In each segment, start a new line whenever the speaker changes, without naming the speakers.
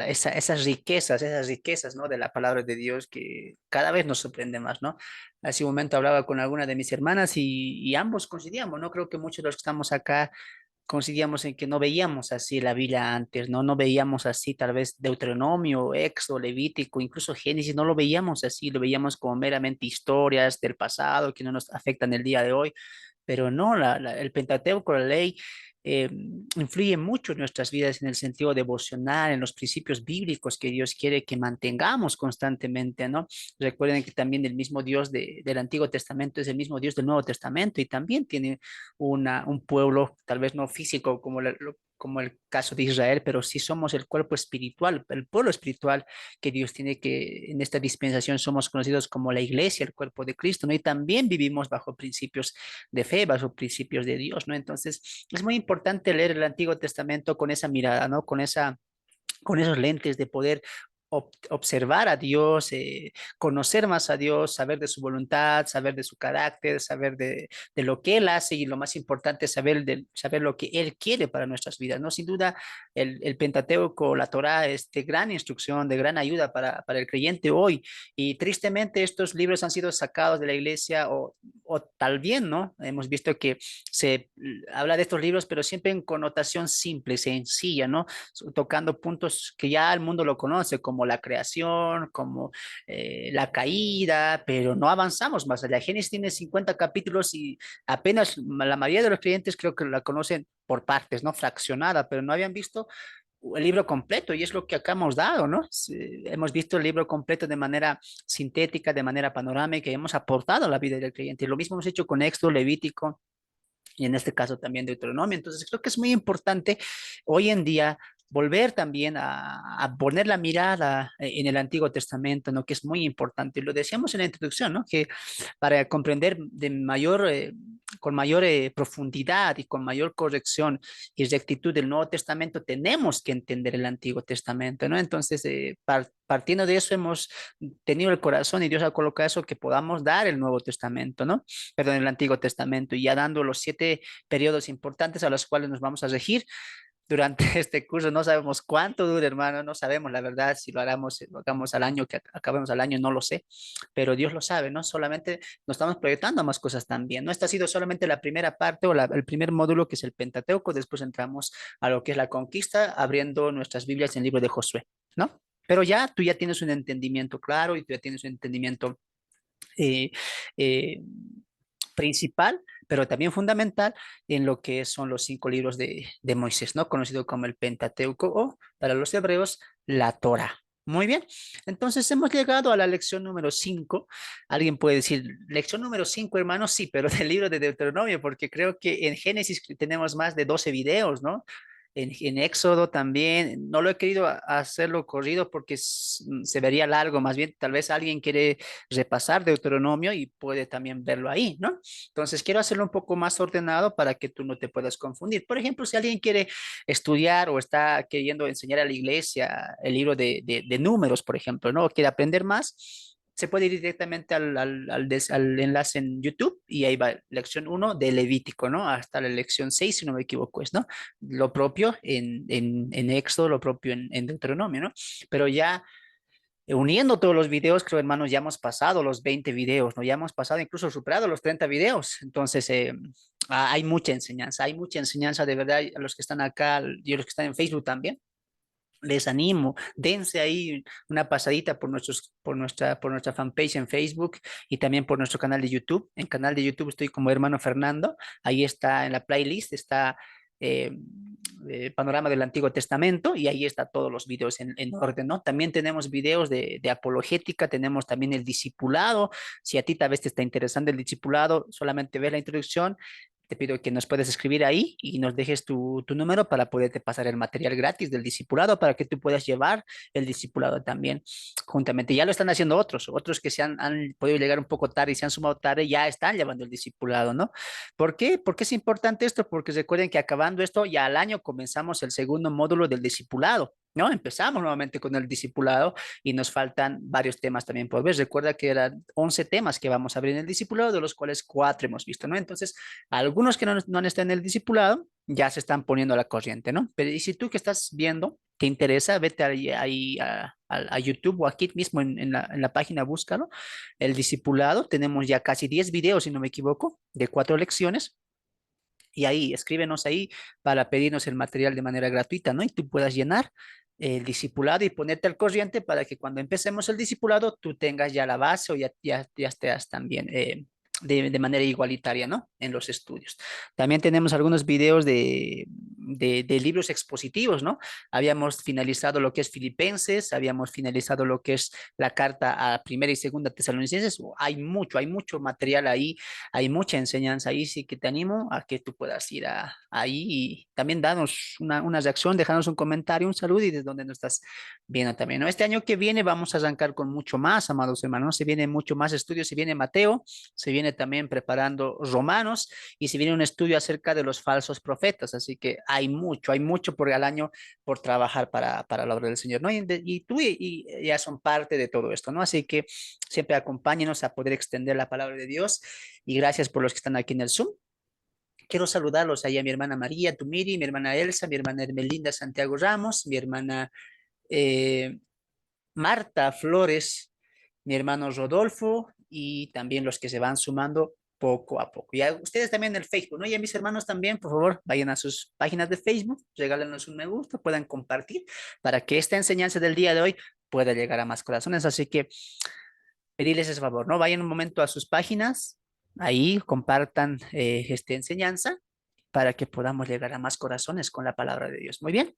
esas riquezas, ¿no? De la palabra de Dios que cada vez nos sorprende más, ¿no? Hace un momento hablaba con alguna de mis hermanas y ambos coincidíamos, ¿no? Creo que muchos de los que estamos acá coincidíamos en que no veíamos así la Biblia antes, ¿no? No veíamos así tal vez Deuteronomio, Éxodo, Levítico, incluso Génesis, no lo veíamos así, lo veíamos como meramente historias del pasado que no nos afectan el día de hoy, pero no, el Pentateuco, la ley, influye mucho en nuestras vidas en el sentido devocional, en los principios bíblicos que Dios quiere que mantengamos constantemente, ¿no? Recuerden que también el mismo Dios del Antiguo Testamento es el mismo Dios del Nuevo Testamento y también tiene un pueblo, tal vez no físico como el caso de Israel, pero sí somos el cuerpo espiritual, el pueblo espiritual que Dios tiene que en esta dispensación somos conocidos como la iglesia, el cuerpo de Cristo, ¿no? Y también vivimos bajo principios de fe, bajo principios de Dios, ¿no? Entonces, es muy importante leer el Antiguo Testamento con esa mirada, ¿no? Con esos lentes de poder observar a Dios, conocer más a Dios, saber de su voluntad, saber de su carácter, saber de lo que Él hace y lo más importante, saber lo que Él quiere para nuestras vidas, ¿no? Sin duda, el Pentateuco, la Torá, es de gran instrucción, de gran ayuda para el creyente hoy. Y tristemente estos libros han sido sacados de la iglesia o tal bien, ¿no? Hemos visto que se habla de estos libros, pero siempre en connotación simple, sencilla, ¿no? Tocando puntos que ya el mundo lo conoce, como la creación, como la caída, pero no avanzamos más allá. Génesis tiene 50 capítulos y apenas la mayoría de los clientes creo que la conocen por partes, ¿no? Fraccionada, pero no habían visto el libro completo y es lo que acá hemos dado, ¿no? Hemos visto el libro completo de manera sintética, de manera panorámica y hemos aportado a la vida del creyente. Lo mismo hemos hecho con Éxodo, Levítico, y en este caso también Deuteronomio. Entonces creo que es muy importante hoy en día volver también a poner la mirada en el Antiguo Testamento, ¿no? Que es muy importante. Lo decíamos en la introducción, ¿no? Que para comprender con mayor profundidad y con mayor corrección y rectitud del Nuevo Testamento, tenemos que entender el Antiguo Testamento, ¿no? Entonces, partiendo de eso, hemos tenido el corazón y Dios ha colocado eso que podamos dar el Nuevo Testamento, ¿no? Perdón, el Antiguo Testamento, y ya dando los 7 periodos importantes a los cuales nos vamos a regir durante este curso. No sabemos cuánto dura, hermano, no sabemos la verdad si lo hagamos al año, que acabemos al año, no lo sé, pero Dios lo sabe, ¿no? Solamente nos estamos proyectando a más cosas también, ¿no? Esta ha sido solamente la primera parte o el primer módulo que es el Pentateuco, después entramos a lo que es la conquista, abriendo nuestras Biblias en el libro de Josué, ¿no? Pero ya tú ya tienes un entendimiento claro y tú ya tienes un entendimiento eh, eh, principal, pero también fundamental en lo que son los 5 libros de Moisés, ¿no? Conocido como el Pentateuco o para los hebreos la Torah. Muy bien, entonces hemos llegado a la lección número 5. Alguien puede decir, lección número 5, hermano, sí, pero del libro de Deuteronomio, porque creo que en Génesis tenemos más de 12 videos, ¿no? En Éxodo también, no lo he querido hacerlo corrido porque se vería largo, más bien tal vez alguien quiere repasar Deuteronomio y puede también verlo ahí, ¿no? Entonces quiero hacerlo un poco más ordenado para que tú no te puedas confundir. Por ejemplo, si alguien quiere estudiar o está queriendo enseñar a la iglesia el libro de números, por ejemplo, ¿no? O quiere aprender más. Se puede ir directamente al enlace en YouTube y ahí va lección 1 de Levítico, ¿no? Hasta la lección 6 si no me equivoco, es, ¿no? Lo propio en Éxodo, lo propio en Deuteronomio, ¿no? Pero ya uniendo todos los videos, creo, hermanos, ya hemos pasado los 20 videos, ¿no? Ya hemos pasado, incluso superado los 30 videos. Entonces, hay mucha enseñanza de verdad a los que están acá y a los que están en Facebook también. Les animo, dense ahí una pasadita por nuestra fanpage en Facebook y también por nuestro canal de YouTube. En canal de YouTube estoy como hermano Fernando. Ahí está en la playlist, está eh, panorama del Antiguo Testamento y ahí está todos los videos en orden, ¿no? También tenemos videos de apologética, tenemos también el discipulado. Si a ti tal vez te está interesando el discipulado, solamente ves la introducción. Te pido que nos puedas escribir ahí y nos dejes tu número para poderte pasar el material gratis del discipulado para que tú puedas llevar el discipulado también juntamente. Ya lo están haciendo otros que han podido llegar un poco tarde y se han sumado tarde, ya están llevando el discipulado, ¿no? ¿Por qué? ¿Por qué es importante esto? Porque recuerden que acabando esto, ya al año comenzamos el segundo módulo del discipulado. ¿no? Empezamos nuevamente con el discipulado y nos faltan varios temas también por ver. Recuerda que eran 11 temas que vamos a abrir en el discipulado, de los cuales 4 hemos visto, ¿no? Entonces, algunos que no han estado en el discipulado ya se están poniendo a la corriente, ¿no? Pero y si tú que estás viendo, te interesa, vete ahí a YouTube o aquí mismo en la página, búscalo, el discipulado. Tenemos ya casi 10 videos, si no me equivoco, de 4 lecciones. Y ahí, escríbenos ahí para pedirnos el material de manera gratuita, ¿no? Y tú puedas llenar el discipulado y ponerte al corriente para que cuando empecemos el discipulado tú tengas ya la base o ya estés también de manera igualitaria, ¿no? En los estudios. También tenemos algunos videos de libros expositivos, ¿no? Habíamos finalizado lo que es Filipenses, habíamos finalizado lo que es la carta a Primera y Segunda Tesalonicenses. Hay mucho material ahí, hay mucha enseñanza ahí, sí que te animo a que tú puedas ir ahí y también darnos una reacción, dejarnos un comentario, un saludo y desde donde nos estás viendo también, ¿no? Este año que viene vamos a arrancar con mucho más, amados hermanos, se viene mucho más estudios, se viene Mateo, se viene también preparando Romanos y se viene un estudio acerca de los falsos profetas, así que hay mucho por el año por trabajar para la obra del Señor, ¿no? Y tú y ya son parte de todo esto, ¿no? Así que siempre acompáñenos a poder extender la palabra de Dios y gracias por los que están aquí en el Zoom. Quiero saludarlos ahí a mi hermana María Tumiri, mi hermana Elsa, mi hermana Hermelinda Santiago Ramos, mi hermana eh, Marta Flores, mi hermano Rodolfo y también los que se van sumando poco a poco. Y a ustedes también en el Facebook, ¿no? Y a mis hermanos también, por favor, vayan a sus páginas de Facebook, regálenos un me gusta, puedan compartir para que esta enseñanza del día de hoy pueda llegar a más corazones. Así que pedirles ese favor, ¿no? Vayan un momento a sus páginas, ahí compartan esta enseñanza para que podamos llegar a más corazones con la palabra de Dios. Muy bien.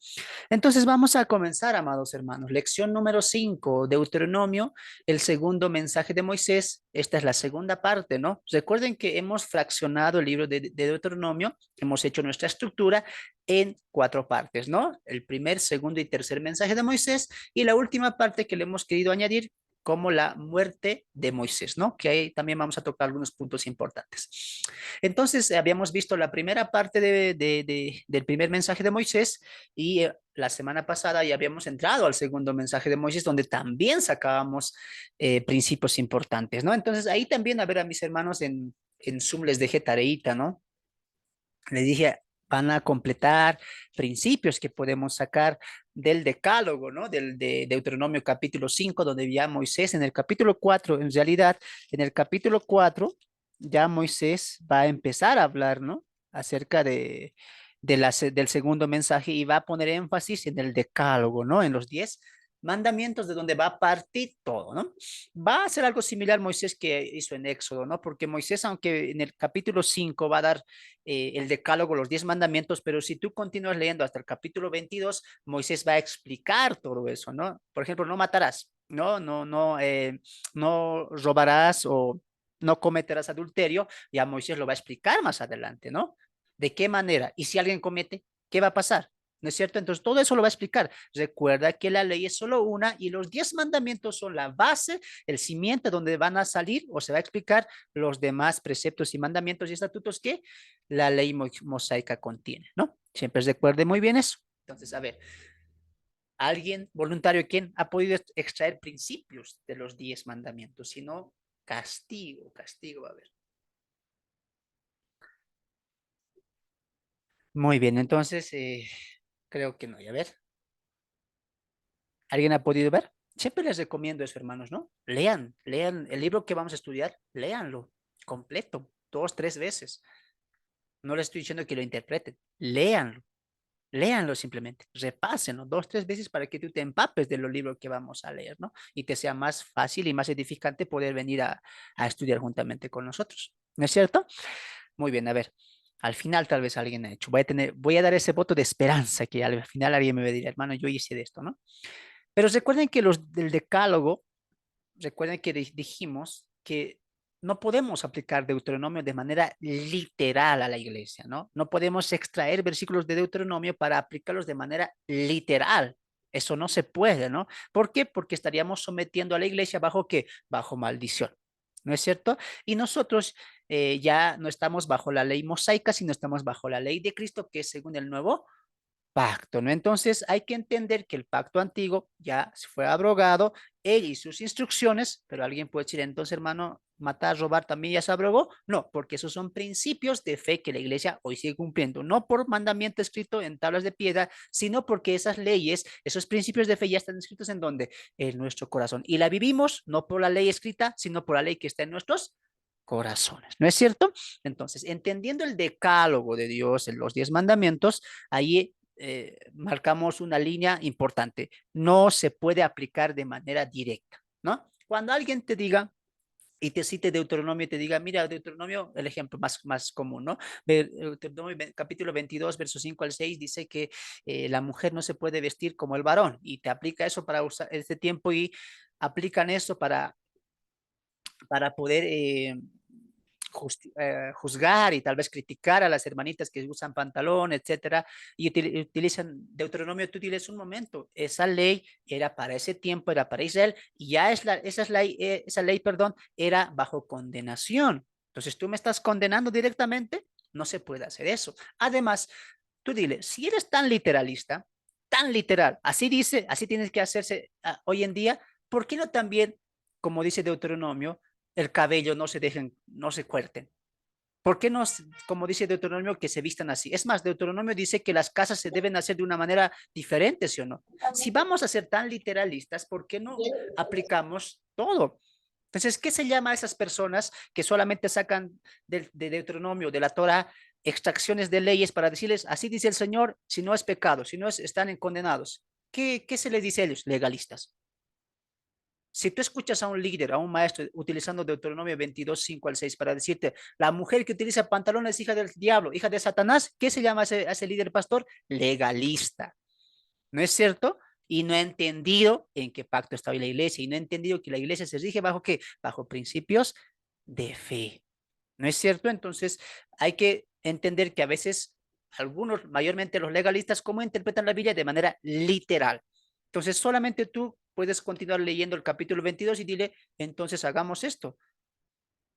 Entonces vamos a comenzar, amados hermanos. Lección número 5, Deuteronomio, el segundo mensaje de Moisés. Esta es la segunda parte, ¿no? Recuerden que hemos fraccionado el libro de Deuteronomio, hemos hecho nuestra estructura en 4 partes, ¿no? El primer, segundo y tercer mensaje de Moisés y la última parte que le hemos querido añadir como la muerte de Moisés, ¿no? Que ahí también vamos a tocar algunos puntos importantes. Entonces, habíamos visto la primera parte del primer mensaje de Moisés y la semana pasada ya habíamos entrado al segundo mensaje de Moisés, donde también sacábamos principios importantes, ¿no? Entonces, ahí también, a ver, a mis hermanos en Zoom les dejé tareita, ¿no? Les dije, van a completar principios que podemos sacar del Decálogo, ¿no? De Deuteronomio capítulo 5, donde ya Moisés en el capítulo 4, en realidad, en el capítulo 4, ya Moisés va a empezar a hablar, ¿no? Acerca del segundo mensaje y va a poner énfasis en el Decálogo, ¿no? En los 10 mandamientos de donde va a partir todo, ¿no? Va a hacer algo similar Moisés que hizo en Éxodo, ¿no? Porque Moisés, aunque en el capítulo 5 va a dar el decálogo, los 10 mandamientos, pero si tú continúas leyendo hasta el capítulo 22, Moisés va a explicar todo eso, ¿no? Por ejemplo, no matarás, no robarás o no cometerás adulterio, ya Moisés lo va a explicar más adelante, ¿no? ¿De qué manera? Y si alguien comete, ¿qué va a pasar? ¿No es cierto? Entonces, todo eso lo va a explicar. Recuerda que la ley es solo una y los 10 mandamientos son la base, el cimiento donde van a salir o se va a explicar los demás preceptos y mandamientos y estatutos que la ley mosaica contiene, ¿no? Siempre recuerde muy bien eso. Entonces, a ver, alguien voluntario, ¿quién ha podido extraer principios de los 10 mandamientos? Si no, castigo, a ver. Muy bien, entonces, creo que no. Y a ver, ¿alguien ha podido ver? Siempre les recomiendo eso, hermanos, ¿no? Lean el libro que vamos a estudiar, léanlo completo, 2, 3 veces. No les estoy diciendo que lo interpreten, léanlo simplemente, repásenlo 2, 3 veces para que tú te empapes de los libros que vamos a leer, ¿no? Y te sea más fácil y más edificante poder venir a estudiar juntamente con nosotros, ¿no es cierto? Muy bien, a ver, al final tal vez alguien ha hecho, voy a dar ese voto de esperanza que al final alguien me va a decir, hermano, yo hice de esto, ¿no? Pero recuerden que los del decálogo, recuerden que dijimos que no podemos aplicar Deuteronomio de manera literal a la iglesia, ¿no? No podemos extraer versículos de Deuteronomio para aplicarlos de manera literal. Eso no se puede, ¿no? ¿Por qué? Porque estaríamos sometiendo a la iglesia bajo qué? Bajo maldición. ¿No es cierto? Y nosotros ya no estamos bajo la ley mosaica, sino estamos bajo la ley de Cristo, que es según el nuevo pacto, ¿no? Entonces hay que entender que el pacto antiguo ya se fue abrogado, él y sus instrucciones, pero alguien puede decir, entonces, hermano, matar, robar también ya se abrogó. No, porque esos son principios de fe que la iglesia hoy sigue cumpliendo, no por mandamiento escrito en tablas de piedra, sino porque esas leyes, esos principios de fe ya están escritos en donde, en nuestro corazón. Y la vivimos no por la ley escrita, sino por la ley que está en nuestros corazones, ¿no es cierto? Entonces, entendiendo el decálogo de Dios en los 10 mandamientos, ahí marcamos una línea importante. No se puede aplicar de manera directa, ¿no? Cuando alguien te diga y te cite Deuteronomio y te diga, mira, Deuteronomio, el ejemplo más común, ¿no? Deuteronomio capítulo 22, versos 5 al 6, dice que la mujer no se puede vestir como el varón y te aplica eso para usar este tiempo y aplican eso para poder juzgar y tal vez criticar a las hermanitas que usan pantalón, etcétera, y utilizan Deuteronomio, tú diles un momento, esa ley era para ese tiempo, era para Israel, y ya esa ley, perdón, era bajo condenación. Entonces tú me estás condenando directamente, no se puede hacer eso. Además, tú dile, si eres tan literal, así dice, así tienes que hacerse hoy en día, ¿por qué no también, como dice Deuteronomio, el cabello no se dejen, no se corten? ¿Por qué no, como dice Deuteronomio, que se vistan así? Es más, Deuteronomio dice que las casas se deben hacer de una manera diferente, ¿sí o no? Si vamos a ser tan literalistas, ¿por qué no aplicamos todo? Entonces, ¿qué se llama a esas personas que solamente sacan de Deuteronomio, de la Torah, extracciones de leyes para decirles, así dice el Señor, si no es pecado, si no es, están condenados? ¿Qué se les dice a ellos? Legalistas. Si tú escuchas a un líder, a un maestro, utilizando Deuteronomio 22, 5 al 6 para decirte, la mujer que utiliza pantalones es hija del diablo, hija de Satanás, ¿qué se llama a ese líder pastor? Legalista. ¿No es cierto? Y no ha entendido en qué pacto está hoy la iglesia y no ha entendido que la iglesia se rige bajo qué? Bajo principios de fe. ¿No es cierto? Entonces hay que entender que a veces algunos, mayormente los legalistas, ¿cómo interpretan la Biblia? De manera literal. Entonces solamente tú puedes continuar leyendo el capítulo 22 y dile, entonces hagamos esto.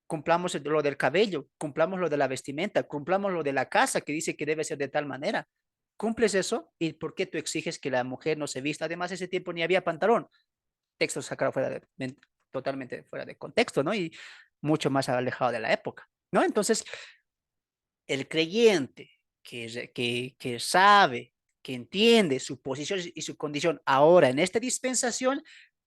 Cumplamos lo del cabello, cumplamos lo de la vestimenta, cumplamos lo de la casa que dice que debe ser de tal manera. ¿Cumples eso? ¿Y por qué tú exiges que la mujer no se vista? Además, ese tiempo ni había pantalón. Texto sacado totalmente fuera de contexto, ¿no? Y mucho más alejado de la época, ¿no? Entonces, el creyente que sabe, que entiende su posición y su condición ahora en esta dispensación,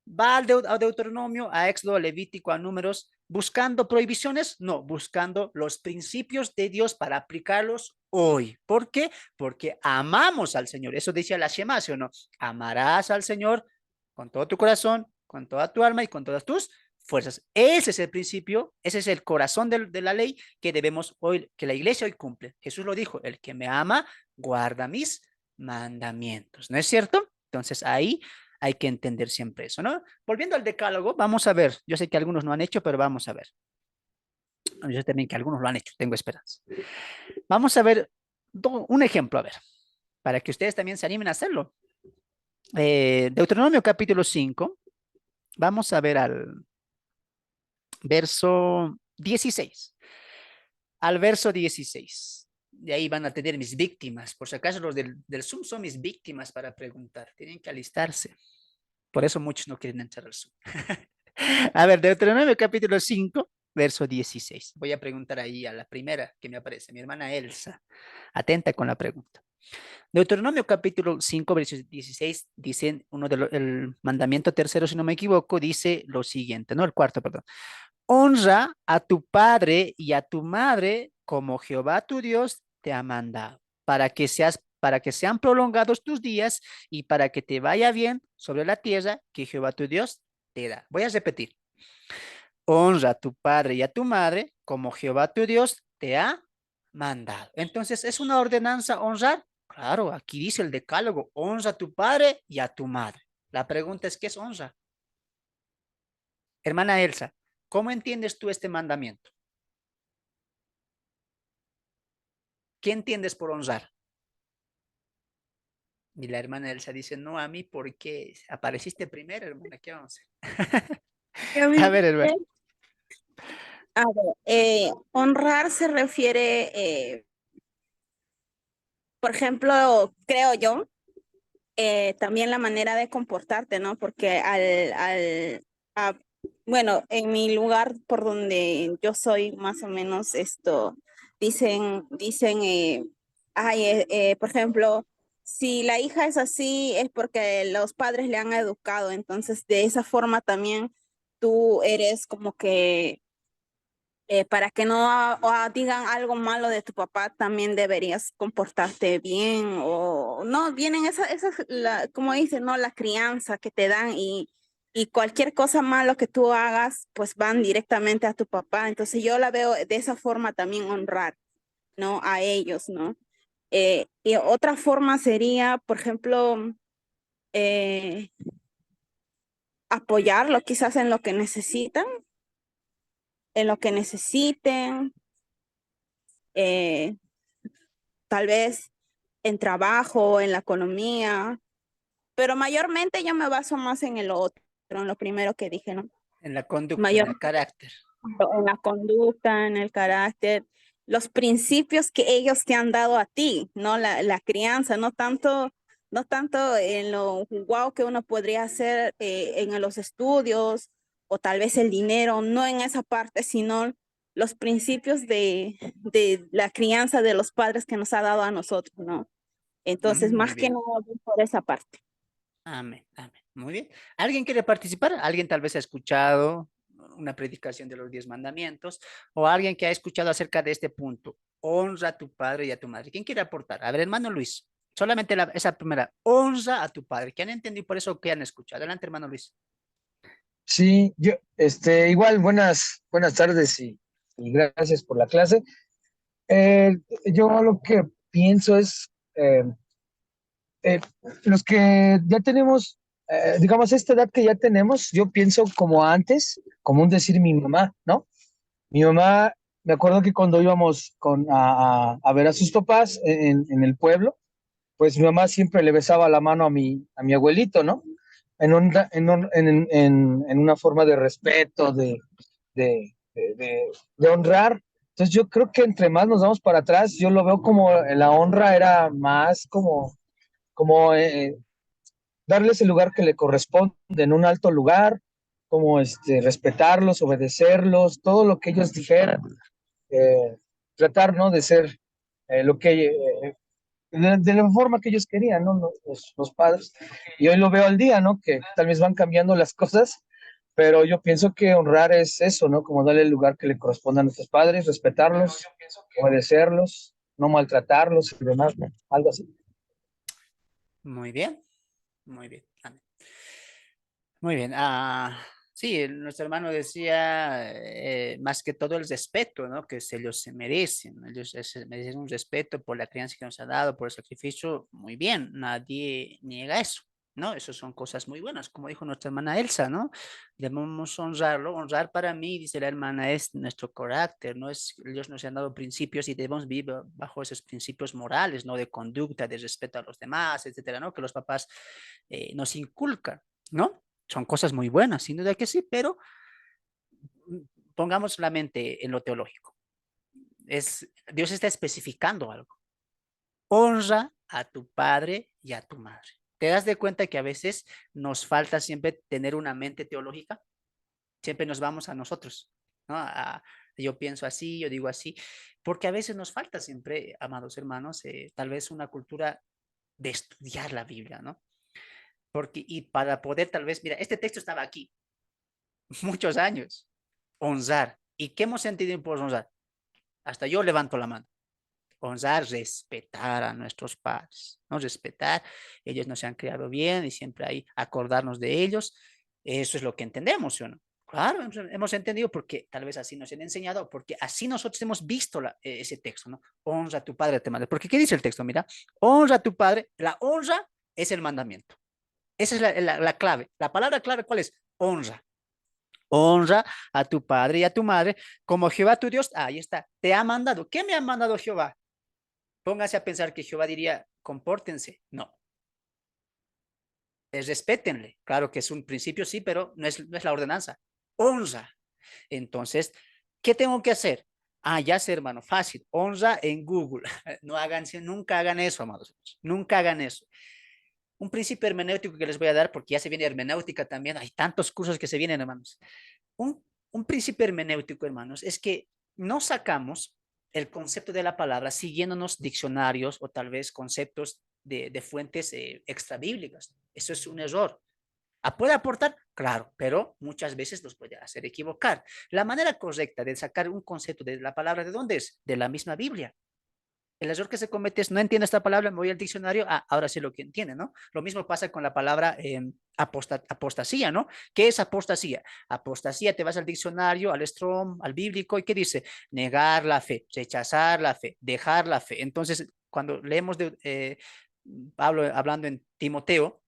va a Deuteronomio, a Éxodo, a Levítico, a Números, buscando prohibiciones, no, buscando los principios de Dios para aplicarlos hoy. ¿Por qué? Porque amamos al Señor. Eso decía la Shema, ¿sí o no? Amarás al Señor con todo tu corazón, con toda tu alma y con todas tus fuerzas. Ese es el principio, ese es el corazón de la ley que debemos hoy, que la iglesia hoy cumple. Jesús lo dijo, el que me ama, guarda mis mandamientos, ¿no es cierto? Entonces ahí hay que entender siempre eso, ¿no? Volviendo al decálogo, vamos a ver, yo sé que algunos no han hecho, pero vamos a ver. Yo sé también que algunos lo han hecho, tengo esperanza. Vamos a ver un ejemplo, a ver, para que ustedes también se animen a hacerlo. Deuteronomio capítulo 5, vamos a ver al verso 16. Al verso 16. De ahí van a tener mis víctimas. Por si acaso los del Zoom son mis víctimas para preguntar. Tienen que alistarse. Por eso muchos no quieren entrar al Zoom. A ver, Deuteronomio capítulo 5, verso 16. Voy a preguntar ahí a la primera que me aparece, mi hermana Elsa. Atenta con la pregunta. Deuteronomio capítulo 5, verso 16, dice el mandamiento tercero, si no me equivoco, dice lo siguiente, ¿no? El cuarto, perdón. Honra a tu padre y a tu madre como Jehová tu Dios te ha mandado, para que sean prolongados tus días y para que te vaya bien sobre la tierra que Jehová tu Dios te da. Voy a repetir. Honra a tu padre y a tu madre como Jehová tu Dios te ha mandado. Entonces, ¿es una ordenanza honrar? Claro, aquí dice el decálogo, honra a tu padre y a tu madre. La pregunta es, ¿qué es honra? Hermana Elsa, ¿cómo entiendes tú este mandamiento? ¿Qué entiendes por honrar? Y la hermana Elsa dice, no, a mí, porque apareciste primero, hermana, ¿qué vamos a hacer?
A mí,
A ver, hermana.
honrar se refiere por ejemplo, creo yo, también la manera de comportarte, ¿no? Porque a- bueno, en mi lugar por donde yo soy, más o menos esto, dicen, ay, por ejemplo, si la hija es así, es porque los padres le han educado, entonces de esa forma también tú eres como que para que no digan algo malo de tu papá, también deberías comportarte bien o no, vienen esa es como dicen, ¿no? La crianza que te dan y cualquier cosa malo que tú hagas, pues van directamente a tu papá. Entonces yo la veo de esa forma también honrar, ¿no? A ellos, ¿no? Y otra forma sería, por ejemplo, eh, apoyarlo quizás en lo que necesitan, en lo que necesiten. eh, Tal vez en trabajo, en la economía, pero mayormente yo me baso más en el otro, en lo primero que dije, ¿no?
En la conducta, en el
Mayormente
carácter.
en la conducta, en el carácter, los principios que ellos te han dado a ti, ¿no? La crianza, no tanto en lo guau que uno podría hacer en los estudios o tal vez el dinero, no en esa parte, sino los principios de la crianza de los padres que nos ha dado a nosotros, ¿no? Entonces,
Muy
más que
bien.
nada voy por esa parte.
Amén, amén. Muy bien. ¿Alguien quiere participar? ¿Alguien tal vez ha escuchado una predicación de los 10 mandamientos? ¿O alguien que ha escuchado acerca de este punto? Honra a tu padre y a tu madre. ¿Quién quiere aportar? A ver, hermano Luis. Solamente esa primera. Honra a tu padre. ¿Qué han entendido por eso que han escuchado? Adelante, hermano Luis.
Sí, yo, igual, buenas tardes y gracias por la clase. Yo lo que pienso es, eh, los que ya tenemos, digamos, esta edad que ya tenemos, yo pienso como antes, como un decir mi mamá, ¿no? Mi mamá, me acuerdo que cuando íbamos a ver a sus papás en el pueblo, pues mi mamá siempre le besaba la mano a mi abuelito, ¿no? En una forma de respeto, de honrar. Entonces yo creo que entre más nos vamos para atrás, yo lo veo como la honra era más como darles el lugar que le corresponde en un alto lugar, como respetarlos, obedecerlos, todo lo que ellos dijeran, eh, tratar, ¿no? De ser lo que de la forma que ellos querían, ¿no? Los padres. Y hoy lo veo al día, ¿no? Que tal vez van cambiando las cosas, pero yo pienso que honrar es eso, ¿no? Como darle el lugar que le corresponde a nuestros padres, respetarlos, obedecerlos, no maltratarlos y demás, ¿no? Algo así.
Muy bien. Muy bien. Amén. Muy bien. Sí, nuestro hermano decía, más que todo el respeto, ¿no? Que ellos se merecen. Ellos se merecen un respeto por la crianza que nos ha dado, por el sacrificio. Muy bien, nadie niega eso, ¿no? Eso son cosas muy buenas, como dijo nuestra hermana Elsa, ¿no? Debemos honrarlo. Honrar para mí, dice la hermana, es nuestro carácter, ¿no? Ellos nos han dado principios y debemos vivir bajo esos principios morales, ¿no? De conducta, de respeto a los demás, etcétera, ¿no? Que los papás nos inculcan, ¿no? Son cosas muy buenas, sin duda que sí, pero pongamos la mente en lo teológico. Dios está especificando algo. Honra a tu padre y a tu madre. ¿Te das de cuenta que a veces nos falta siempre tener una mente teológica? Siempre nos vamos a nosotros, ¿no? Yo pienso así, yo digo así, porque a veces nos falta siempre, amados hermanos, tal vez una cultura de estudiar la Biblia, ¿no? Y para poder tal vez, mira, este texto estaba aquí muchos años, honrar. ¿Y qué hemos sentido por honrar? Hasta yo levanto la mano. Honrar, respetar a nuestros padres, ¿no? Respetar, ellos nos han criado bien y siempre hay acordarnos de ellos. Eso es lo que entendemos, ¿sí o no? Claro, hemos entendido porque tal vez así nos han enseñado, porque así nosotros hemos visto ese texto, ¿no? Honra a tu padre, a tu madre. Porque ¿qué dice el texto? Mira, honra a tu padre. La honra es el mandamiento. Esa es la clave. La palabra clave, ¿cuál es? Honra. Honra a tu padre y a tu madre como Jehová tu Dios. Ahí está. Te ha mandado. ¿Qué me ha mandado Jehová? Póngase a pensar que Jehová diría, compórtense. No. Respétenle. Claro que es un principio, sí, pero no es la ordenanza. Honra. Entonces, ¿qué tengo que hacer? Ah, ya sé, hermano, fácil. Honra en Google. No hagan, nunca hagan eso, amados hermanos. Nunca hagan eso. Un principio hermenéutico que les voy a dar, porque ya se viene hermenéutica también. Hay tantos cursos que se vienen, hermanos. Un principio hermenéutico, hermanos, es que no sacamos el concepto de la palabra siguiéndonos diccionarios o tal vez conceptos de fuentes extrabíblicas. Eso es un error. ¿Puede aportar? Claro, pero muchas veces los puede hacer equivocar. La manera correcta de sacar un concepto de la palabra, ¿de dónde es? De la misma Biblia. El error que se comete es, no entiendo esta palabra, me voy al diccionario, ahora sí lo que entiende, ¿no? Lo mismo pasa con la palabra apostasía, ¿no? ¿Qué es apostasía? Apostasía, te vas al diccionario, al Strong, al bíblico, ¿y qué dice? Negar la fe, rechazar la fe, dejar la fe. Entonces, cuando leemos de Pablo hablando en Timoteo,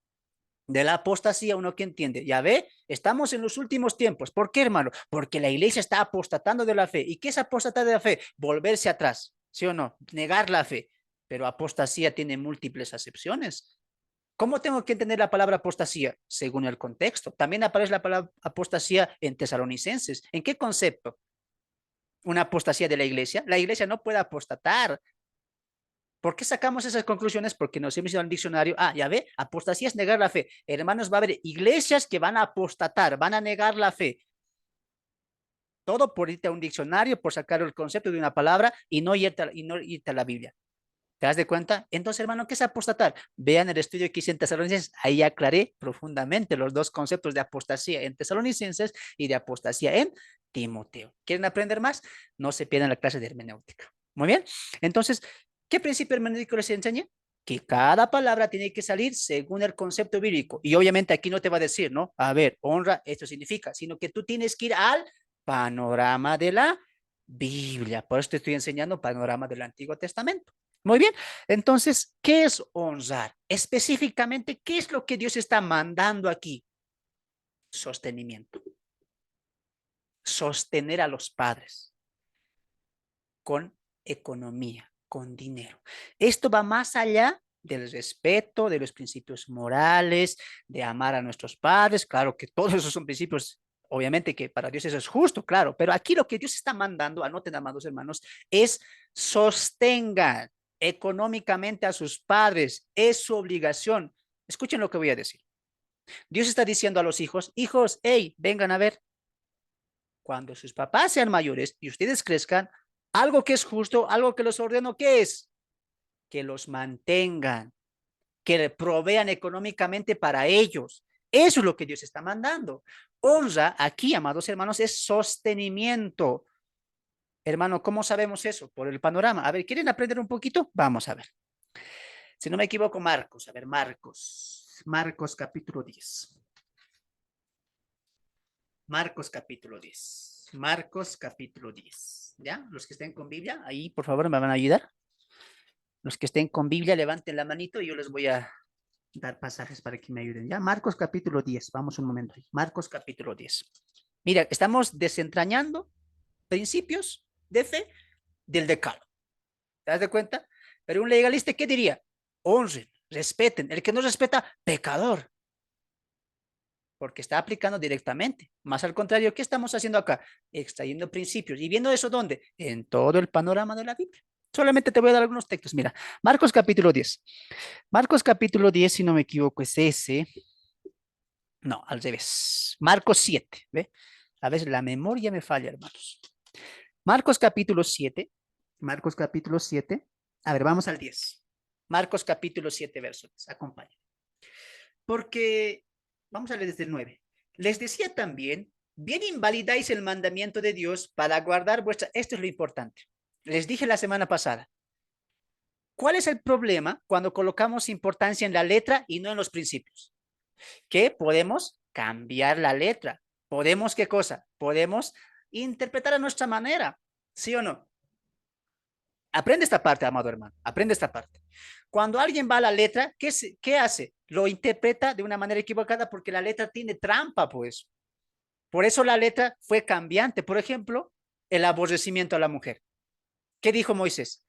de la apostasía, uno que entiende, ya ve, estamos en los últimos tiempos. ¿Por qué, hermano? Porque la iglesia está apostatando de la fe. ¿Y qué es apostatar de la fe? Volverse atrás, ¿sí o no? Negar la fe. Pero apostasía tiene múltiples acepciones. ¿Cómo tengo que entender la palabra apostasía? Según el contexto. También aparece la palabra apostasía en Tesalonicenses. ¿En qué concepto? Una apostasía de la iglesia. La iglesia no puede apostatar. ¿Por qué sacamos esas conclusiones? Porque nos hemos ido al diccionario. Ya ve, apostasía es negar la fe. Hermanos, va a haber iglesias que van a apostatar, van a negar la fe. Todo por irte a un diccionario, por sacar el concepto de una palabra y no irte a la Biblia. ¿Te das de cuenta? Entonces, hermano, ¿qué es apostatar? Vean el estudio que hice en Tesalonicenses. Ahí aclaré profundamente los dos conceptos de apostasía en Tesalonicenses y de apostasía en Timoteo. ¿Quieren aprender más? No se pierdan la clase de hermenéutica. Muy bien. Entonces, ¿qué principio hermenéutico les enseñé? Que cada palabra tiene que salir según el concepto bíblico. Y obviamente aquí no te va a decir, ¿no? A ver, honra, esto significa, sino que tú tienes que ir al panorama de la Biblia. Por eso te estoy enseñando panorama del Antiguo Testamento. Muy bien, entonces, ¿qué es honrar? Específicamente, ¿qué es lo que Dios está mandando aquí? Sostenimiento. Sostener a los padres con economía, con dinero. Esto va más allá del respeto, de los principios morales, de amar a nuestros padres. Claro que todos esos son principios, obviamente que para Dios eso es justo, claro, pero aquí lo que Dios está mandando, anoten, amados hermanos, es sostengan económicamente a sus padres, es su obligación. Escuchen lo que voy a decir. Dios está diciendo a los hijos, hijos, hey, vengan a ver, cuando sus papás sean mayores y ustedes crezcan, algo que es justo, algo que los ordeno, ¿qué es? Que los mantengan, que provean económicamente para ellos. Eso es lo que Dios está mandando. Honra aquí, amados hermanos, es sostenimiento. Hermano, ¿cómo sabemos eso? Por el panorama. A ver, ¿quieren aprender un poquito? Vamos a ver. Si no me equivoco, Marcos. A ver, Marcos. Marcos capítulo 10. Marcos capítulo 10. Marcos capítulo 10. ¿Ya? Los que estén con Biblia, ahí por favor me van a ayudar. Los que estén con Biblia, levanten la manito y yo les voy a dar pasajes para que me ayuden. Ya, Marcos capítulo 10. Vamos un momento. Marcos capítulo 10. Mira, estamos desentrañando principios de fe del decálogo. ¿Te das de cuenta? Pero un legalista, ¿qué diría? Honren, respeten. El que no respeta, pecador. Porque está aplicando directamente. Más al contrario, ¿qué estamos haciendo acá? Extrayendo principios. ¿Y viendo eso dónde? En todo el panorama de la Biblia. Solamente te voy a dar algunos textos. Mira, Marcos capítulo 10. Marcos capítulo 10, si no me equivoco, es ese. No, al revés. Marcos 7. ¿Ve? A veces la memoria me falla, hermanos. Marcos capítulo 7. Marcos capítulo 7. A ver, vamos al 10. Marcos capítulo 7, verso 10. Acompáñenme. Porque, vamos a leer desde el 9. Les decía también, bien invalidáis el mandamiento de Dios para guardar vuestra... Esto es lo importante. Les dije la semana pasada. ¿Cuál es el problema cuando colocamos importancia en la letra y no en los principios? Que podemos cambiar la letra. Podemos, ¿qué cosa? Podemos interpretar a nuestra manera. ¿Sí o no? Aprende esta parte, amado hermano. Aprende esta parte. Cuando alguien va a la letra, ¿qué hace? Lo interpreta de una manera equivocada porque la letra tiene trampa, pues. Por eso la letra fue cambiante. Por ejemplo, el aborrecimiento a la mujer. ¿Qué dijo Moisés?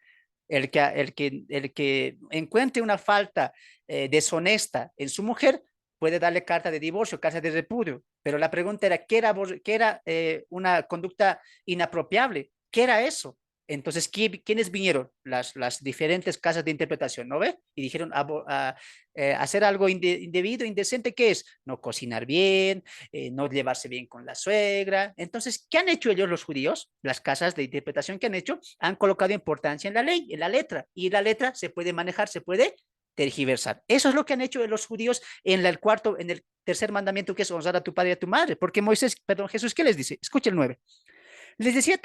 El que encuentre una falta deshonesta en su mujer puede darle carta de divorcio, carta de repudio. Pero la pregunta era, ¿qué era una conducta inapropiable? ¿Qué era eso? Entonces, ¿quiénes vinieron? Las diferentes casas de interpretación, ¿no ve? Y dijeron, hacer algo indebido, indecente, ¿qué es? No cocinar bien, no llevarse bien con la suegra. Entonces, ¿qué han hecho ellos los judíos? Las casas de interpretación que han hecho, han colocado importancia en la ley, en la letra, y la letra se puede manejar, se puede tergiversar. Eso es lo que han hecho los judíos en el tercer mandamiento, que es honrar a tu padre y a tu madre, porque Jesús, ¿qué les dice? Escucha el 9. Les decía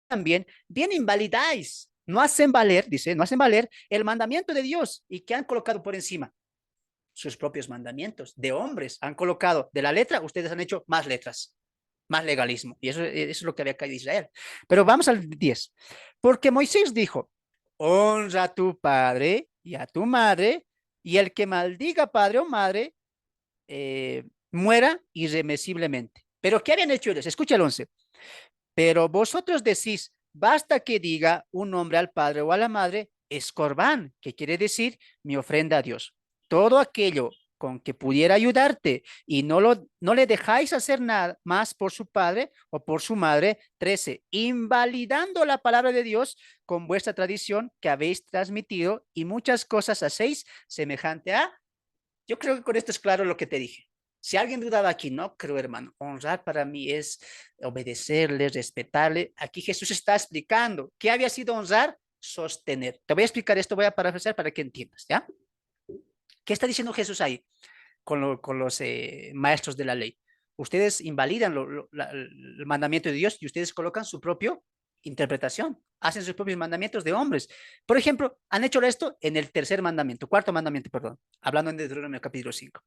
también, bien invalidáis, no hacen valer, dice, no hacen valer el mandamiento de Dios y que han colocado por encima sus propios mandamientos de hombres. Han colocado de la letra, ustedes han hecho más letras, más legalismo. Y eso es lo que había caído Israel. Pero vamos al 10. Porque Moisés dijo, honra a tu padre y a tu madre, y el que maldiga padre o madre, muera irremisiblemente. Pero ¿qué habían hecho ellos? Escucha el 11. Pero vosotros decís, basta que diga un nombre al padre o a la madre, es corbán, que quiere decir mi ofrenda a Dios. Todo aquello con que pudiera ayudarte y no le dejáis hacer nada más por su padre o por su madre. 13, invalidando la palabra de Dios con vuestra tradición que habéis transmitido y muchas cosas hacéis semejante a. Yo creo que con esto es claro lo que te dije. Si alguien dudaba aquí, no creo, hermano. Honrar para mí es obedecerle, respetarle. Aquí Jesús está explicando qué había sido honrar, sostener. Te voy a explicar esto, voy a parafrasear para que entiendas, ¿ya? ¿Qué está diciendo Jesús ahí con los maestros de la ley? Ustedes invalidan el mandamiento de Dios y ustedes colocan su propia interpretación, hacen sus propios mandamientos de hombres. Por ejemplo, han hecho esto en el cuarto mandamiento, perdón, hablando en Deuteronomio capítulo 5.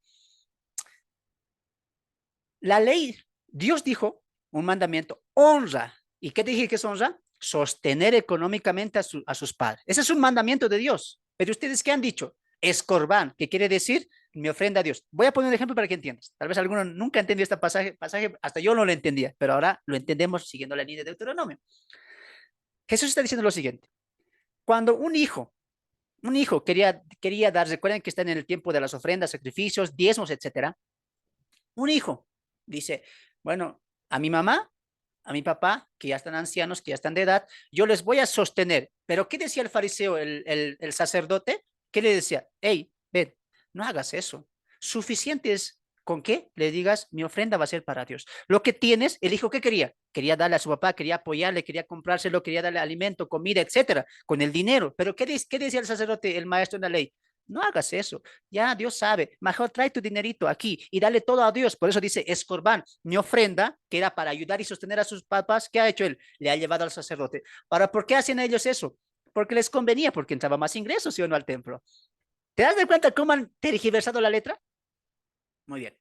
La ley, Dios dijo, un mandamiento, honra. ¿Y qué dije que es honra? Sostener económicamente a sus padres. Ese es un mandamiento de Dios. Pero ustedes, ¿qué han dicho? Es corbán, que quiere decir mi ofrenda a Dios. Voy a poner un ejemplo para que entiendas. Tal vez alguno nunca entendió este pasaje, hasta yo no lo entendía, pero ahora lo entendemos siguiendo la línea de Deuteronomio. Jesús está diciendo lo siguiente. Cuando un hijo quería dar, recuerden que está en el tiempo de las ofrendas, sacrificios, diezmos, etcétera. Un hijo dice, bueno, a mi mamá, a mi papá, que ya están ancianos, que ya están de edad, yo les voy a sostener. Pero ¿qué decía el fariseo, el sacerdote? ¿Qué le decía? Hey, ven, no hagas eso. Suficiente es con que le digas, mi ofrenda va a ser para Dios. Lo que tienes, el hijo, ¿qué quería? Quería darle a su papá, quería apoyarle, quería comprárselo, quería darle alimento, comida, etcétera, con el dinero. Pero ¿qué decía el sacerdote, el maestro de la ley? No hagas eso. Ya Dios sabe. Mejor trae tu dinerito aquí y dale todo a Dios. Por eso dice, es corbán, mi ofrenda, que era para ayudar y sostener a sus papás. ¿Qué ha hecho él? Le ha llevado al sacerdote. Ahora, ¿por qué hacen ellos eso? Porque les convenía, porque entraba más ingresos, ¿sí o no, al templo? ¿Te das de cuenta cómo han tergiversado la letra? Muy bien.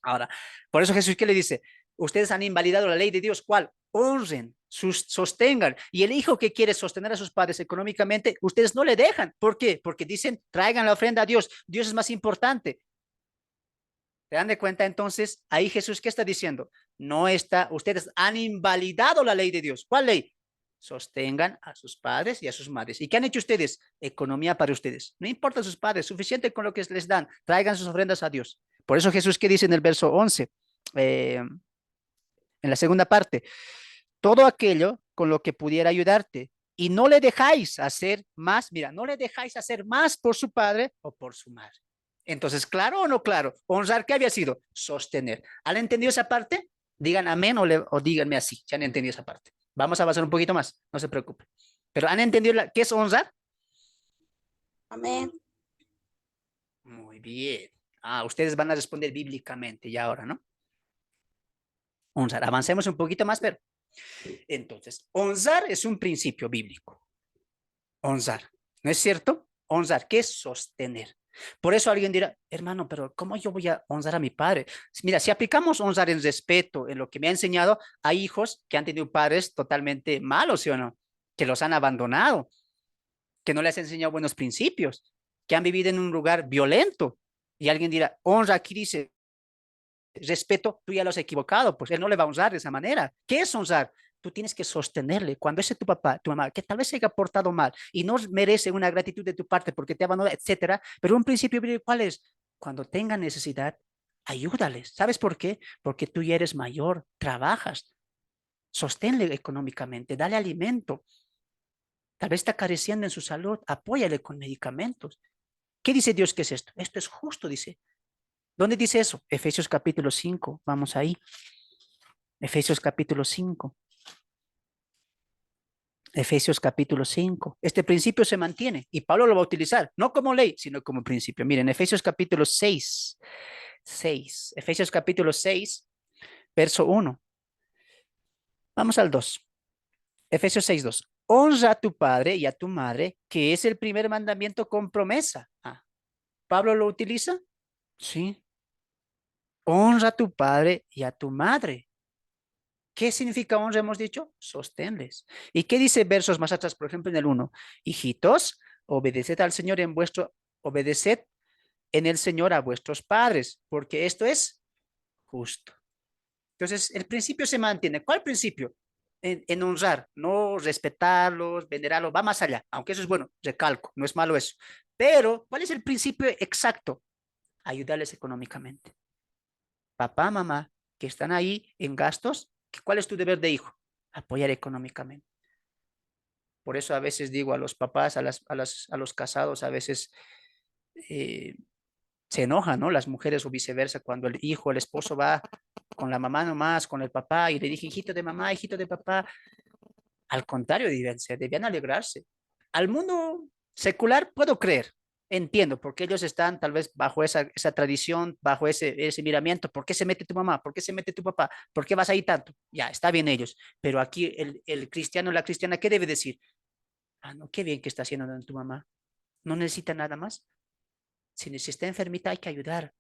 Ahora, por eso Jesús, ¿qué le dice? Ustedes han invalidado la ley de Dios. ¿Cuál? Honren, sostengan. Y el hijo que quiere sostener a sus padres económicamente, ustedes no le dejan. ¿Por qué? Porque dicen, traigan la ofrenda a Dios. Dios es más importante. ¿Se dan de cuenta entonces? Ahí Jesús, ¿qué está diciendo? No está, ustedes han invalidado la ley de Dios. ¿Cuál ley? Sostengan a sus padres y a sus madres. ¿Y qué han hecho ustedes? Economía para ustedes. No importa a sus padres, suficiente con lo que les dan. Traigan sus ofrendas a Dios. Por eso Jesús, ¿qué dice en el verso 11? En la segunda parte, todo aquello con lo que pudiera ayudarte y no le dejáis hacer más, mira, no le dejáis hacer más por su padre o por su madre. Entonces, ¿claro o no claro? Honrar, ¿qué había sido? Sostener. ¿Han entendido esa parte? Digan amén o díganme así, si han entendido esa parte. Vamos a avanzar un poquito más, no se preocupen. Pero ¿han entendido qué es honrar?
Amén.
Muy bien. Ustedes van a responder bíblicamente ya ahora, ¿no? Honrar. Avancemos un poquito más, pero entonces, honrar es un principio bíblico. Honrar, ¿no es cierto? Honrar, ¿qué es sostener? Por eso alguien dirá, hermano, pero ¿cómo yo voy a honrar a mi padre? Mira, si aplicamos honrar en respeto, en lo que me ha enseñado, hay hijos que han tenido padres totalmente malos, ¿sí o no? Que los han abandonado, que no les han enseñado buenos principios, que han vivido en un lugar violento. Y alguien dirá, honra, aquí dice, respeto, tú ya lo has equivocado, pues él no le va a honrar de esa manera. ¿Qué es honrar? Tú tienes que sostenerle. Cuando ese tu papá, tu mamá, que tal vez se haya portado mal y no merece una gratitud de tu parte porque te abandonó, etcétera, pero un principio, ¿cuál es? Cuando tengan necesidad, ayúdales. ¿Sabes por qué? Porque tú ya eres mayor, trabajas. Sosténle económicamente, dale alimento. Tal vez está careciendo en su salud, apóyale con medicamentos. ¿Qué dice Dios que es esto? Esto es justo, dice. ¿Dónde dice eso? Efesios capítulo 5. Vamos ahí. Efesios capítulo 5. Efesios capítulo 5. Este principio se mantiene y Pablo lo va a utilizar, no como ley, sino como principio. Miren, Efesios capítulo 6. 6. Efesios capítulo 6, verso 1. Vamos al 2. Efesios 6, 2. Honra a tu padre y a tu madre, que es el primer mandamiento con promesa. Ah, ¿Pablo lo utiliza? Sí. Honra a tu padre y a tu madre. ¿Qué significa honra? Hemos dicho, sosténles. ¿Y qué dice versos más atrás? Por ejemplo, en el 1. Hijitos, obedeced al Señor obedeced en el Señor a vuestros padres, porque esto es justo. Entonces, el principio se mantiene. ¿Cuál principio? En honrar, no respetarlos, venerarlos, va más allá, aunque eso es bueno, recalco, no es malo eso. Pero, ¿cuál es el principio exacto? Ayudarles económicamente. Papá, mamá, que están ahí en gastos, ¿cuál es tu deber de hijo? Apoyar económicamente. Por eso a veces digo a los papás, a los casados, a veces eh, se enojan, ¿no? Las mujeres o viceversa, cuando el hijo, el esposo va con la mamá nomás, con el papá, y le dije, hijito de mamá, hijito de papá. Al contrario, debían alegrarse. Al mundo secular puedo creer, entiendo, porque ellos están tal vez bajo esa tradición, bajo ese miramiento. ¿Por qué se mete tu mamá? ¿Por qué se mete tu papá? ¿Por qué vas ahí tanto? Ya, está bien ellos. Pero aquí el cristiano, la cristiana, ¿qué debe decir? Ah, no, qué bien que está haciendo tu mamá. No necesita nada más. Si está enfermita, hay que ayudar.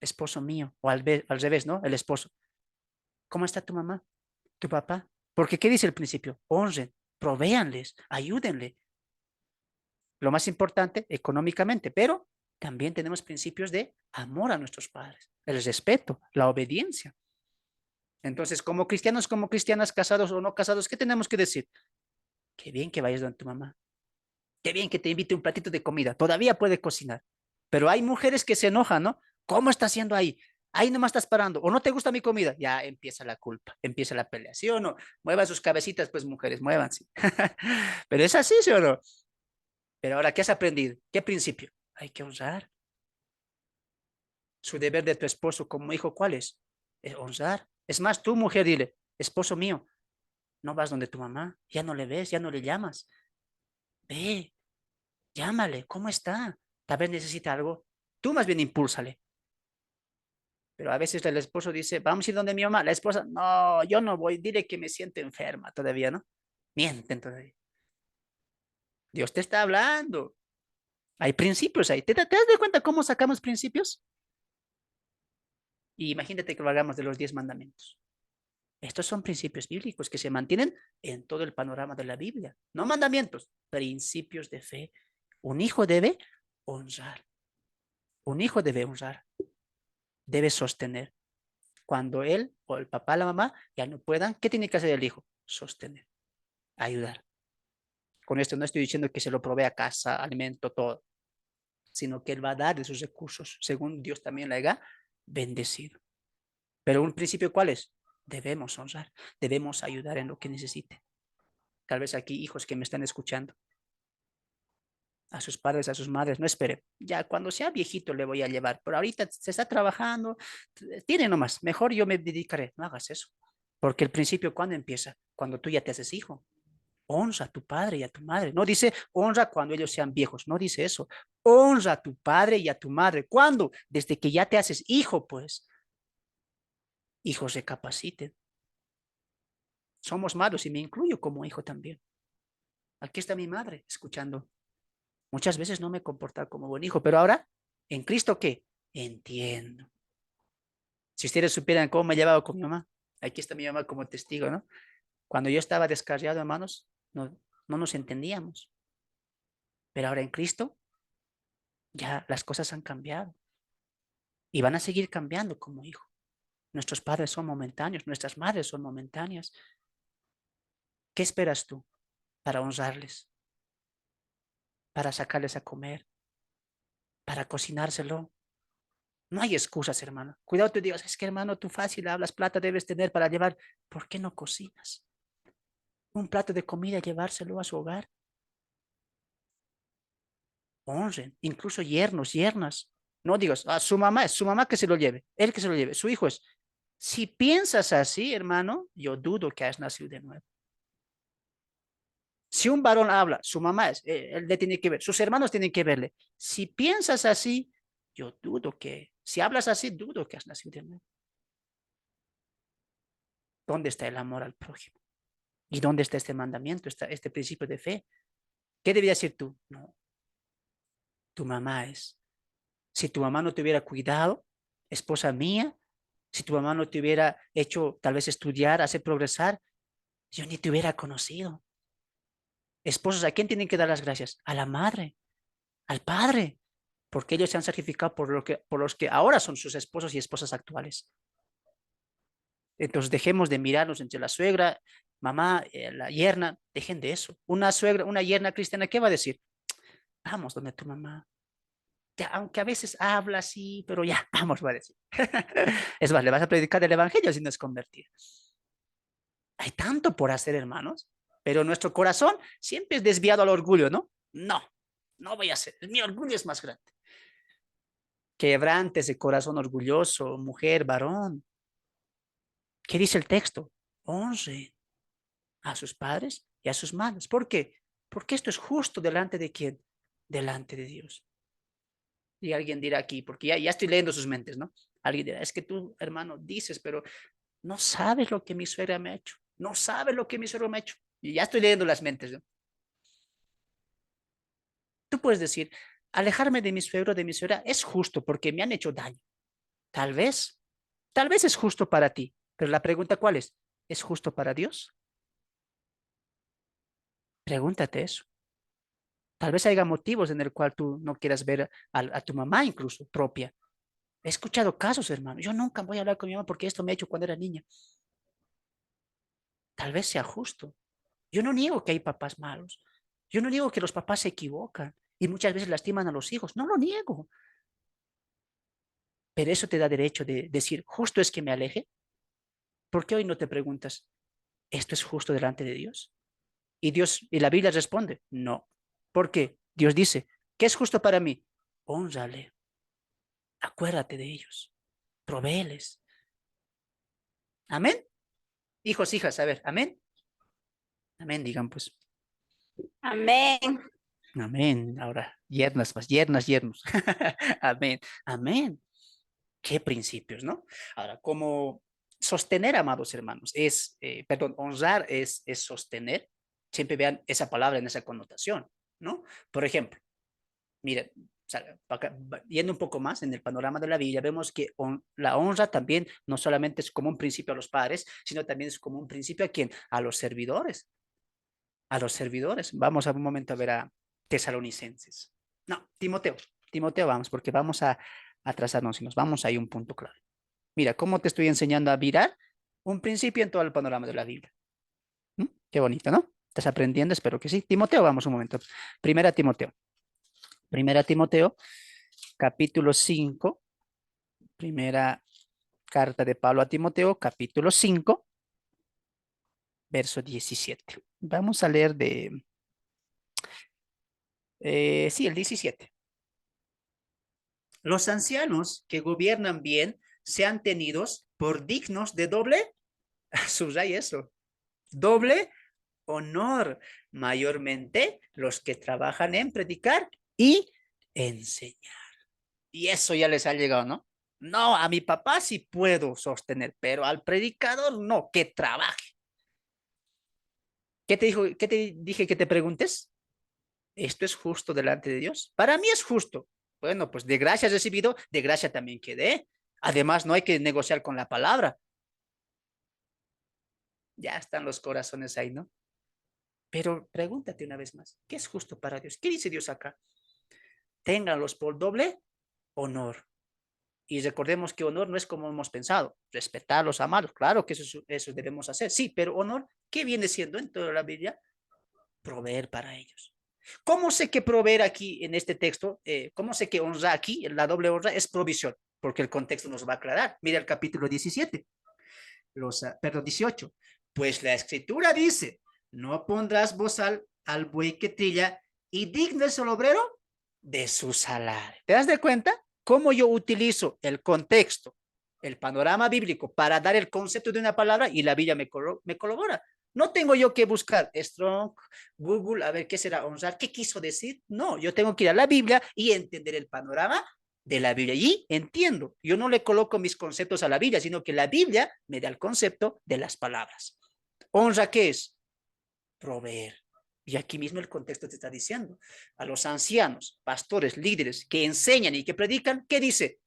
Esposo mío, o al revés, ¿no? El esposo. ¿Cómo está tu mamá? ¿Tu papá? Porque ¿qué dice el principio? Honren, provéanles, ayúdenle. Lo más importante, económicamente, pero también tenemos principios de amor a nuestros padres, el respeto, la obediencia. Entonces, como cristianos, como cristianas, casados o no casados, ¿qué tenemos que decir? Qué bien que vayas donde tu mamá. Qué bien que te invite un platito de comida. Todavía puede cocinar. Pero hay mujeres que se enojan, ¿no? ¿Cómo está haciendo ahí? Ahí nomás estás parando. ¿O no te gusta mi comida? Ya empieza la culpa, empieza la pelea. ¿Sí o no? Muevan sus cabecitas, pues mujeres, muévanse. Pero es así, ¿sí o no? Pero ahora, ¿qué has aprendido? ¿Qué principio? Hay que honrar. Su deber de tu esposo como hijo, ¿cuál es? Es honrar. Es más, tú, mujer, dile, esposo mío, no vas donde tu mamá, ya no le ves, ya no le llamas. Ve, llámale, ¿cómo está? Tal vez necesita algo. Tú más bien impúlsale. Pero a veces el esposo dice, vamos a ir donde mi mamá. La esposa, no, yo no voy, dile que me siento enferma todavía, ¿no? Mienten todavía. Dios te está hablando. Hay principios ahí. ¿Te das de cuenta cómo sacamos principios? Y imagínate que lo hagamos de los 10 mandamientos. Estos son principios bíblicos que se mantienen en todo el panorama de la Biblia. No mandamientos, principios de fe. Un hijo debe honrar. Un hijo debe honrar. Debe sostener. Cuando él o el papá, la mamá ya no puedan, ¿qué tiene que hacer el hijo? Sostener, ayudar. Con esto no estoy diciendo que se lo provea casa, alimento, todo, sino que él va a dar de sus recursos, según Dios también le haya bendecido. Pero un principio, ¿cuál es? Debemos honrar, debemos ayudar en lo que necesite. Tal vez aquí hijos que me están escuchando, a sus padres, a sus madres, no espere. Ya cuando sea viejito le voy a llevar, pero ahorita se está trabajando, tiene nomás, mejor yo me dedicaré. No hagas eso, porque el principio, ¿cuándo empieza? Cuando tú ya te haces hijo. Honra a tu padre y a tu madre. No dice honra cuando ellos sean viejos, no dice eso. Honra a tu padre y a tu madre. ¿Cuándo? Desde que ya te haces hijo, pues. Hijos recapaciten. Somos malos y me incluyo como hijo también. Aquí está mi madre escuchando. Muchas veces no me comportaba como buen hijo, pero ahora, ¿en Cristo qué? Entiendo. Si ustedes supieran cómo me llevaba con mi mamá, aquí está mi mamá como testigo, ¿no? Cuando yo estaba descarriado, hermanos, no nos entendíamos. Pero ahora en Cristo, ya las cosas han cambiado y van a seguir cambiando como hijo. Nuestros padres son momentáneos, nuestras madres son momentáneas. ¿Qué esperas tú para honrarles, para sacarles a comer, para cocinárselo? No hay excusas, hermano. Cuidado, tú digas, es que hermano, tú fácil hablas, plata debes tener para llevar. ¿Por qué no cocinas? Un plato de comida, llevárselo a su hogar. Honren, incluso yernos, yernas. No digas, a su mamá es su mamá que se lo lleve, él que se lo lleve, su hijo es. Si piensas así, hermano, yo dudo que has nacido de nuevo. Si un varón habla, su mamá es, él le tiene que ver, sus hermanos tienen que verle. Si piensas así, yo dudo que, si hablas así, dudo que has nacido de nuevo. ¿Dónde está el amor al prójimo? ¿Y dónde está este mandamiento, este principio de fe? ¿Qué debías decir tú? No, tu mamá es. Si tu mamá no te hubiera cuidado, esposa mía, si tu mamá no te hubiera hecho tal vez estudiar, hacer progresar, yo ni te hubiera conocido. Esposos, ¿a quién tienen que dar las gracias? A la madre, al padre, porque ellos se han sacrificado por los que ahora son sus esposos y esposas actuales. Entonces dejemos de mirarnos entre la suegra, mamá, la yerna, dejen de eso. Una suegra, una yerna cristiana, ¿qué va a decir? Vamos donde tu mamá. Ya, aunque a veces habla así, pero ya, vamos, va a decir. Es más, le vas a predicar el evangelio si no es convertido. Hay tanto por hacer, hermanos, pero nuestro corazón siempre es desviado al orgullo, ¿no? No, no voy a hacer. Mi orgullo es más grande. Quebrante ese corazón orgulloso, mujer, varón. ¿Qué dice el texto? Honre a sus padres y a sus madres. ¿Por qué? Porque esto es justo delante de quién? Delante de Dios. Y alguien dirá aquí, porque ya estoy leyendo sus mentes, ¿no? Alguien dirá, es que tú, hermano, dices, pero no sabes lo que mi suegra me ha hecho. No sabes lo que mi suegro me ha hecho. Y ya estoy leyendo las mentes, ¿no? Tú puedes decir, alejarme de mi suegro, de mi suegra, es justo porque me han hecho daño. Tal tal vez es justo para ti, pero la pregunta ¿cuál es? ¿Es justo para Dios? Pregúntate eso. Tal vez haya motivos en el cual tú no quieras ver a tu mamá incluso propia. He escuchado casos, hermano. Yo nunca voy a hablar con mi mamá porque esto me ha hecho cuando era niña. Tal vez sea justo. Yo no niego que hay papás malos. Yo no niego que los papás se equivocan y muchas veces lastiman a los hijos. No lo niego. Pero eso te da derecho de decir, justo es que me aleje. ¿Por qué hoy no te preguntas, esto es justo delante de Dios? Y Dios, y la Biblia responde, no. ¿Por qué? Dios dice, ¿qué es justo para mí? Hónrale, acuérdate de ellos, provéeles. Amén. Hijos, hijas, a ver, amén. Amén, digan pues.
Amén.
Amén. Ahora, yernas, más yernas, yernos. Amén. Amén. Qué principios, ¿no? Ahora, como sostener, amados hermanos, perdón, honrar es sostener. Siempre vean esa palabra en esa connotación, ¿no? Por ejemplo, miren, yendo un poco más en el panorama de la Biblia, vemos que la honra también no solamente es como un principio a los padres, sino también es como un principio a quién, a los servidores, a los servidores. Vamos a un momento a ver a Tesalonicenses. No, Timoteo vamos, porque vamos a atrasarnos y nos vamos ahí un punto clave. Mira, cómo te estoy enseñando a virar un principio en todo el panorama de la Biblia. ¿Mm? Qué bonito, ¿no? ¿Estás aprendiendo? Espero que sí. Timoteo, vamos un momento. Primera Timoteo. Primera Timoteo, capítulo 5. Primera carta de Pablo a Timoteo, capítulo 5, verso 17. Vamos a leer sí, el 17. Los ancianos que gobiernan bien sean tenidos por dignos de doble, subraya eso, doble honor, mayormente los que trabajan en predicar y enseñar. Y eso ya les ha llegado, ¿no? No, a mi papá sí puedo sostener, pero al predicador no, que trabaje. ¿Qué te dijo? ¿Qué te dije que te preguntes? ¿Esto es justo delante de Dios? Para mí es justo. Bueno, pues de gracia has recibido, de gracia también quedé. Además, no hay que negociar con la palabra. Ya están los corazones ahí, ¿no? Pero pregúntate una vez más, ¿qué es justo para Dios? ¿Qué dice Dios acá? Ténganlos por doble honor. Y recordemos que honor no es como hemos pensado, respetarlos, amarlos. Claro que eso debemos hacer, sí, pero honor, ¿qué viene siendo en toda la Biblia? Proveer para ellos. ¿Cómo sé que proveer aquí en este texto? ¿Cómo sé que honra aquí, la doble honra, es provisión? porque el contexto nos va a aclarar. Mira el capítulo 17, perdón, 18. Pues la escritura dice, no pondrás bozal al buey que trilla y digno es el obrero de su salario. ¿Te das de cuenta cómo yo utilizo el contexto, el panorama bíblico para dar el concepto de una palabra y la Biblia me colabora? No tengo yo que buscar Strong, Google, a ver qué será honrar, qué quiso decir. No, yo tengo que ir a la Biblia y entender el panorama de la Biblia. Y entiendo, yo no le coloco mis conceptos a la Biblia, sino que la Biblia me da el concepto de las palabras. Honra, ¿qué es? Proveer. Y aquí mismo el contexto te está diciendo. A los ancianos, pastores, líderes que enseñan y que predican, ¿qué dice?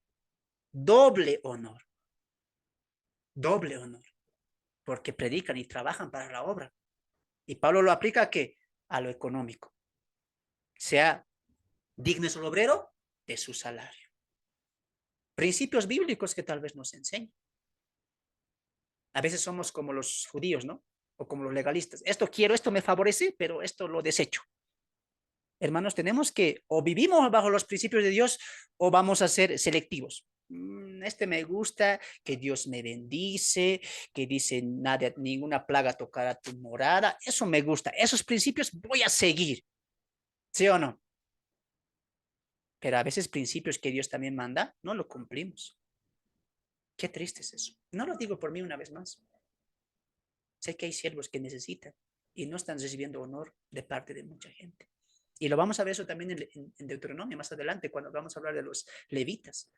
Doble honor. Doble honor. Porque predican y trabajan para la obra. Y Pablo lo aplica ¿a qué? A lo económico. Sea digno es el obrero de su salario. Principios bíblicos que tal vez nos enseñan. A veces somos como los judíos, ¿no? O como los legalistas. Esto quiero, esto me favorece, pero esto lo desecho. Hermanos, tenemos que o vivimos bajo los principios de Dios o vamos a ser selectivos. Este me gusta, que Dios me bendice, que dice nada, ninguna plaga tocará tu morada. Eso me gusta. Esos principios voy a seguir. ¿Sí o no? Pero a veces principios que Dios también manda, no lo cumplimos. Qué triste es eso. No lo digo por mí una vez más. Sé que hay siervos que necesitan y no están recibiendo honor de parte de mucha gente. Y lo vamos a ver eso también en Deuteronomio más adelante, cuando vamos a hablar de los levitas.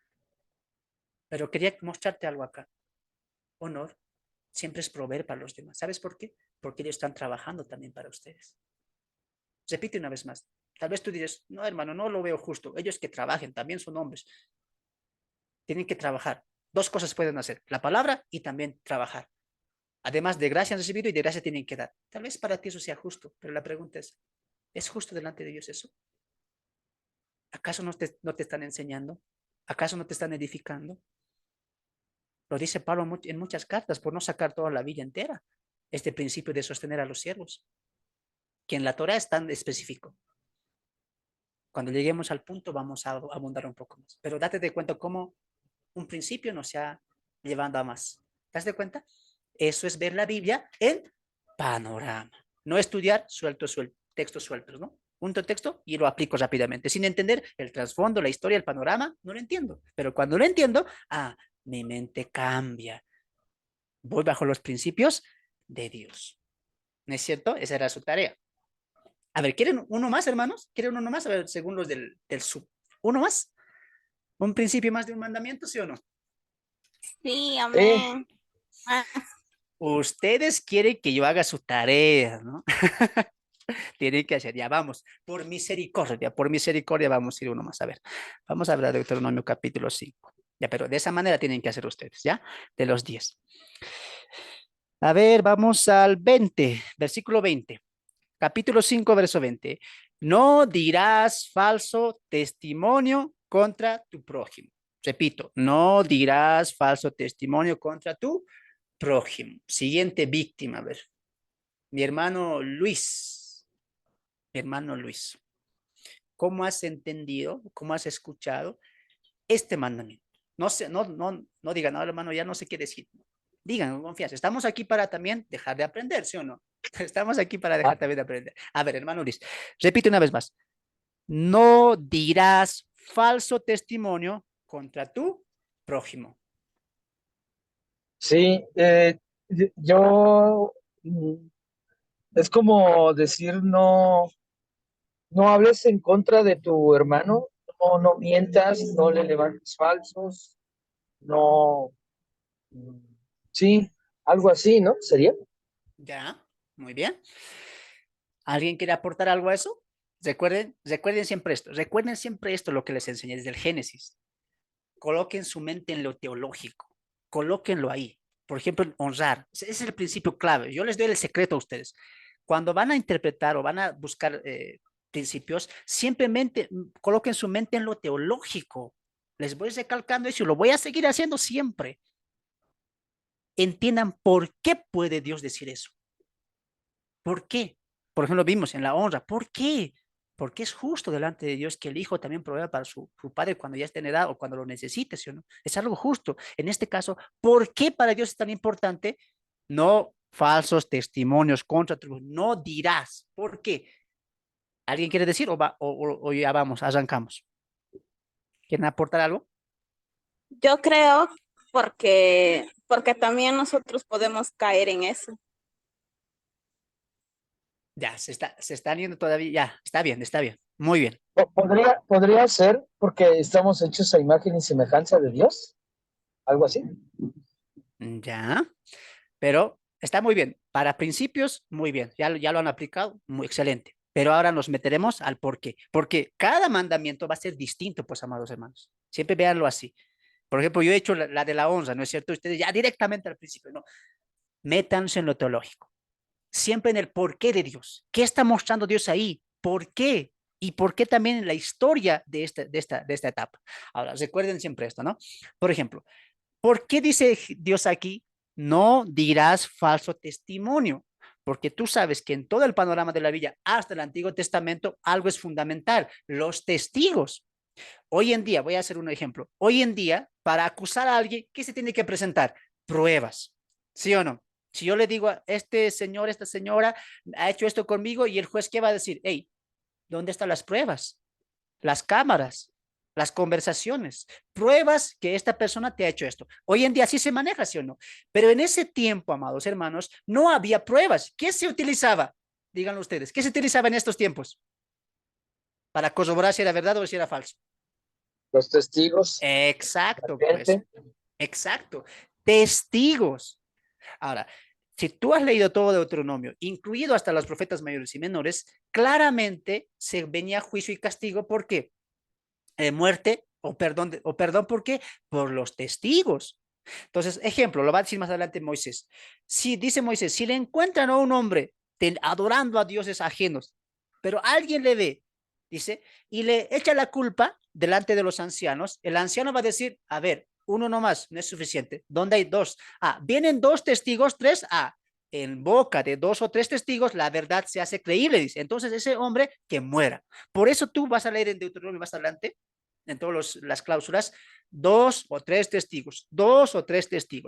Pero quería mostrarte algo acá. Honor siempre es proveer para los demás. ¿Sabes por qué? Porque ellos están trabajando también para ustedes. Repite una vez más. Tal vez tú dices, no, hermano, no lo veo justo. Ellos que trabajen, también son hombres. Tienen que trabajar. Dos cosas pueden hacer, la palabra y también trabajar. Además de gracia han recibido y de gracia tienen que dar. Tal vez para ti eso sea justo, pero la pregunta ¿es justo delante de Dios eso? ¿Acaso no te están enseñando? ¿Acaso no te están edificando? Lo dice Pablo en muchas cartas, por no sacar toda la Biblia entera. Este principio de sostener a los siervos, que en la Torah es tan específico. Cuando lleguemos al punto vamos a abundar un poco más. Pero date de cuenta cómo un principio nos ha llevando a más. ¿Te das de cuenta? Eso es ver la Biblia en panorama. No estudiar textos sueltos, ¿no? Punto texto y lo aplico rápidamente. Sin entender el trasfondo, la historia, el panorama, no lo entiendo. Pero cuando lo entiendo, mi mente cambia. Voy bajo los principios de Dios. ¿No es cierto? Esa era su tarea. A ver, ¿quieren uno más, hermanos? ¿Quieren uno más? A ver, según los del sub. ¿Uno más? ¿Un principio más de un mandamiento, sí o no?
Sí, amén.
Ustedes quieren que yo haga su tarea, ¿no? Tienen que hacer, ya vamos, por misericordia vamos a ir uno más. A ver, vamos a hablar de Deuteronomio capítulo 5. Ya, pero de esa manera tienen que hacer ustedes, ¿ya? De los 10. A ver, vamos al 20, versículo 20. Capítulo 5, verso 20. No dirás falso testimonio contra tu prójimo. Repito, no dirás falso testimonio contra tu prójimo. Siguiente víctima, a ver. Mi hermano Luis. Mi hermano Luis. ¿Cómo has entendido, cómo has escuchado este mandamiento? No sé, no digan, no, hermano, ya no sé qué decir. Digan con confianza. Estamos aquí para también dejar de aprender, ¿sí o no? Estamos aquí para dejar también de aprender. A ver, hermano Luis, repite una vez más. No dirás falso testimonio contra tu prójimo.
Sí, yo es como decir no hables en contra de tu hermano, no mientas, no le levantes falsos, no, sí, algo así, ¿no? ¿Sería?
Ya, muy bien. ¿Alguien quiere aportar algo a eso? Recuerden siempre esto, lo que les enseñé desde el Génesis. Coloquen su mente en lo teológico, colóquenlo ahí. Por ejemplo, honrar, ese es el principio clave. Yo les doy el secreto a ustedes. Cuando van a interpretar o van a buscar principios, simplemente coloquen su mente en lo teológico. Les voy recalcando eso y lo voy a seguir haciendo siempre. Entiendan por qué puede Dios decir eso. ¿Por qué? Por ejemplo, vimos en la honra. ¿Por qué? Porque es justo delante de Dios que el hijo también provea para su padre cuando ya esté en edad o cuando lo necesite, ¿sí o no? Es algo justo. En este caso, ¿por qué para Dios es tan importante? No falsos testimonios contra tu, no dirás. ¿Por qué? ¿Alguien quiere decir o ya vamos, arrancamos? ¿Quieren aportar algo?
Yo creo porque también nosotros podemos caer en eso.
Ya, se están yendo todavía, ya, está bien, muy bien.
Podría ser porque estamos hechos a imagen y semejanza de Dios, algo así.
Ya, pero está muy bien. Para principios, muy bien, ya lo han aplicado, muy excelente. Pero ahora nos meteremos al por qué. Porque cada mandamiento va a ser distinto, pues, amados hermanos. Siempre véanlo así. Por ejemplo, yo he hecho la de la honra, ¿no es cierto? Ustedes ya directamente al principio, no. Métanse en lo teológico. Siempre en el porqué de Dios. ¿Qué está mostrando Dios ahí? ¿Por qué? Y por qué también en la historia de esta etapa. Ahora, recuerden siempre esto, ¿no? Por ejemplo, ¿por qué dice Dios aquí? No dirás falso testimonio, porque tú sabes que en todo el panorama de la Biblia, hasta el Antiguo Testamento, algo es fundamental, los testigos. Hoy en día, voy a hacer un ejemplo, hoy en día, para acusar a alguien, ¿qué se tiene que presentar? Pruebas, ¿sí o no? Si yo le digo a este señor, esta señora ha hecho esto conmigo y el juez, ¿qué va a decir? Hey, ¿dónde están las pruebas? Las cámaras, las conversaciones, pruebas que esta persona te ha hecho esto. Hoy en día sí se maneja, ¿sí o no? Pero en ese tiempo, amados hermanos, no había pruebas. ¿Qué se utilizaba? Díganlo ustedes, ¿qué se utilizaba en estos tiempos? Para corroborar si era verdad o si era falso.
Los testigos, la
Exacto, pues,
gente.
exacto. Testigos. Ahora, si tú has leído todo Deuteronomio, incluido hasta los profetas mayores y menores, claramente se venía juicio y castigo. ¿Por qué? Muerte o perdón, ¿por qué? Por los testigos. Entonces, ejemplo, lo va a decir más adelante Moisés. Si dice Moisés, si le encuentran a un hombre adorando a dioses ajenos, pero alguien le ve, dice, y le echa la culpa delante de los ancianos, el anciano va a decir, a ver, uno nomás no es suficiente. ¿Dónde hay dos? Ah, vienen dos testigos, tres. Ah, en boca de dos o tres testigos, la verdad se hace creíble, dice. Entonces, ese hombre que muera. Por eso tú vas a leer en Deuteronomio más adelante, en todas las cláusulas, dos o tres testigos.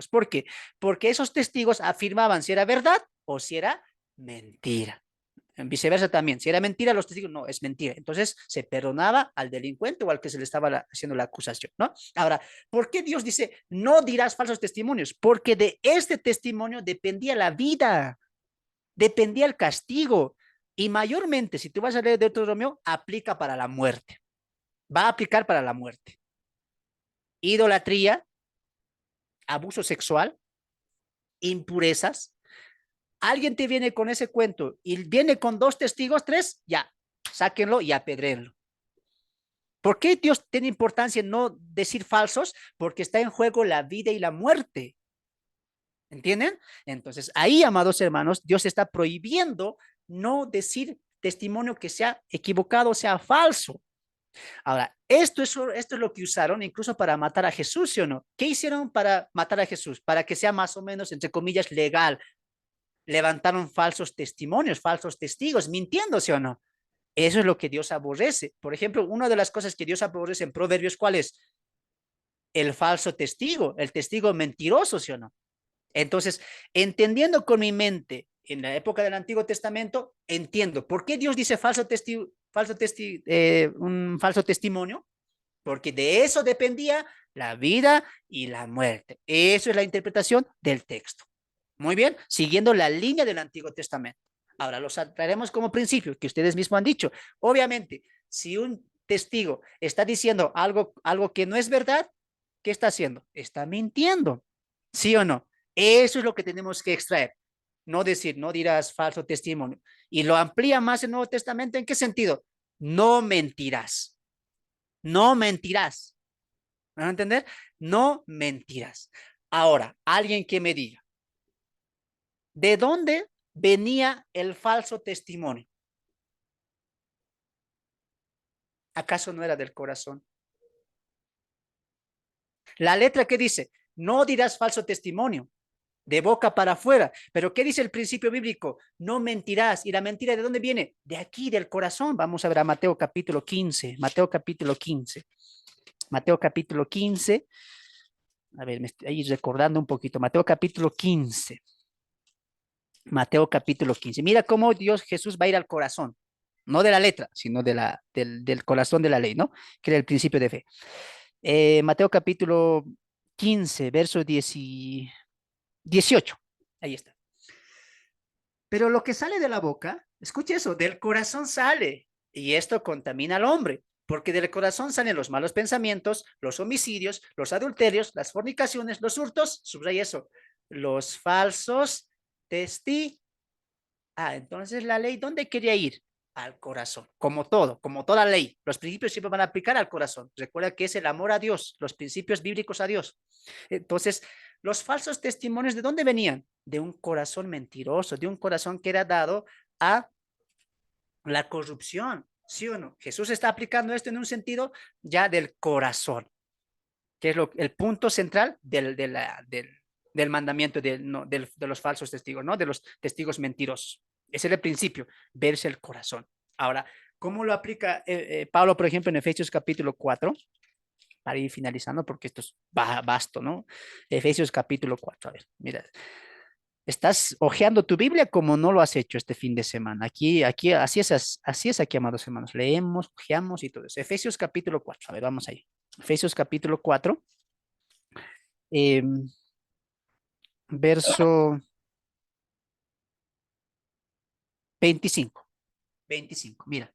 ¿Por qué? Porque esos testigos afirmaban si era verdad o si era mentira. En viceversa también, si era mentira, los testigos, no, es mentira. Entonces se perdonaba al delincuente o al que se le estaba haciendo la acusación, ¿no? Ahora, ¿por qué Dios dice, no dirás falsos testimonios? Porque de este testimonio dependía la vida, dependía el castigo. Y mayormente, si tú vas a leer Deuteronomio, aplica para la muerte. Va a aplicar para la muerte. Idolatría, abuso sexual, impurezas. Alguien te viene con ese cuento y viene con dos testigos, tres, ya, sáquenlo y apedréenlo. ¿Por qué Dios tiene importancia en no decir falsos? Porque está en juego la vida y la muerte. ¿Entienden? Entonces, ahí, amados hermanos, Dios está prohibiendo no decir testimonio que sea equivocado, sea falso. Ahora, esto es lo que usaron incluso para matar a Jesús, ¿sí o no? ¿Qué hicieron para matar a Jesús? Para que sea más o menos, entre comillas, legal. Levantaron falsos testimonios, falsos testigos, mintiendo, ¿sí o no? Eso es lo que Dios aborrece. Por ejemplo, una de las cosas que Dios aborrece en Proverbios, ¿cuál es? El falso testigo, el testigo mentiroso, ¿sí o no? Entonces, entendiendo con mi mente, en la época del Antiguo Testamento, entiendo por qué Dios dice un falso testimonio, porque de eso dependía la vida y la muerte. Eso es la interpretación del texto. Muy bien, siguiendo la línea del Antiguo Testamento. Ahora los traeremos como principio, que ustedes mismos han dicho. Obviamente, si un testigo está diciendo algo que no es verdad, ¿qué está haciendo? Está mintiendo. ¿Sí o no? Eso es lo que tenemos que extraer. No decir, no dirás falso testimonio. Y lo amplía más el Nuevo Testamento. ¿En qué sentido? No mentirás. No mentirás. ¿Me van a entender? No mentirás. Ahora, alguien que me diga, ¿de dónde venía el falso testimonio? ¿Acaso no era del corazón? La letra que dice, no dirás falso testimonio. de boca para afuera. Pero ¿qué dice el principio bíblico? No mentirás. ¿Y la mentira de dónde viene? De aquí, del corazón. Vamos a ver a Mateo capítulo 15. Mateo capítulo 15. Mateo capítulo 15. A ver, me estoy ahí recordando un poquito. Mateo capítulo 15. Mateo capítulo 15. Mira cómo Jesús va a ir al corazón. No de la letra, sino del corazón de la ley, ¿no? Que era el principio de fe. Mateo capítulo 15, verso 18. Ahí está. Pero lo que sale de la boca, escuche eso, del corazón sale. Y esto contamina al hombre, porque del corazón salen los malos pensamientos, los homicidios, los adulterios, las fornicaciones, los hurtos, subraya eso, los falsos testigos. Entonces la ley, ¿dónde quería ir? Al corazón, como todo, como toda ley. Los principios siempre van a aplicar al corazón. Recuerda que es el amor a Dios, los principios bíblicos a Dios. Entonces, los falsos testimonios, ¿de dónde venían? De un corazón mentiroso, de un corazón que era dado a la corrupción, ¿sí o no? Jesús está aplicando esto en un sentido ya del corazón, que es el punto central del mandamiento no, de los falsos testigos, ¿no? De los testigos mentirosos. Ese es el principio, verse el corazón. Ahora, ¿cómo lo aplica Pablo, por ejemplo, en Efesios capítulo 4? Para ir finalizando, porque esto es vasto, ¿no? Efesios capítulo 4. A ver, mira. Estás hojeando tu Biblia como no lo has hecho este fin de semana. Aquí, así es aquí, amados hermanos. Leemos, hojeamos y todo eso. Efesios capítulo 4. A ver, vamos ahí. Efesios capítulo 4. Eh, verso 25. 25, mira.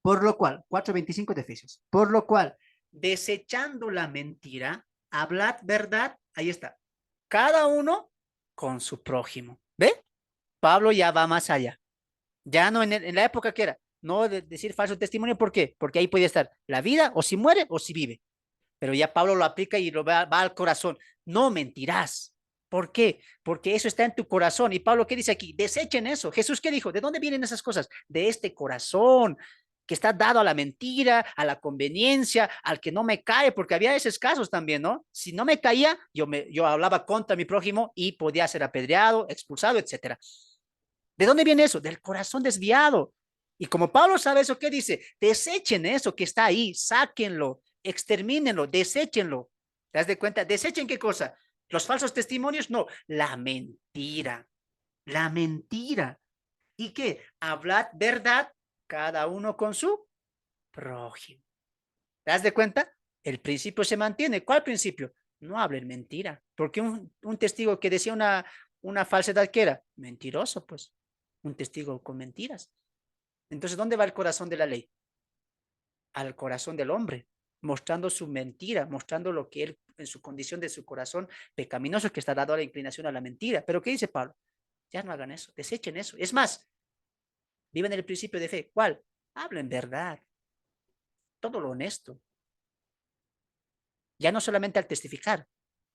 Por lo cual, 4:25 de Efesios. Por lo cual, desechando la mentira, hablad verdad. Ahí está. Cada uno con su prójimo. ¿Ve? Pablo ya va más allá. Ya no en la época que era, no decir falso testimonio, ¿por qué? Porque ahí podía estar la vida, o si muere o si vive. Pero ya Pablo lo aplica y lo va al corazón. No mentirás. ¿Por qué? Porque eso está en tu corazón. Y Pablo, ¿qué dice aquí? Desechen eso. Jesús, ¿qué dijo? ¿De dónde vienen esas cosas? De este corazón que está dado a la mentira, a la conveniencia, al que no me cae, porque había esos casos también, ¿no? Si no me caía, yo hablaba contra mi prójimo y podía ser apedreado, expulsado, etcétera. ¿De dónde viene eso? Del corazón desviado. Y como Pablo sabe eso, ¿qué dice? Desechen eso que está ahí, sáquenlo, extermínenlo, deséchenlo. ¿Te das de cuenta? ¿Desechen qué cosa? ¿Los falsos testimonios? No, la mentira. La mentira. ¿Y qué? Hablad verdad, cada uno con su prójimo. ¿Te das de cuenta? El principio se mantiene. ¿Cuál principio? No hablen mentira. Porque un testigo que decía una falsedad, ¿qué era? Mentiroso, pues. Un testigo con mentiras. Entonces, ¿dónde va el corazón de la ley? Al corazón del hombre, mostrando su mentira, mostrando lo que él, en su condición de su corazón pecaminoso, que está dado a la inclinación a la mentira. Pero ¿qué dice Pablo? Ya no hagan eso, desechen eso. Es más, viven el principio de fe. ¿Cuál? Hablen verdad, todo lo honesto. Ya no solamente al testificar,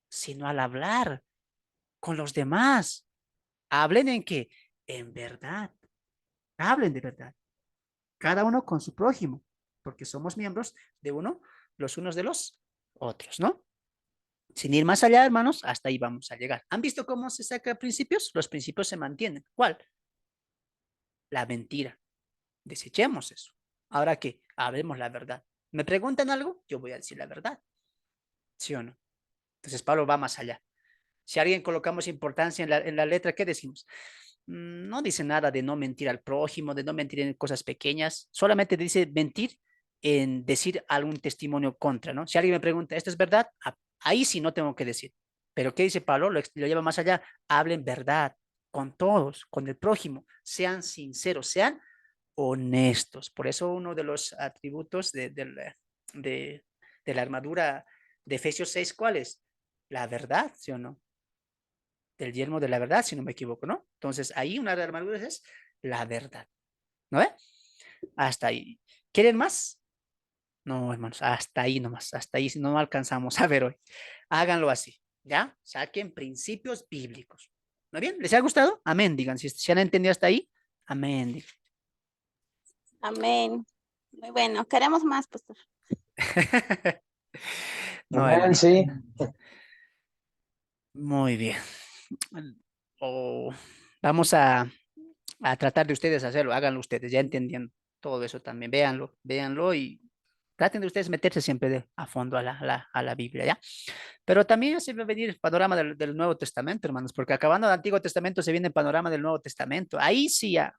sino al hablar con los demás. ¿Hablen en qué? En verdad. Hablen de verdad. Cada uno con su prójimo, porque somos miembros de uno, los unos de los otros, ¿no? Sin ir más allá, hermanos, hasta ahí vamos a llegar. ¿Han visto cómo se saca principios? Los principios se mantienen. ¿Cuál? La mentira. Desechemos eso. Ahora que hablemos la verdad. ¿Me preguntan algo? Yo voy a decir la verdad. ¿Sí o no? Entonces Pablo va más allá. Si a alguien colocamos importancia en la letra, ¿qué decimos? No dice nada de no mentir al prójimo, de no mentir en cosas pequeñas. Solamente dice mentir en decir algún testimonio contra, ¿no? Si alguien me pregunta, ¿esto es verdad? Ahí sí no tengo que decir. Pero ¿qué dice Pablo? Lo lleva más allá. Hablen verdad con todos, con el prójimo. Sean sinceros, sean honestos. Por eso uno de los atributos de la armadura de Efesios 6, ¿cuál es? La verdad, ¿sí o no? Del yelmo de la verdad, si no me equivoco, ¿no? Entonces, ahí una de las armaduras es la verdad, ¿no ve? Hasta ahí. ¿Quieren más? No, hermanos, hasta ahí nomás, hasta ahí, si no alcanzamos a ver hoy. Háganlo así, ¿ya? Saquen principios bíblicos. ¿Muy bien? ¿Les ha gustado? Amén, digan. Si han entendido hasta ahí, amén. Digan.
Amén. Muy bueno. Queremos más, pastor.
No,
Amén,
hermano.
sí.
Muy bien. O vamos a tratar de ustedes hacerlo, háganlo ustedes, ya entendiendo todo eso también, véanlo, véanlo y traten de ustedes meterse siempre a fondo a la Biblia, ¿ya? Pero también se va a venir el panorama del Nuevo Testamento, hermanos, porque acabando el Antiguo Testamento se viene el panorama del Nuevo Testamento. Ahí sí ya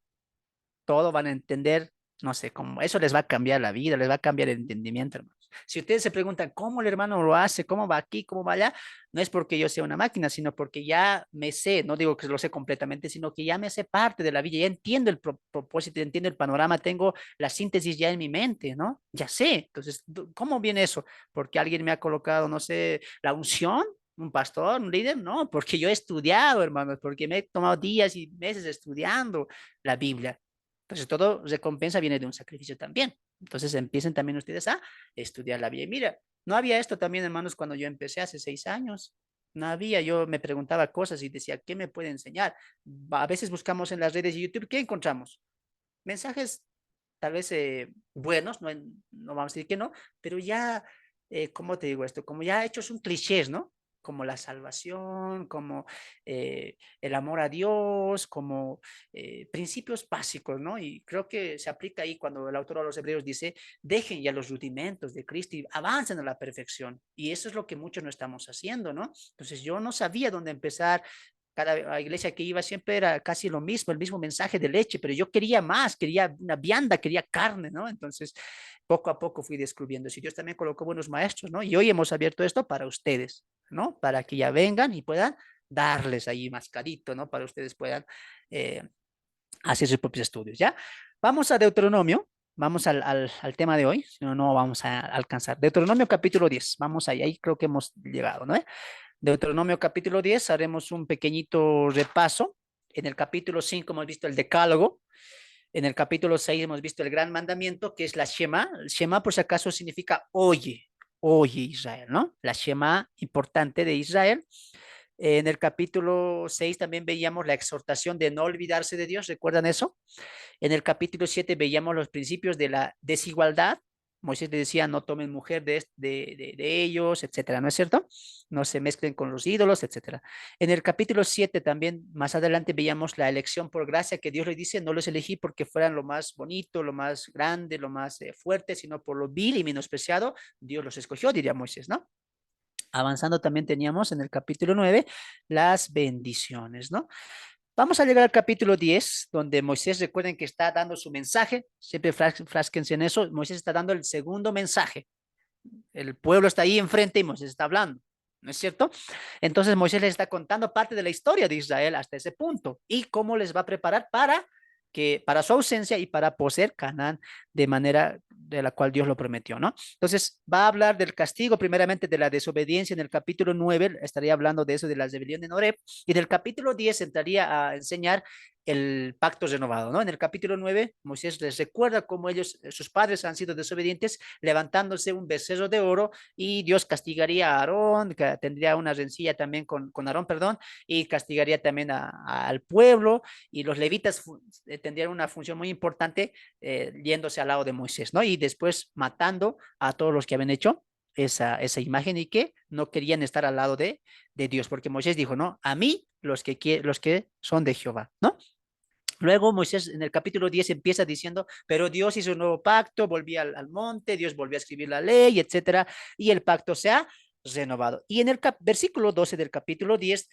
todo van a entender, no sé, cómo eso les va a cambiar la vida, les va a cambiar el entendimiento, hermanos. Si ustedes se preguntan cómo el hermano lo hace, cómo va aquí, cómo va allá, no es porque yo sea una máquina, sino porque ya me sé, no digo que lo sé completamente, sino que ya me sé parte de la vida, ya entiendo el propósito, ya entiendo el panorama, tengo la síntesis ya en mi mente, ¿no? Ya sé. Entonces, ¿cómo viene eso? Porque alguien me ha colocado, no sé, la unción, un pastor, un líder, no, porque yo he estudiado, hermanos, porque me he tomado días y meses estudiando la Biblia. Entonces, todo recompensa viene de un sacrificio también. Entonces, empiecen también ustedes a estudiar la Biblia. Y mira, no había esto también, hermanos, cuando yo empecé hace 6 años. No había, yo me preguntaba cosas y decía, ¿qué me puede enseñar? A veces buscamos en las redes de YouTube, ¿qué encontramos? Mensajes tal vez buenos, no, no vamos a decir que no, pero ya, ¿cómo te digo esto? Como ya hechos un clichés, ¿no? Como la salvación, como el amor a Dios, como principios básicos, ¿no? Y creo que se aplica ahí cuando el autor de los Hebreos dice, dejen ya los rudimentos de Cristo y avancen a la perfección. Y eso es lo que muchos no estamos haciendo, ¿no? Entonces yo no sabía dónde empezar, cada iglesia que iba siempre era casi lo mismo, el mismo mensaje de leche, pero yo quería más, quería una vianda, quería carne, ¿no? Entonces, poco a poco fui descubriendo. Si Dios también colocó buenos maestros, ¿no? Y hoy hemos abierto esto para ustedes, ¿no? Para que ya vengan y puedan darles ahí mascarito, ¿no? Para ustedes puedan eh, hacer sus propios estudios, ¿ya? Vamos a Deuteronomio. Vamos al tema de hoy, si no, no vamos a alcanzar. Deuteronomio capítulo 10, vamos ahí creo que hemos llegado, ¿no? Deuteronomio capítulo 10, haremos un pequeñito repaso. En el capítulo 5 hemos visto el decálogo. En el capítulo 6 hemos visto el gran mandamiento, que es la Shema. El Shema, por si acaso, significa oye, oye Israel, ¿no? La Shema importante de Israel. En el capítulo 6 también veíamos la exhortación de no olvidarse de Dios, ¿recuerdan eso? En el capítulo 7 veíamos los principios de la desigualdad. Moisés le decía, no tomen mujer de ellos, etcétera, ¿no es cierto? No se mezclen con los ídolos, etcétera. En el capítulo 7 también, más adelante, veíamos la elección por gracia, que Dios le dice, no los elegí porque fueran lo más bonito, lo más grande, lo más fuerte, sino por lo vil y menospreciado, Dios los escogió, diría Moisés, ¿no? Avanzando también teníamos en el capítulo 9 las bendiciones, ¿no? Vamos a llegar al capítulo 10, donde Moisés, recuerden que está dando su mensaje, siempre frásquense en eso, Moisés está dando el segundo mensaje, el pueblo está ahí enfrente y Moisés está hablando, ¿no es cierto? Entonces Moisés les está contando parte de la historia de Israel hasta ese punto y cómo les va a preparar para su ausencia y para poseer Canaán de manera de la cual Dios lo prometió, ¿no? Entonces va a hablar del castigo, primeramente de la desobediencia en el capítulo 9, estaría hablando de eso, de la rebelión en Horeb, y del capítulo 10 entraría a enseñar el pacto renovado, ¿no? En el capítulo 9, Moisés les recuerda cómo ellos, sus padres han sido desobedientes, levantándose un becerro de oro y Dios castigaría a Aarón, que tendría una rencilla también con Aarón, perdón, y castigaría también al pueblo y los levitas tendrían una función muy importante yéndose al lado de Moisés, ¿no? Y después matando a todos los que habían hecho esa imagen y que no querían estar al lado de Dios, porque Moisés dijo, no, a mí los que son de Jehová, ¿no? Luego Moisés en el capítulo 10 empieza diciendo, pero Dios hizo un nuevo pacto, volvía al monte, Dios volvió a escribir la ley, etcétera, y el pacto se ha renovado. Y en el versículo 12 del capítulo 10,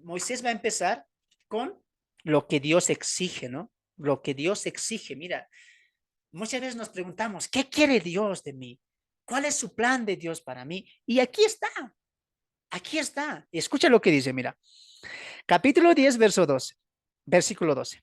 Moisés va a empezar con lo que Dios exige, ¿no? Lo que Dios exige. Mira, muchas veces nos preguntamos, ¿qué quiere Dios de mí? ¿Cuál es su plan de Dios para mí? Y aquí está, aquí está. Escucha lo que dice, mira, capítulo 10, verso 12, versículo 12.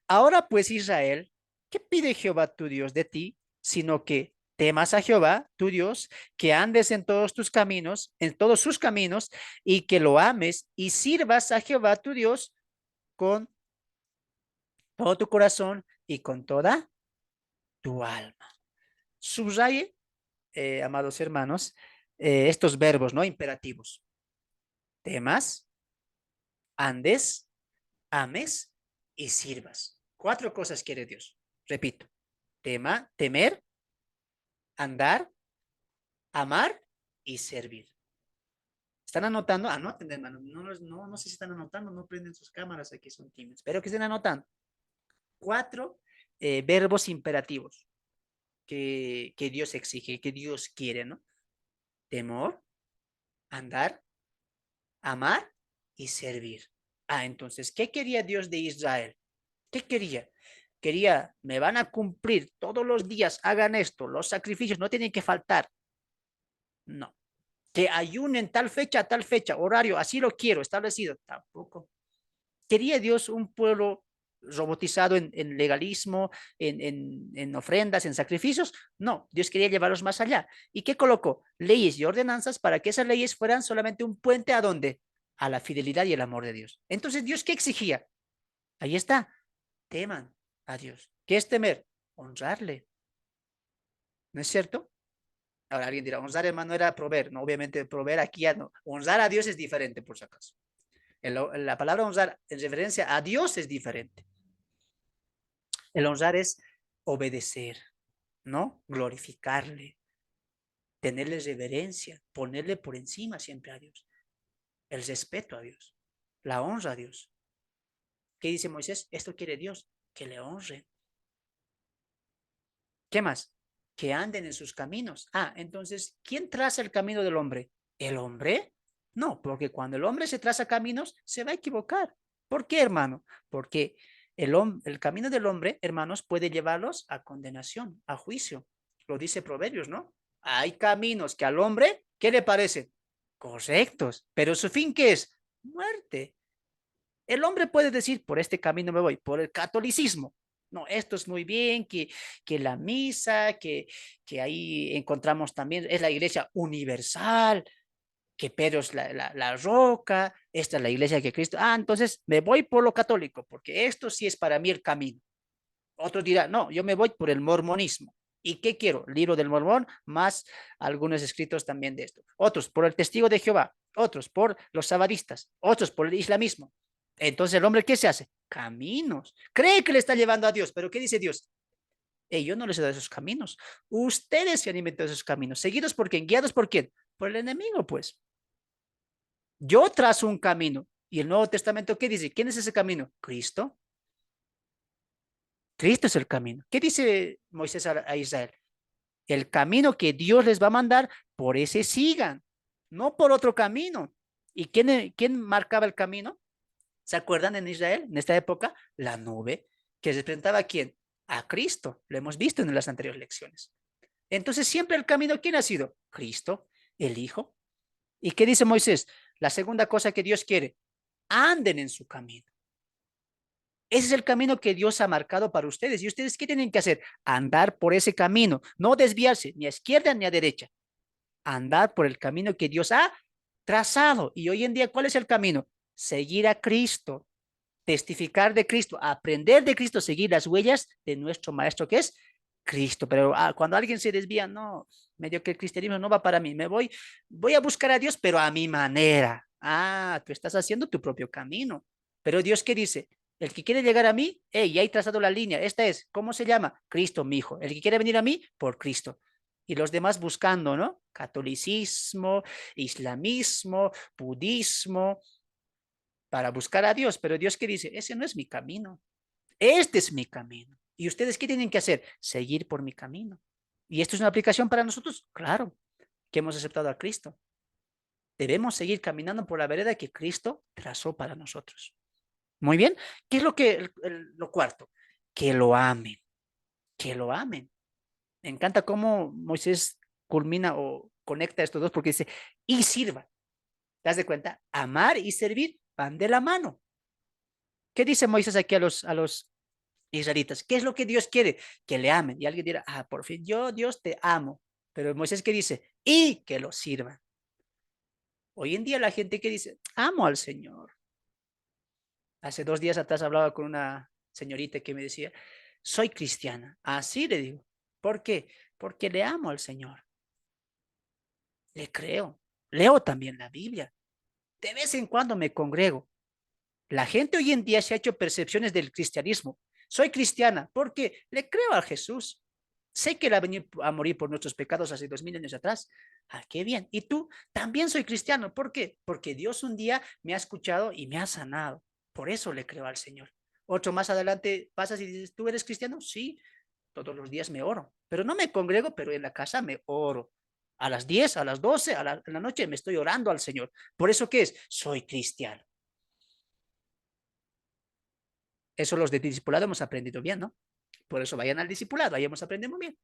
Ahora pues Israel, ¿qué pide Jehová tu Dios de ti? Sino que temas a Jehová tu Dios, que andes en todos tus caminos, en todos sus caminos, y que lo ames y sirvas a Jehová tu Dios con todo tu corazón y con toda tu alma. Subraye, amados hermanos, estos verbos, ¿no? Imperativos. Temas, andes, ames y sirvas. 4 cosas quiere Dios. Repito, temer, andar, amar y servir. ¿Están anotando? Anoten, hermano. No sé si están anotando, no prenden sus cámaras aquí, son tímidos. Espero que estén anotando. 4 verbos imperativos que Dios exige, que Dios quiere, ¿no? Temor, andar, amar y servir. Entonces, ¿qué quería Dios de Israel? ¿Qué quería? Quería, me van a cumplir todos los días, hagan esto, los sacrificios no tienen que faltar. No. Que ayunen tal fecha, horario, así lo quiero, establecido. Tampoco. ¿Quería Dios un pueblo robotizado en legalismo, en ofrendas, en sacrificios? No, Dios quería llevarlos más allá. ¿Y qué colocó? Leyes y ordenanzas para que esas leyes fueran solamente un puente a dónde? A la fidelidad y el amor de Dios. Entonces, ¿Dios qué exigía? Ahí está, teman a Dios. ¿Qué es temer? Honrarle. ¿No es cierto? Ahora alguien dirá, honrar, hermano, era proveer. No, obviamente proveer aquí ya no. Honrar a Dios es diferente, por si acaso. La palabra honrar en referencia a Dios es diferente. El honrar es obedecer, ¿no? Glorificarle, tenerle reverencia, ponerle por encima siempre a Dios. El respeto a Dios, la honra a Dios. ¿Qué dice Moisés? Esto quiere Dios, que le honre. ¿Qué más? Que anden en sus caminos. Entonces, ¿quién traza el camino del hombre? ¿El hombre? No, porque cuando el hombre se traza caminos, se va a equivocar. ¿Por qué, hermano? Porque el camino del hombre, hermanos, puede llevarlos a condenación, a juicio. Lo dice Proverbios, ¿no? Hay caminos que al hombre, ¿qué le parecen? Correctos, pero su fin, ¿qué es? Muerte. El hombre puede decir, por este camino me voy, por el catolicismo. No, esto es muy bien, que la misa, que ahí encontramos también, es la iglesia universal, que Pedro es la roca, esta es la iglesia que Cristo. Entonces me voy por lo católico, porque esto sí es para mí el camino. Otros dirán, no, yo me voy por el mormonismo. ¿Y qué quiero? Libro del Mormón, más algunos escritos también de esto. Otros por el testigo de Jehová, otros por los sabadistas, otros por el islamismo. Entonces el hombre, ¿qué se hace? Caminos. Cree que le está llevando a Dios, pero ¿qué dice Dios? Yo no les he dado esos caminos. Ustedes se han inventado esos caminos. ¿Seguidos por quién? ¿Guiados por quién? Por el enemigo, pues. Yo trazo un camino. ¿Y el Nuevo Testamento qué dice? ¿Quién es ese camino? Cristo. Cristo es el camino. ¿Qué dice Moisés a Israel? El camino que Dios les va a mandar, por ese sigan, no por otro camino. ¿Y quién marcaba el camino? ¿Se acuerdan en Israel, en esta época? La nube, que representaba a quién? A Cristo. Lo hemos visto en las anteriores lecciones. Entonces, siempre el camino, ¿quién ha sido? Cristo, el Hijo. ¿Y qué dice Moisés? La segunda cosa que Dios quiere, anden en su camino. Ese es el camino que Dios ha marcado para ustedes. ¿Y ustedes qué tienen que hacer? Andar por ese camino, no desviarse ni a izquierda ni a derecha. Andar por el camino que Dios ha trazado. Y hoy en día, ¿cuál es el camino? Seguir a Cristo, testificar de Cristo, aprender de Cristo, seguir las huellas de nuestro maestro que es Cristo. Pero cuando alguien se desvía, no, medio que el cristianismo no va para mí, voy a buscar a Dios, pero a mi manera. Tú estás haciendo tu propio camino. Pero Dios, ¿qué dice? El que quiere llegar a mí, ya he trazado la línea. Esta es, ¿cómo se llama? Cristo, mi hijo. El que quiere venir a mí, por Cristo. Y los demás buscando, ¿no? Catolicismo, islamismo, budismo, para buscar a Dios. Pero Dios, ¿qué dice? Ese no es mi camino. Este es mi camino. ¿Y ustedes qué tienen que hacer? Seguir por mi camino. ¿Y esto es una aplicación para nosotros? Claro, que hemos aceptado a Cristo. Debemos seguir caminando por la vereda que Cristo trazó para nosotros. Muy bien. ¿Qué es lo cuarto? Que lo amen. Que lo amen. Me encanta cómo Moisés culmina o conecta estos dos porque dice, y sirvan. ¿Te das de cuenta? Amar y servir van de la mano. ¿Qué dice Moisés aquí a los israelitas? ¿Qué es lo que Dios quiere? Que le amen. Y alguien dirá, por fin, yo, Dios, te amo. Pero Moisés, ¿qué dice? Y que lo sirvan. Hoy en día la gente que dice, amo al Señor. Hace 2 días atrás hablaba con una señorita que me decía, soy cristiana. Así le digo. ¿Por qué? Porque le amo al Señor. Le creo. Leo también la Biblia. De vez en cuando me congrego. La gente hoy en día se ha hecho percepciones del cristianismo. Soy cristiana porque le creo a Jesús. Sé que él ha venido a morir por nuestros pecados hace 2000 años atrás. Ah, qué bien. Y tú también soy cristiano. ¿Por qué? Porque Dios un día me ha escuchado y me ha sanado. Por eso le creo al Señor. Otro más adelante pasas y dices, ¿tú eres cristiano? Sí, todos los días me oro. Pero no me congrego, pero en la casa me oro. A las 10, a las 12, en la noche me estoy orando al Señor. ¿Por eso qué es? Soy cristiano. Eso los de discipulado hemos aprendido bien, ¿no? Por eso vayan al discipulado, ahí hemos aprendido muy bien.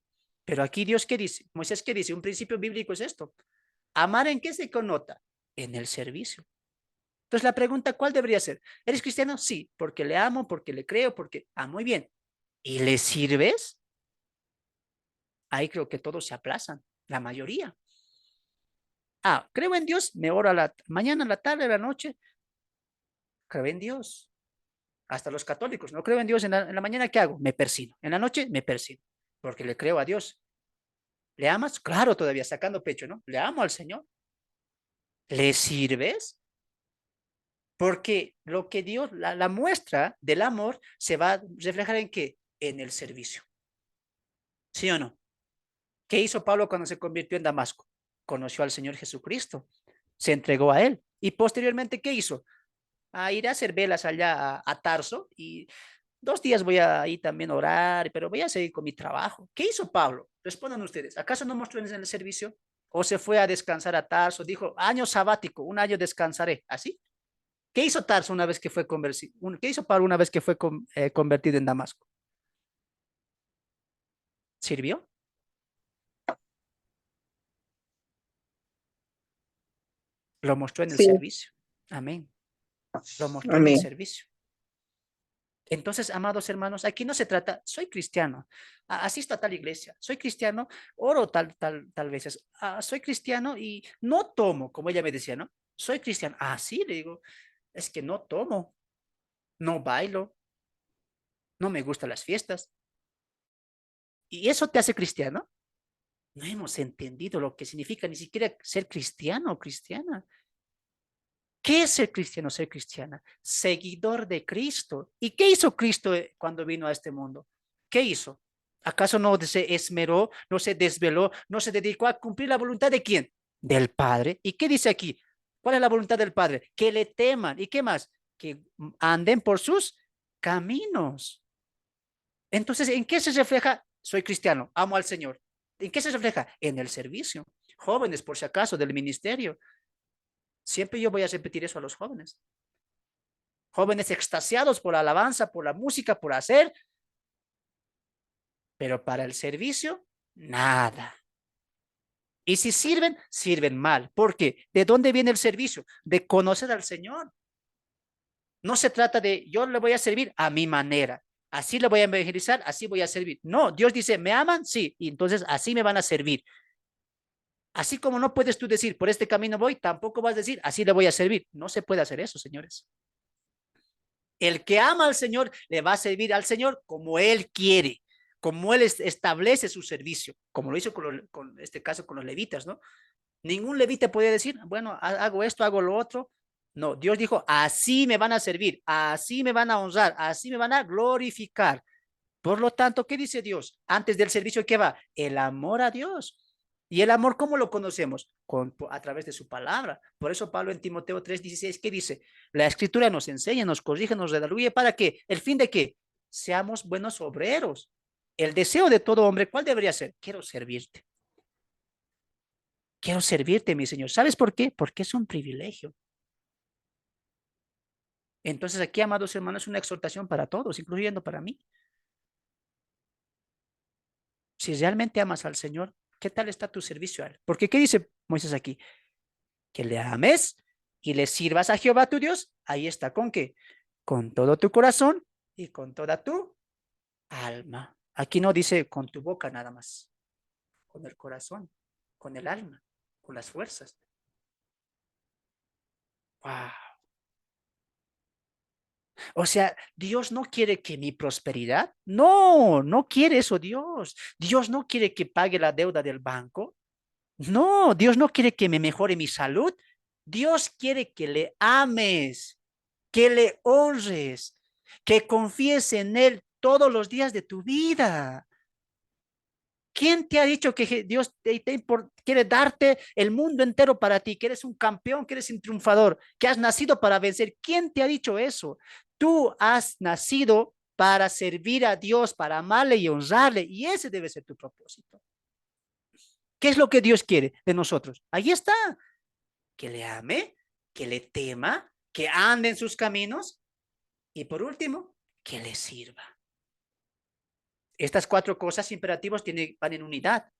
Pero aquí Dios, ¿qué dice? Moisés, ¿qué dice? Un principio bíblico es esto. ¿Amar en qué se connota? En el servicio. Entonces la pregunta, ¿cuál debería ser? ¿Eres cristiano? Sí, porque le amo, porque le creo, porque... Ah, muy bien. ¿Y le sirves? Ahí creo que todos se aplazan, la mayoría. Ah, creo en Dios, me oro a la mañana, a la tarde, a la noche. Creo en Dios. Hasta los católicos, no creo en Dios. En la mañana, ¿qué hago? Me persino. En la noche, me persino. Porque le creo a Dios. ¿Le amas? Claro, todavía sacando pecho, ¿no? Le amo al Señor. ¿Le sirves? Porque lo que Dios, la muestra del amor se va a reflejar en qué? En el servicio. ¿Sí o no? ¿Qué hizo Pablo cuando se convirtió en Damasco? Conoció al Señor Jesucristo, se entregó a él. Y posteriormente, ¿qué hizo? A ir a hacer velas allá a Tarso y 2 días voy a ahí también orar, pero voy a seguir con mi trabajo. ¿Qué hizo Pablo? Respondan ustedes. ¿Acaso no mostró en el servicio? ¿O se fue a descansar a Tarso? Dijo, año sabático, un año descansaré. ¿Así? ¿Qué hizo Tarso una vez que fue convertido? ¿Qué hizo Pablo una vez que fue convertido en Damasco? ¿Sirvió? Lo mostró en el
Sí,
servicio. Amén. Lo mostró en el
amén.
servicio. Entonces, amados hermanos, aquí no se trata, soy cristiano, asisto a tal iglesia, soy cristiano, oro tal veces, soy cristiano y no tomo, como ella me decía, ¿no? Soy cristiano. Ah, sí, le digo, es que no tomo, no bailo, no me gustan las fiestas. ¿Y eso te hace cristiano? No hemos entendido lo que significa ni siquiera ser cristiano o cristiana. ¿Qué es ser cristiano, ser cristiana? Seguidor de Cristo. ¿Y qué hizo Cristo cuando vino a este mundo? ¿Qué hizo? ¿Acaso no se esmeró, no se desveló, no se dedicó a cumplir la voluntad de quién? Del Padre. ¿Y qué dice aquí? ¿Cuál es la voluntad del Padre? Que le teman. ¿Y qué más? Que anden por sus caminos. Entonces, ¿en qué se refleja? Soy cristiano, amo al Señor. ¿En qué se refleja? En el servicio. Jóvenes, por si acaso, del ministerio. Siempre yo voy a repetir eso a los jóvenes. Jóvenes extasiados por la alabanza, por la música, por hacer, pero para el servicio, nada. Y si sirven, sirven mal. ¿Por qué? ¿De dónde viene el servicio? De conocer al Señor. No se trata de yo le voy a servir a mi manera. Así le voy a evangelizar, así voy a servir. No, Dios dice, ¿me aman? Sí, y entonces así me van a servir. Así como no puedes tú decir, por este camino voy, tampoco vas a decir, así le voy a servir. No se puede hacer eso, señores. El que ama al Señor le va a servir al Señor como Él quiere, como Él establece su servicio, como lo hizo con este caso con los levitas, ¿no? Ningún levita podía decir, bueno, hago esto, hago lo otro. No, Dios dijo, así me van a servir, así me van a honrar, así me van a glorificar. Por lo tanto, ¿qué dice Dios? Antes del servicio, ¿qué va? El amor a Dios. ¿Y el amor cómo lo conocemos? A través de su palabra. Por eso Pablo en Timoteo 3:16, ¿qué dice? La escritura nos enseña, nos corrige, nos redarguye. ¿Para qué? ¿El fin de qué? Seamos buenos obreros. El deseo de todo hombre, ¿cuál debería ser? Quiero servirte. Quiero servirte, mi Señor. ¿Sabes por qué? Porque es un privilegio. Entonces aquí, amados hermanos, es una exhortación para todos, incluyendo para mí. Si realmente amas al Señor, ¿qué tal está tu servicio a Él? Porque ¿qué dice Moisés aquí? Que le ames y le sirvas a Jehová tu Dios. Ahí está, ¿con qué? Con todo tu corazón y con toda tu alma. Aquí no dice con tu boca nada más, con el corazón, con el alma, con las fuerzas. Wow. O sea, Dios no quiere que mi prosperidad, no, no quiere eso Dios. Dios no quiere que pague la deuda del banco. No, Dios no quiere que me mejore mi salud. Dios quiere que le ames, que le honres, que confíes en Él todos los días de tu vida, ¿Quién te ha dicho que Dios quiere darte el mundo entero para ti, que eres un campeón, que eres un triunfador, que has nacido para vencer? ¿Quién te ha dicho eso? Tú has nacido para servir a Dios, para amarle y honrarle, y ese debe ser tu propósito. ¿Qué es lo que Dios quiere de nosotros? Ahí está, que le ame, que le tema, que ande en sus caminos y por último, que le sirva. Estas 4 cosas imperativos van en unidad.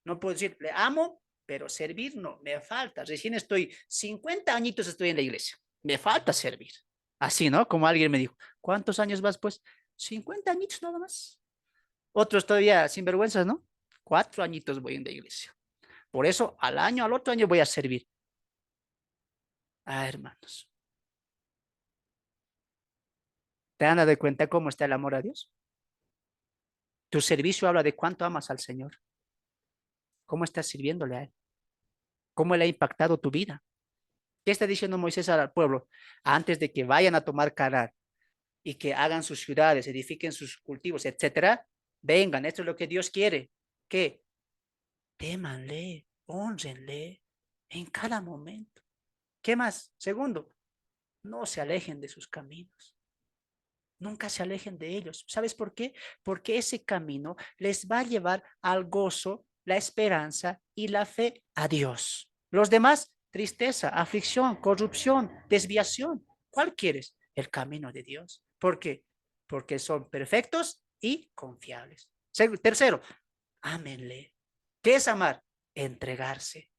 No puedo decir, le amo, pero servir no, me falta. Recién estoy, 50 añitos estoy en la iglesia, me falta servir. Así, ¿no? Como alguien me dijo, ¿cuántos años vas? Pues 50 añitos nada más. Otros todavía sin vergüenzas, ¿no? 4 añitos voy en la iglesia. Por eso al otro año voy a servir. Hermanos, ¿te dan de cuenta cómo está el amor a Dios? Tu servicio habla de cuánto amas al Señor. ¿Cómo estás sirviéndole a Él? ¿Cómo Él ha impactado tu vida? ¿Qué está diciendo Moisés al pueblo? Antes de que vayan a tomar Canaán y que hagan sus ciudades, edifiquen sus cultivos, etcétera, vengan, esto es lo que Dios quiere. ¿Qué? Témanle, honrenle en cada momento. ¿Qué más? Segundo, no se alejen de sus caminos. Nunca se alejen de ellos. ¿Sabes por qué? Porque ese camino les va a llevar al gozo, la esperanza y la fe a Dios. Los demás, tristeza, aflicción, corrupción, desviación. ¿Cuál quieres? El camino de Dios. ¿Por qué? Porque son perfectos y confiables. Tercero, ámenle. ¿Qué es amar? Entregarse.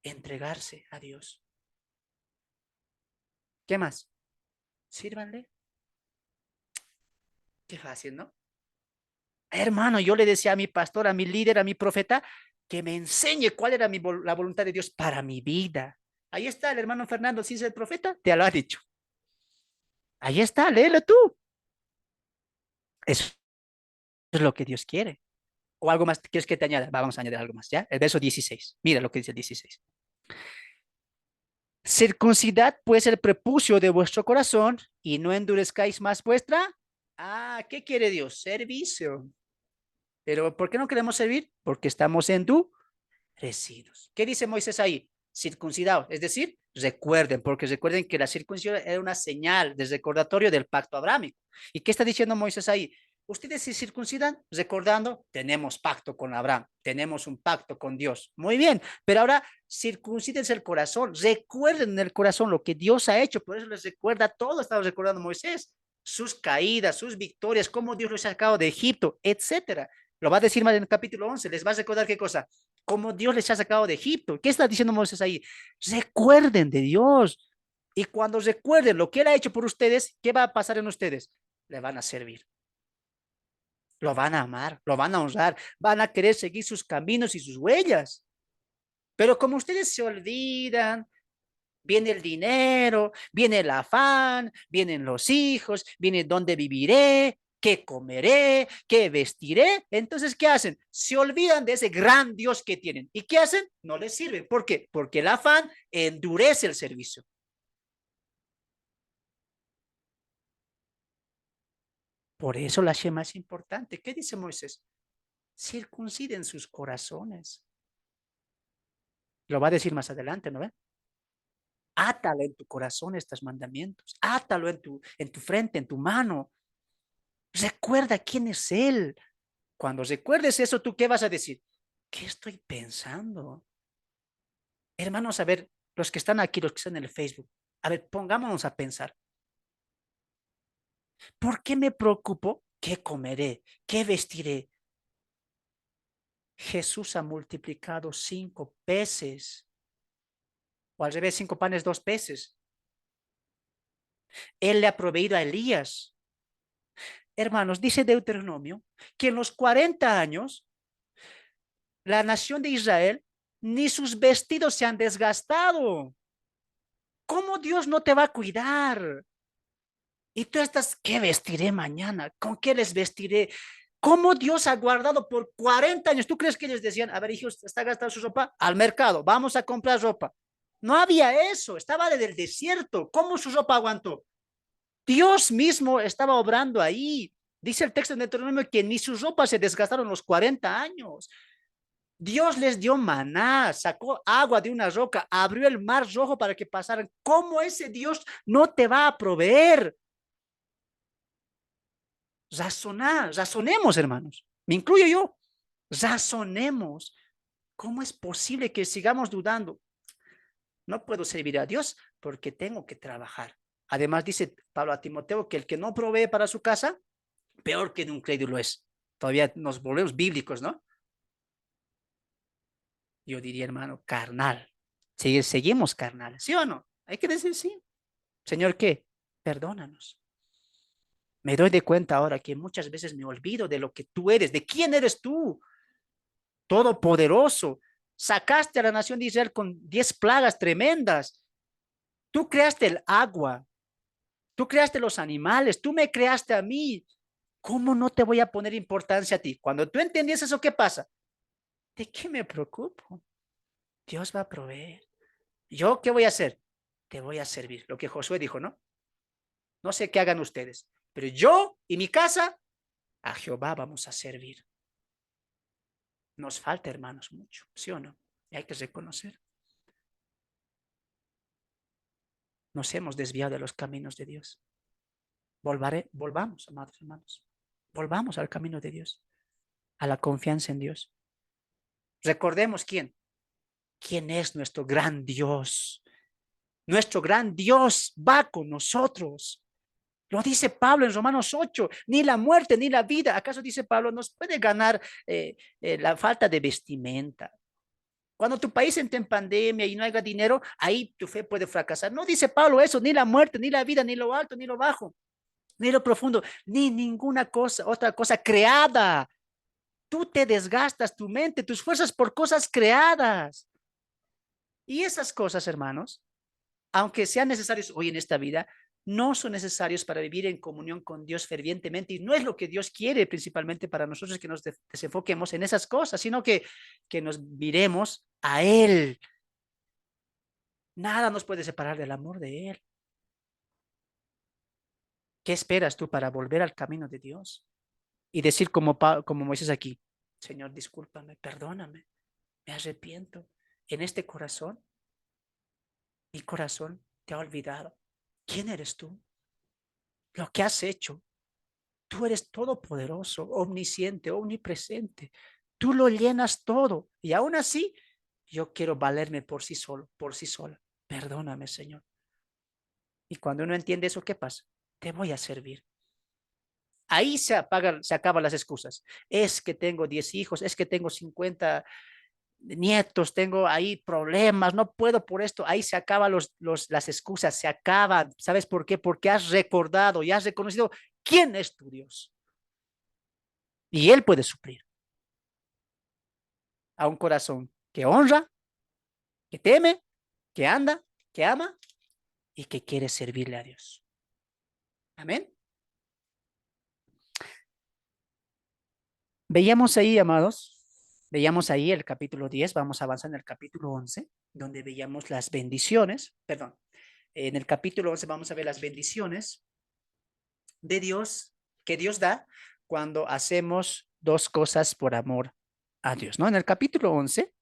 Entregarse a Dios. ¿Qué más? Sírvanle. Qué fácil, ¿no? Hermano, yo le decía a mi pastor, a mi líder, a mi profeta, que me enseñe cuál era la voluntad de Dios para mi vida. Ahí está el hermano Fernando, si es el profeta, te lo ha dicho. Ahí está, léelo tú. Eso es lo que Dios quiere. O algo más, ¿quieres que te añada? Vamos a añadir algo más, ¿ya? El verso 16. Mira lo que dice el 16. Circuncidad pues el prepucio de vuestro corazón y no endurezcáis más vuestra. ¿Qué quiere Dios? Servicio. Pero ¿por qué no queremos servir? Porque estamos endurecidos. ¿Qué dice Moisés ahí? Circuncidados, es decir, recuerden, porque recuerden que la circuncisión era una señal de recordatorio del pacto abrámico. ¿Y qué está diciendo Moisés ahí? Ustedes se circuncidan recordando, tenemos pacto con Abraham, tenemos un pacto con Dios. Muy bien, pero ahora circuncídense el corazón, recuerden en el corazón lo que Dios ha hecho, por eso les recuerda todo, estaba recordando Moisés, sus caídas, sus victorias, cómo Dios los ha sacado de Egipto, etcétera. Lo va a decir más en el capítulo 11, les va a recordar qué cosa, cómo Dios les ha sacado de Egipto. ¿Qué está diciendo Moisés ahí? Recuerden de Dios. Y cuando recuerden lo que Él ha hecho por ustedes, ¿qué va a pasar en ustedes? Le van a servir. Lo van a amar, lo van a honrar, van a querer seguir sus caminos y sus huellas. Pero como ustedes se olvidan, viene el dinero, viene el afán, vienen los hijos, viene dónde viviré, qué comeré, qué vestiré. Entonces, ¿qué hacen? Se olvidan de ese gran Dios que tienen. ¿Y qué hacen? No les sirven. ¿Por qué? Porque el afán endurece el servicio. Por eso la shema es importante. ¿Qué dice Moisés? Circunciden sus corazones. Lo va a decir más adelante, ¿no ve? Átalo en tu corazón estos mandamientos. Átalo en tu frente, en tu mano. Recuerda quién es Él. Cuando recuerdes eso, ¿tú qué vas a decir? ¿Qué estoy pensando? Hermanos, a ver, los que están aquí, los que están en el Facebook, a ver, pongámonos a pensar. ¿Por qué me preocupo? ¿Qué comeré? ¿Qué vestiré? Jesús ha multiplicado 5 peces, o al revés, 5 panes, 2 peces. Él le ha proveído a Elías. Hermanos, dice Deuteronomio que en los 40 años, la nación de Israel, ni sus vestidos se han desgastado. ¿Cómo Dios no te va a cuidar? Y tú estás, ¿qué vestiré mañana? ¿Con qué les vestiré? ¿Cómo Dios ha guardado por 40 años? ¿Tú crees que ellos decían, a ver, hijos, está gastando su ropa? Al mercado, vamos a comprar ropa. No había eso, estaba desde el desierto. ¿Cómo su ropa aguantó? Dios mismo estaba obrando ahí. Dice el texto de Deuteronomio que ni sus ropas se desgastaron los 40 años. Dios les dio maná, sacó agua de una roca, abrió el mar rojo para que pasaran. ¿Cómo ese Dios no te va a proveer? Razonemos, hermanos. Me incluyo yo. Razonemos. ¿Cómo es posible que sigamos dudando? No puedo servir a Dios porque tengo que trabajar. Además, dice Pablo a Timoteo que el que no provee para su casa, peor que de un crédulo es. Todavía nos volvemos bíblicos, ¿no? Yo diría, hermano, carnal. Seguimos carnal, ¿sí o no? Hay que decir sí. Señor, ¿qué? Perdónanos. Me doy de cuenta ahora que muchas veces me olvido de lo que tú eres, de quién eres tú, todopoderoso. Sacaste a la nación de Israel con 10 plagas tremendas. Tú creaste el agua, tú creaste los animales, tú me creaste a mí. ¿Cómo no te voy a poner importancia a ti? Cuando tú entiendes eso, ¿qué pasa? ¿De qué me preocupo? Dios va a proveer. ¿Yo qué voy a hacer? Te voy a servir. Lo que Josué dijo, ¿no? No sé qué hagan ustedes, pero yo y mi casa, a Jehová vamos a servir. Nos falta, hermanos, mucho, ¿sí o no? Y hay que reconocer. Nos hemos desviado de los caminos de Dios. Volvamos, amados hermanos. Volvamos al camino de Dios, a la confianza en Dios. Recordemos quién es nuestro gran Dios. Nuestro gran Dios va con nosotros. Lo dice Pablo en Romanos 8, ni la muerte ni la vida. ¿Acaso dice Pablo, nos puede ganar la falta de vestimenta? Cuando tu país entre en pandemia y no haya dinero, ahí tu fe puede fracasar. No dice Pablo eso, ni la muerte, ni la vida, ni lo alto, ni lo bajo, ni lo profundo, ni ninguna cosa, otra cosa creada. Tú te desgastas tu mente, tus fuerzas por cosas creadas. Y esas cosas, hermanos, aunque sean necesarios hoy en esta vida, no son necesarios para vivir en comunión con Dios fervientemente. Y no es lo que Dios quiere principalmente para nosotros, que nos desenfoquemos en esas cosas, sino que nos miremos a Él. Nada nos puede separar del amor de Él. ¿Qué esperas tú para volver al camino de Dios? Y decir como Moisés aquí, Señor, discúlpame, perdóname, me arrepiento. En este corazón, mi corazón te ha olvidado. ¿Quién eres tú? Lo que has hecho. Tú eres todopoderoso, omnisciente, omnipresente. Tú lo llenas todo. Y aún así, yo quiero valerme por sí solo, por sí sola. Perdóname, Señor. Y cuando uno entiende eso, ¿qué pasa? Te voy a servir. Ahí se acaban las excusas. Es que tengo 10 hijos, es que tengo 50 nietos, tengo ahí problemas, no puedo por esto. Ahí se acaban las excusas, se acaban. ¿Sabes por qué? Porque has recordado y has reconocido quién es tu Dios. Y Él puede suplir a un corazón que honra, que teme, que anda, que ama y que quiere servirle a Dios. Amén. Veíamos ahí, amados, veíamos ahí el capítulo 10, vamos a avanzar en el capítulo 11, donde veíamos las bendiciones, perdón, en el capítulo 11 vamos a ver las bendiciones de Dios, que Dios da cuando hacemos dos cosas por amor a Dios, ¿no? En el capítulo 11,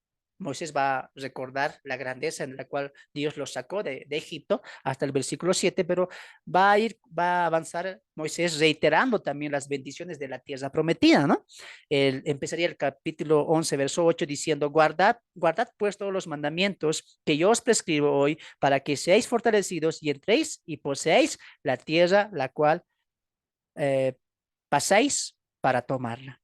Moisés va a recordar la grandeza en la cual Dios los sacó de Egipto hasta el versículo 7, pero va a avanzar Moisés reiterando también las bendiciones de la tierra prometida, ¿no? Empezaría el capítulo 11, verso 8, diciendo, guardad pues todos los mandamientos que yo os prescribo hoy para que seáis fortalecidos y entréis y poseáis la tierra, la cual pasáis para tomarla.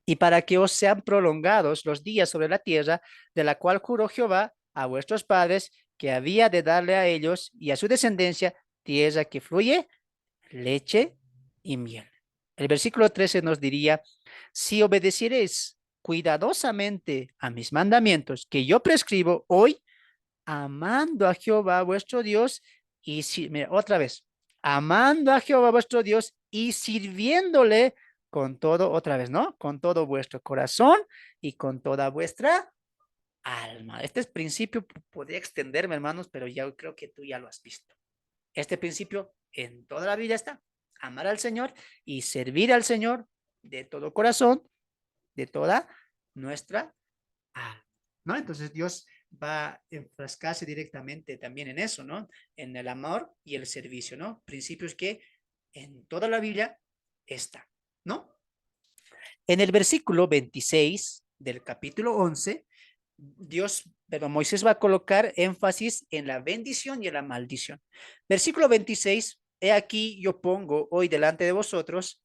Y para que os sean prolongados los días sobre la tierra, de la cual juró Jehová a vuestros padres que había de darle a ellos y a su descendencia tierra que fluye leche y miel. El versículo 13 nos diría, si obedeciereis cuidadosamente a mis mandamientos que yo prescribo hoy, amando a Jehová vuestro Dios y si, mira, otra vez, amando a Jehová vuestro Dios y sirviéndole con todo, otra vez, ¿no? Con todo vuestro corazón y con toda vuestra alma. Este principio podría extenderme, hermanos, pero ya creo que tú ya lo has visto. Este principio en toda la Biblia está. amar al Señor y servir al Señor de todo corazón, de toda nuestra alma, ¿no? Entonces Dios va a enfrascarse directamente también en eso, ¿no? En el amor y el servicio, ¿no? Principios que en toda la Biblia están, ¿no? En el versículo 26 del capítulo 11, Moisés va a colocar énfasis en la bendición y en la maldición. Versículo 26, he aquí yo pongo hoy delante de vosotros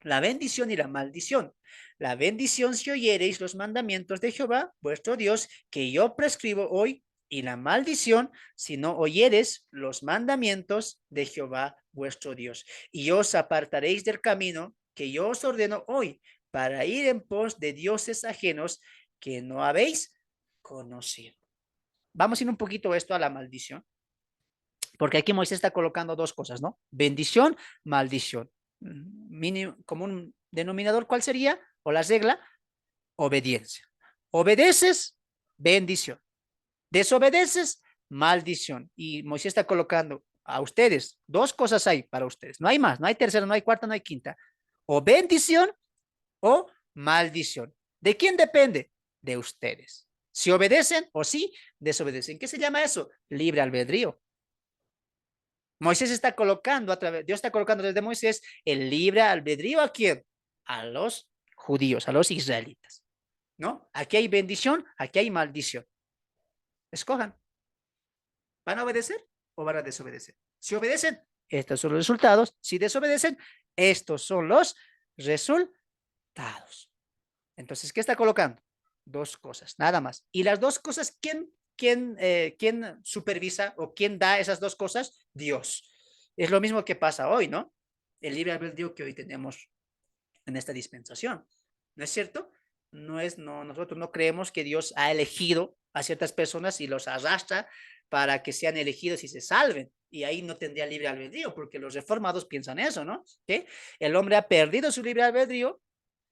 la bendición y la maldición. La bendición si oyereis los mandamientos de Jehová, vuestro Dios, que yo prescribo hoy, y la maldición si no oyeres los mandamientos de Jehová, vuestro Dios. Y os apartaréis del camino que yo os ordeno hoy, para ir en pos de dioses ajenos que no habéis conocido. Vamos a ir un poquito esto a la maldición, porque aquí Moisés está colocando dos cosas, ¿no? Bendición, maldición. Mínimo, como un denominador, ¿cuál sería? O la regla, obediencia. Obedeces, bendición. Desobedeces, maldición. Y Moisés está colocando a ustedes, dos cosas hay para ustedes. No hay más, no hay tercera, no hay cuarta, no hay quinta. O bendición o maldición. ¿De quién depende? De ustedes. Si obedecen o si desobedecen. ¿Qué se llama eso? Libre albedrío. Moisés está colocando Dios está colocando desde Moisés el libre albedrío ¿a quién? A los judíos, a los israelitas, ¿no? Aquí hay bendición, aquí hay maldición. Escojan. ¿Van a obedecer o van a desobedecer? Si obedecen, estos son los resultados. Si desobedecen, estos son los resultados. Entonces, ¿qué está colocando? Dos cosas, nada más. Y las dos cosas, ¿quién supervisa o quién da esas dos cosas? Dios. Es lo mismo que pasa hoy, ¿no? El libre albedrío que hoy tenemos en esta dispensación. ¿No es cierto? Nosotros no creemos que Dios ha elegido a ciertas personas y los arrastra para que sean elegidos y se salven. Y ahí no tendría libre albedrío, porque los reformados piensan eso, ¿no? ¿Sí? El hombre ha perdido su libre albedrío.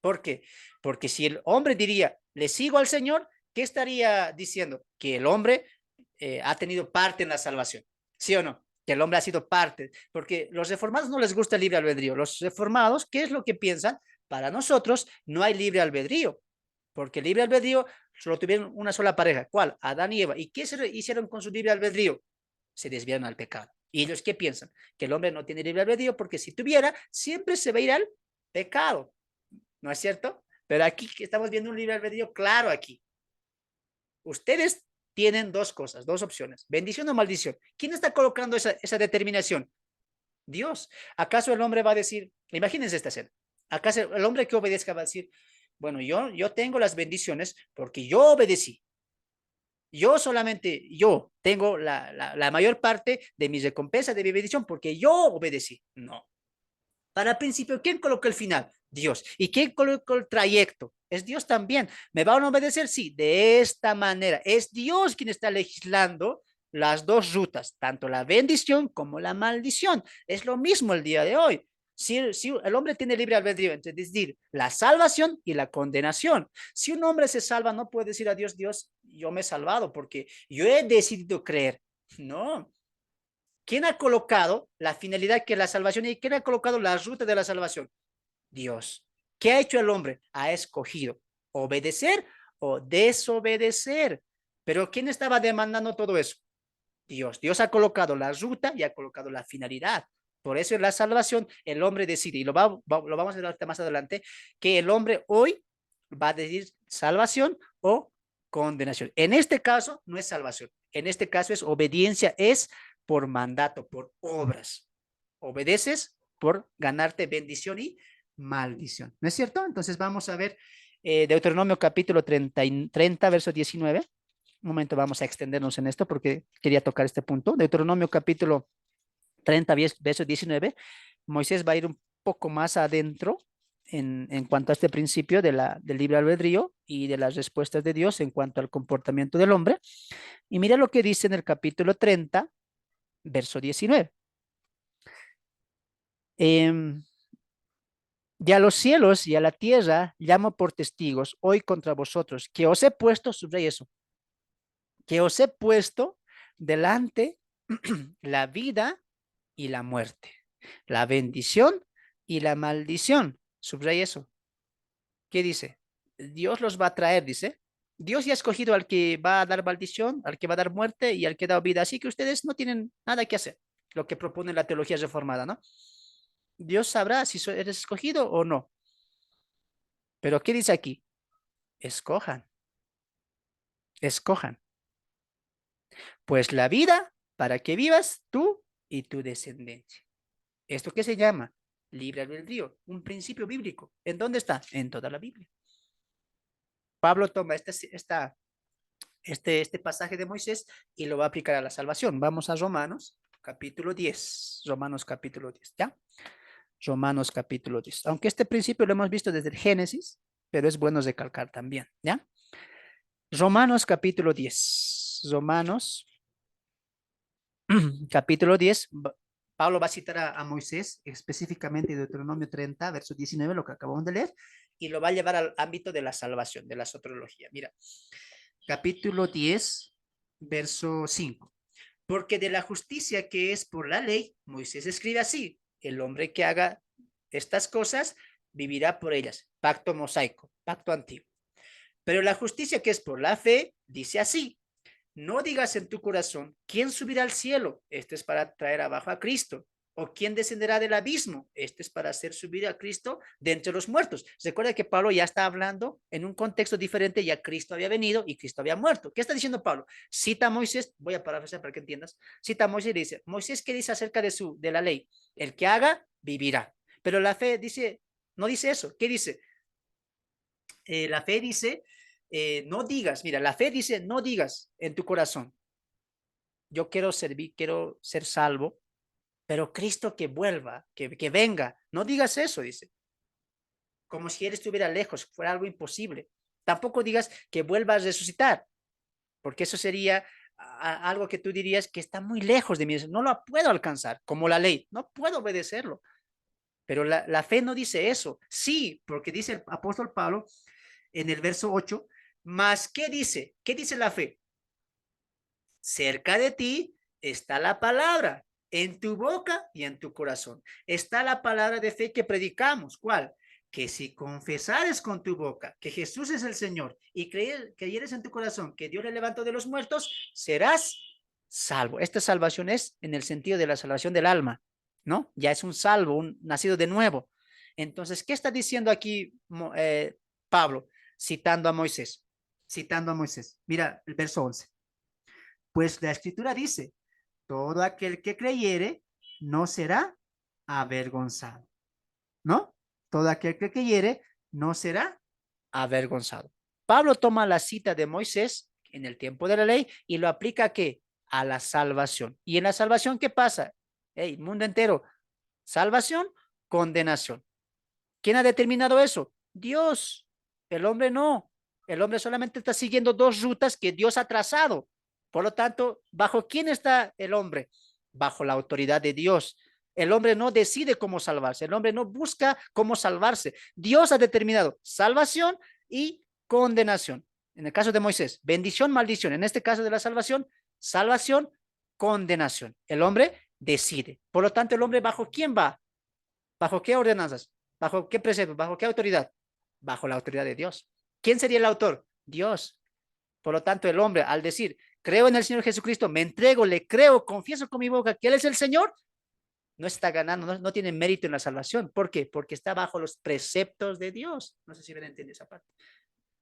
¿Por qué? Porque si el hombre diría, le sigo al Señor, ¿qué estaría diciendo? Que el hombre ha tenido parte en la salvación. ¿Sí o no? Que el hombre ha sido parte. Porque los reformados no les gusta el libre albedrío. Los reformados, ¿qué es lo que piensan? Para nosotros no hay libre albedrío. Porque el libre albedrío solo tuvieron una sola pareja. ¿Cuál? Adán y Eva. ¿Y qué se hicieron con su libre albedrío? Se desviaron al pecado. ¿Y ellos qué piensan? Que el hombre no tiene libre albedrío porque si tuviera, siempre se va a ir al pecado. ¿No es cierto? Pero aquí estamos viendo un libre albedrío claro aquí. Ustedes tienen dos cosas, dos opciones, bendición o maldición. ¿Quién está colocando esa determinación? Dios. ¿Acaso el hombre va a decir, imagínense esta escena, acaso el hombre que obedezca va a decir, bueno, yo tengo las bendiciones porque yo obedecí. Yo tengo la mayor parte de mi recompensa, de mi bendición, porque yo obedecí. No. Para el principio, ¿quién colocó el final? Dios. ¿Y quién colocó el trayecto? Es Dios también. ¿Me van a obedecer? Sí, de esta manera. Es Dios quien está legislando las dos rutas, tanto la bendición como la maldición. Es lo mismo el día de hoy. Si el hombre tiene libre albedrío, es decir, la salvación y la condenación. Si un hombre se salva, no puede decir a Dios, Dios, yo me he salvado porque yo he decidido creer. No, ¿quién ha colocado la finalidad que es la salvación y quién ha colocado la ruta de la salvación? Dios. ¿Qué ha hecho el hombre? Ha escogido obedecer o desobedecer. Pero ¿quién estaba demandando todo eso? Dios. Dios ha colocado la ruta y ha colocado la finalidad. Por eso en la salvación el hombre decide, y lo vamos a ver más adelante, que el hombre hoy va a decidir salvación o condenación. En este caso no es salvación, en este caso es obediencia, es por mandato, por obras. Obedeces por ganarte bendición y maldición. ¿No es cierto? Entonces vamos a ver Deuteronomio capítulo 30 verso 19. Un momento, vamos a extendernos en esto porque quería tocar este punto. Deuteronomio capítulo 30 verso 19. Moisés va a ir un poco más adentro en cuanto a este principio del libre albedrío y de las respuestas de Dios en cuanto al comportamiento del hombre. Y mira lo que dice en el capítulo 30, verso 19. Y a los cielos y a la tierra llamo por testigos hoy contra vosotros, que os he puesto, subraya eso, que os he puesto delante la vida y la muerte, La bendición y la maldición. Subraya eso. ¿Qué dice? Dios los va a traer, dice. Dios ya ha escogido al que va a dar maldición, al que va a dar muerte y al que da vida. Así que ustedes no tienen nada que hacer. Lo que propone la teología reformada, ¿no? Dios sabrá si eres escogido o no. Pero ¿qué dice aquí? Escojan, escojan. Pues la vida para que vivas tú y tu descendencia. ¿Esto qué se llama? Libre albedrío, un principio bíblico. ¿En dónde está? En toda la Biblia. Pablo toma este pasaje de Moisés y lo va a aplicar a la salvación. Vamos a Romanos, capítulo 10. Romanos, capítulo 10, ¿ya? Romanos, capítulo 10. Aunque este principio lo hemos visto desde el Génesis, pero es bueno recalcar también, ¿ya? Romanos, capítulo 10. Romanos, capítulo 10. Pablo va a citar a Moisés, específicamente de Deuteronomio 30, verso 19, lo que acabamos de leer, y lo va a llevar al ámbito de la salvación, de la soteriología. Mira, capítulo 10, verso 5. Porque de la justicia que es por la ley, Moisés escribe así: el hombre que haga estas cosas vivirá por ellas. Pacto mosaico, pacto antiguo. Pero la justicia que es por la fe dice así: no digas en tu corazón, ¿quién subirá al cielo? Este es para traer abajo a Cristo. ¿O quién descenderá del abismo? Este es para hacer subir a Cristo de entre los muertos. Recuerda que Pablo ya está hablando en un contexto diferente, ya Cristo había venido y Cristo había muerto. ¿Qué está diciendo Pablo? Cita a Moisés, voy a parafrasear para que entiendas. Cita a Moisés y dice, Moisés, ¿qué dice acerca de la ley? El que haga, vivirá. Pero la fe dice, no dice eso. ¿Qué dice? La fe dice, no digas, mira, la fe dice, no digas en tu corazón, yo quiero servir, quiero ser salvo, pero Cristo que vuelva, que venga, no digas eso, dice, como si Él estuviera lejos, fuera algo imposible. Tampoco digas que vuelva a resucitar, porque eso sería algo que tú dirías que está muy lejos de mí, no lo puedo alcanzar, como la ley, no puedo obedecerlo. Pero la fe no dice eso. Sí, porque dice el apóstol Pablo en el verso 8, más ¿qué dice? ¿Qué dice la fe? Cerca de ti está la palabra, en tu boca y en tu corazón. Está la palabra de fe que predicamos. ¿Cuál? Que si confesares con tu boca que Jesús es el Señor y creyeres en tu corazón que Dios le levantó de los muertos, serás salvo. Esta salvación es en el sentido de la salvación del alma, ¿no? Ya es un salvo, un nacido de nuevo. Entonces, ¿qué está diciendo aquí Pablo? Citando a Moisés. Citando a Moisés. Mira el verso 11. Pues la escritura dice, todo aquel que creyere no será avergonzado, ¿no? Todo aquel que creyere no será avergonzado. Pablo toma la cita de Moisés en el tiempo de la ley y lo aplica ¿a qué? A la salvación. ¿Y en la salvación qué pasa? Hey, mundo entero, salvación, condenación. ¿Quién ha determinado eso? Dios. El hombre no. El hombre solamente está siguiendo dos rutas que Dios ha trazado. Por lo tanto, ¿bajo quién está el hombre? Bajo la autoridad de Dios. El hombre no decide cómo salvarse. El hombre no busca cómo salvarse. Dios ha determinado salvación y condenación. En el caso de Moisés, bendición, maldición. En este caso de la salvación, salvación, condenación. El hombre decide. Por lo tanto, el hombre ¿bajo quién va? ¿Bajo qué ordenanzas? ¿Bajo qué preceptos? ¿Bajo qué autoridad? Bajo la autoridad de Dios. ¿Quién sería el autor? Dios. Por lo tanto, el hombre, al decir, creo en el Señor Jesucristo, me entrego, le creo, confieso con mi boca que Él es el Señor, no está ganando, no tiene mérito en la salvación. ¿Por qué? Porque está bajo los preceptos de Dios. No sé si me entiende esa parte.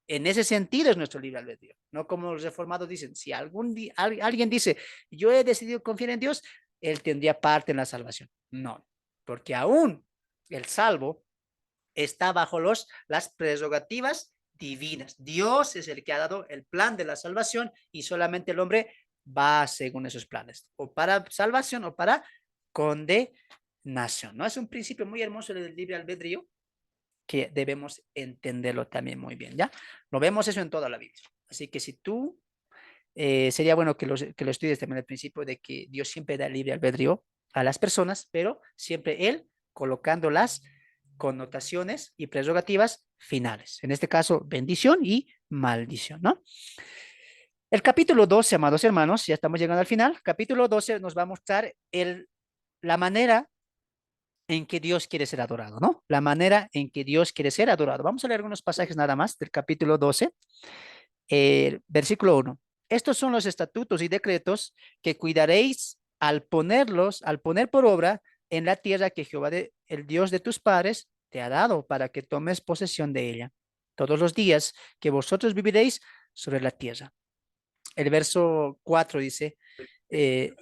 En ese sentido es nuestro libre albedrío. No como los reformados dicen, si alguien dice, yo he decidido confiar en Dios, él tendría parte en la salvación. No, porque aún el salvo está bajo las prerrogativas divinas. Dios es el que ha dado el plan de la salvación y solamente el hombre va según esos planes, o para salvación o para condenación. ¿No? Es un principio muy hermoso del libre albedrío que debemos entenderlo también muy bien, ¿ya? Lo vemos eso en toda la Biblia. Así que si tú, sería bueno que lo estudies también el principio de que Dios siempre da libre albedrío a las personas, pero siempre Él colocando las connotaciones y prerrogativas finales. En este caso, bendición y maldición, ¿no? El capítulo 12, amados hermanos, ya estamos llegando al final. Capítulo 12 nos va a mostrar la manera en que Dios quiere ser adorado, ¿no? La manera en que Dios quiere ser adorado. Vamos a leer algunos pasajes nada más del capítulo 12, versículo 1. Estos son los estatutos y decretos que cuidaréis al poner por obra en la tierra que Jehová, el Dios de tus padres, te ha dado para que tomes posesión de ella todos los días que vosotros viviréis sobre la tierra. El verso 4 dice,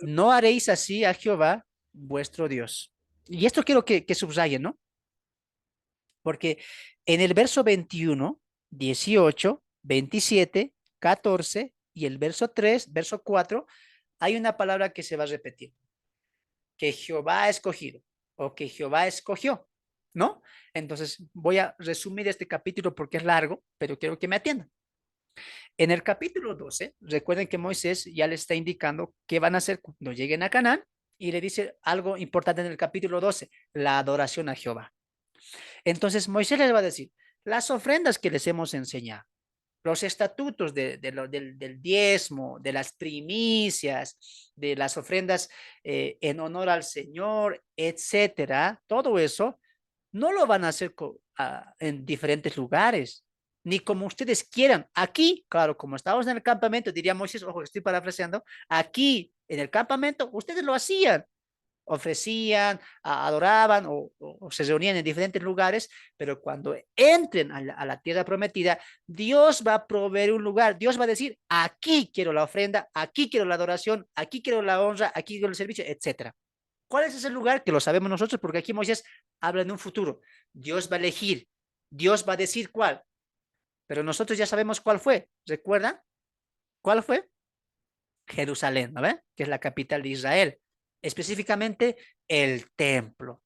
no haréis así a Jehová vuestro Dios. Y esto quiero que subrayen, ¿no? Porque en el verso 21, 18, 27, 14 y el verso 3, verso 4, hay una palabra que se va a repetir, que Jehová ha escogido o que Jehová escogió, ¿no? Entonces voy a resumir este capítulo porque es largo, pero quiero que me atiendan. En el capítulo 12, recuerden que Moisés ya le está indicando qué van a hacer cuando lleguen a Canaán y le dice algo importante en el capítulo 12, la adoración a Jehová. Entonces Moisés les va a decir, las ofrendas que les hemos enseñado, los estatutos del diezmo, de las primicias, de las ofrendas en honor al Señor, etcétera, todo eso no lo van a hacer en diferentes lugares, ni como ustedes quieran. Aquí, claro, como estábamos en el campamento, diría Moisés, ojo, estoy parafraseando, aquí en el campamento ustedes lo hacían, ofrecían, adoraban o se reunían en diferentes lugares, pero cuando entren a la tierra prometida, Dios va a proveer un lugar, Dios va a decir, aquí quiero la ofrenda, aquí quiero la adoración, aquí quiero la honra, aquí quiero el servicio, etcétera. ¿Cuál es ese lugar? Que lo sabemos nosotros porque aquí Moisés habla en un futuro. Dios va a elegir, Dios va a decir cuál, pero nosotros ya sabemos cuál fue. ¿Recuerdan? ¿Cuál fue? Jerusalén, ¿no ve? Que es la capital de Israel. Específicamente el templo.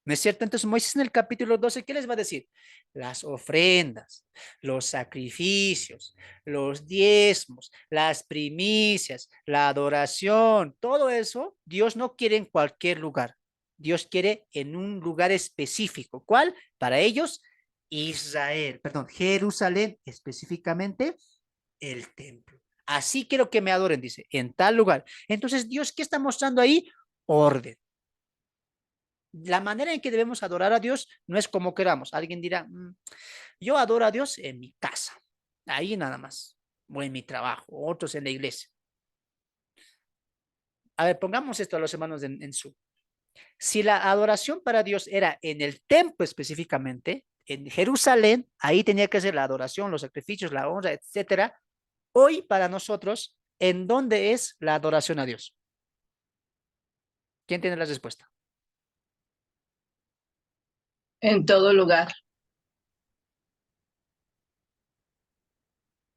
¿No es cierto? Entonces Moisés en el capítulo 12, ¿qué les va a decir? Las ofrendas, los sacrificios, los diezmos, las primicias, la adoración, todo eso, Dios no quiere en cualquier lugar. Dios quiere en un lugar específico. ¿Cuál? Para ellos, Israel, perdón, Jerusalén, específicamente el templo. Así quiero que me adoren, dice, en tal lugar. Entonces, Dios, ¿qué está mostrando ahí? Orden. La manera en que debemos adorar a Dios no es como queramos. Alguien dirá, yo adoro a Dios en mi casa, ahí nada más, o en mi trabajo, otros en la iglesia. A ver, pongamos esto a los hermanos en su. Si la adoración para Dios era en el templo específicamente, en Jerusalén, ahí tenía que ser la adoración, los sacrificios, la honra, etcétera. Hoy para nosotros, ¿en dónde es la adoración a Dios? ¿Quién tiene la respuesta?
En todo lugar.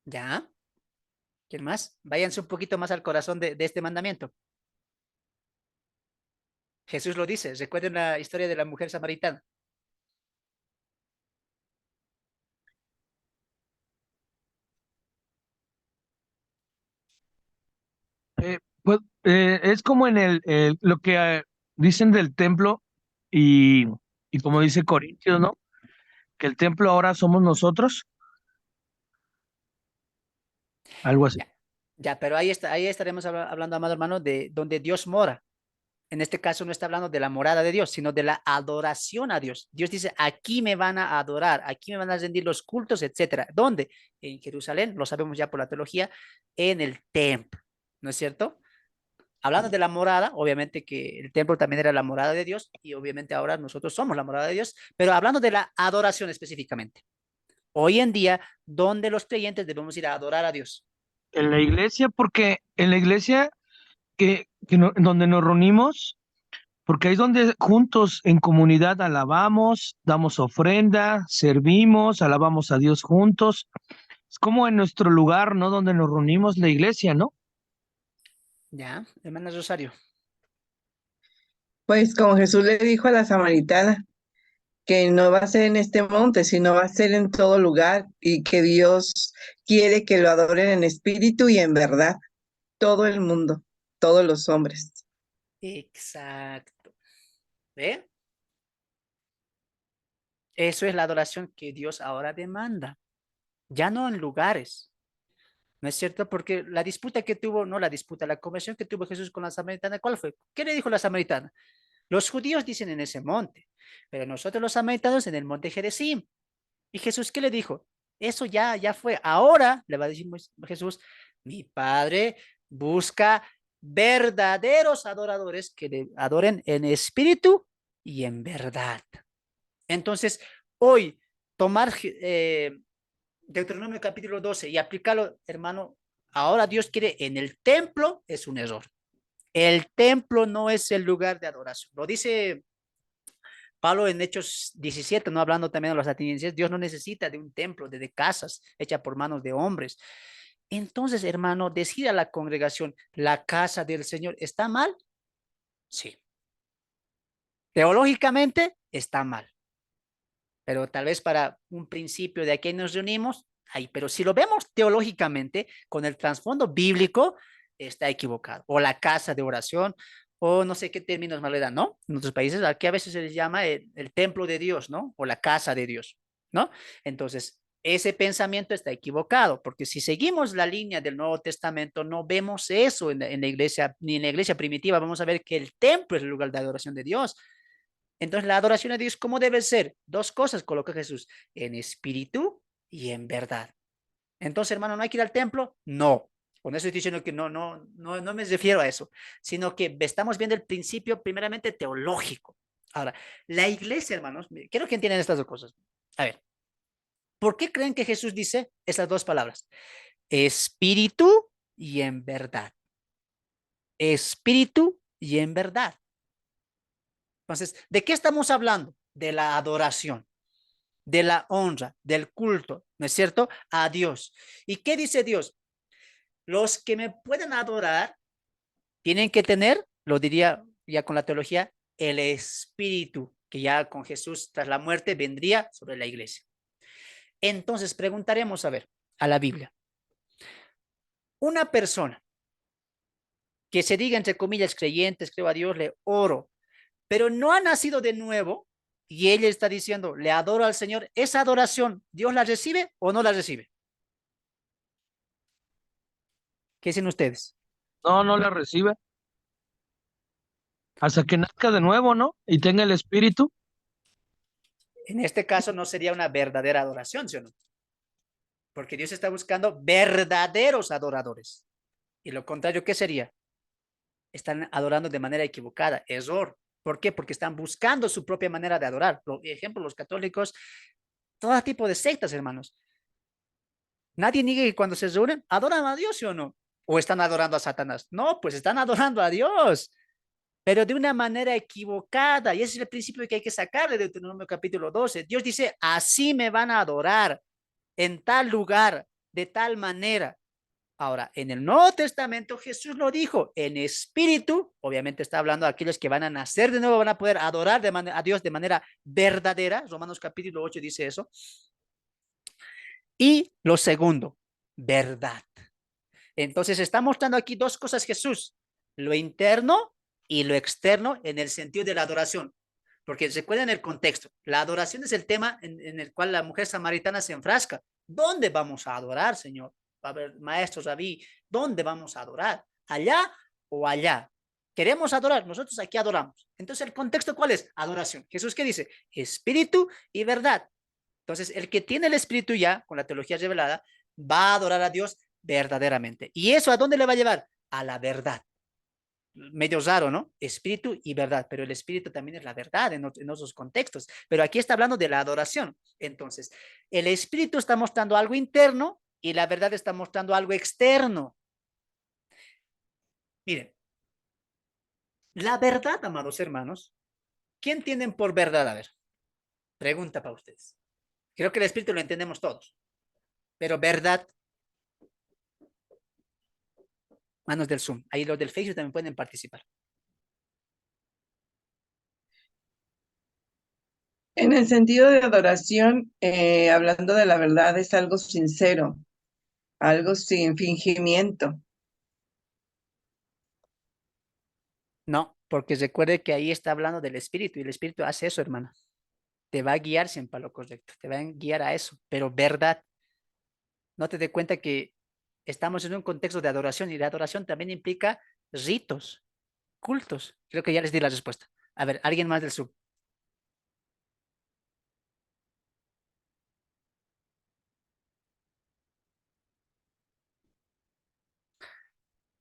¿Ya? ¿Quién más? Váyanse un poquito más al corazón de este mandamiento. Jesús lo dice. Recuerden la historia de la mujer samaritana.
Es como en lo que dicen del templo y, y como dice Corintios, ¿no? Que el templo ahora somos nosotros, algo así.
Ya, ya, pero ahí está, ahí estaremos hablando, amado hermano, de donde Dios mora. En este caso no está hablando de la morada de Dios, sino de la adoración a Dios. Dios dice, aquí me van a adorar, aquí me van a rendir los cultos, etcétera. ¿Dónde? En Jerusalén, lo sabemos ya por la teología, en el templo, ¿no es cierto? Hablando de la morada, obviamente que el templo también era la morada de Dios y obviamente ahora nosotros somos la morada de Dios, pero hablando de la adoración específicamente. Hoy en día, ¿dónde los creyentes debemos ir a adorar a Dios?
En la iglesia, porque en la iglesia donde nos reunimos, porque ahí es donde juntos en comunidad alabamos, damos ofrenda, servimos, alabamos a Dios juntos. Es como en nuestro lugar, ¿no? Donde nos reunimos la iglesia, ¿no?
Ya, hermana Rosario.
Pues como Jesús le dijo a la samaritana, que no va a ser en este monte, sino va a ser en todo lugar y que Dios quiere que lo adoren en espíritu y en verdad, todo el mundo, todos los hombres.
Exacto. ¿Ve? Eso es la adoración que Dios ahora demanda. Ya no en lugares. ¿No es cierto? Porque la disputa que tuvo, no la disputa, la conversación que tuvo Jesús con la samaritana, ¿cuál fue? ¿Qué le dijo la samaritana? Los judíos dicen en ese monte, pero nosotros los samaritanos en el monte Gerizim. ¿Y Jesús qué le dijo? Eso ya fue. Ahora le va a decir Jesús, mi Padre busca verdaderos adoradores que le adoren en espíritu y en verdad. Entonces, hoy tomar Deuteronomio capítulo 12 y aplicarlo, hermano, ahora Dios quiere en el templo, es un error. El templo no es el lugar de adoración. Lo dice Pablo en Hechos 17, no hablando también de los atenienses, Dios no necesita de un templo, de casas hechas por manos de hombres. Entonces, hermano, decir a la congregación, la casa del Señor, ¿está mal? Sí. Teológicamente, está mal. Pero tal vez para un principio de aquí nos reunimos, ahí, pero si lo vemos teológicamente, con el trasfondo bíblico, está equivocado. O la casa de oración, o no sé qué términos más le dan, ¿no? En otros países, aquí a veces se les llama el templo de Dios, ¿no? O la casa de Dios, ¿no? Entonces, ese pensamiento está equivocado, porque si seguimos la línea del Nuevo Testamento, no vemos eso en la iglesia, ni en la iglesia primitiva, vamos a ver que el templo es el lugar de adoración de Dios. Entonces, la adoración a Dios, ¿cómo debe ser? Dos cosas coloca Jesús, en espíritu y en verdad. Entonces, hermano, ¿no hay que ir al templo? No. Con eso estoy diciendo que no me refiero a eso, sino que estamos viendo el principio primeramente teológico. Ahora, la iglesia, hermanos, quiero que entiendan estas dos cosas. A ver, ¿por qué creen que Jesús dice esas dos palabras? Espíritu y en verdad. Espíritu y en verdad. Entonces, ¿de qué estamos hablando? De la adoración, de la honra, del culto, ¿no es cierto? A Dios. ¿Y qué dice Dios? Los que me pueden adorar tienen que tener, lo diría ya con la teología, el espíritu que ya con Jesús tras la muerte vendría sobre la iglesia. Entonces preguntaremos, a ver, a la Biblia. Una persona que se diga entre comillas creyentes, creo a Dios, le oro, pero no ha nacido de nuevo y ella está diciendo, le adoro al Señor, esa adoración, ¿Dios la recibe o no la recibe? ¿Qué dicen ustedes?
No, no la recibe. Hasta que nazca de nuevo, ¿no? Y tenga el espíritu.
En este caso no sería una verdadera adoración, ¿sí o no? Porque Dios está buscando verdaderos adoradores. Y lo contrario, ¿qué sería? Están adorando de manera equivocada, error. ¿Por qué? Porque están buscando su propia manera de adorar. Por ejemplo, los católicos, todo tipo de sectas, hermanos. Nadie niega que cuando se reúnen, adoran a Dios, ¿sí o no? ¿O están adorando a Satanás? No, pues están adorando a Dios, pero de una manera equivocada. Y ese es el principio que hay que sacar de Deuteronomio capítulo 12. Dios dice, así me van a adorar, en tal lugar, de tal manera. Ahora, en el Nuevo Testamento Jesús lo dijo, en espíritu, obviamente está hablando de aquellos que van a nacer de nuevo, van a poder adorar a Dios de manera verdadera. Romanos capítulo 8 dice eso. Y lo segundo, verdad. Entonces está mostrando aquí dos cosas Jesús, lo interno y lo externo en el sentido de la adoración. Porque recuerden el contexto, la adoración es el tema en el cual la mujer samaritana se enfrasca. ¿Dónde vamos a adorar, Señor? A ver, maestro Rabí, ¿dónde vamos a adorar? ¿Allá o allá? Queremos adorar, nosotros aquí adoramos. Entonces, ¿el contexto cuál es? Adoración. Jesús, ¿qué dice? Espíritu y verdad. Entonces, el que tiene el espíritu ya, con la teología revelada, va a adorar a Dios verdaderamente. ¿Y eso a dónde le va a llevar? A la verdad. Medio raro, ¿no? Espíritu y verdad, pero el espíritu también es la verdad en otros contextos. Pero aquí está hablando de la adoración. Entonces, el espíritu está mostrando algo interno y la verdad está mostrando algo externo. Miren, la verdad, amados hermanos, ¿quién tienen por verdad? A ver, pregunta para ustedes. Creo que el espíritu lo entendemos todos, pero verdad, manos del Zoom, ahí los del Facebook también pueden participar.
En el sentido de adoración, hablando de la verdad, es algo sincero, algo sin fingimiento.
No, porque recuerde que ahí está hablando del espíritu y el espíritu hace eso, hermano. Te va a guiar siempre a lo correcto, te va a guiar a eso, pero verdad, no te des cuenta que estamos en un contexto de adoración y la adoración también implica ritos, cultos. Creo que ya les di la respuesta. A ver, ¿alguien más del sur?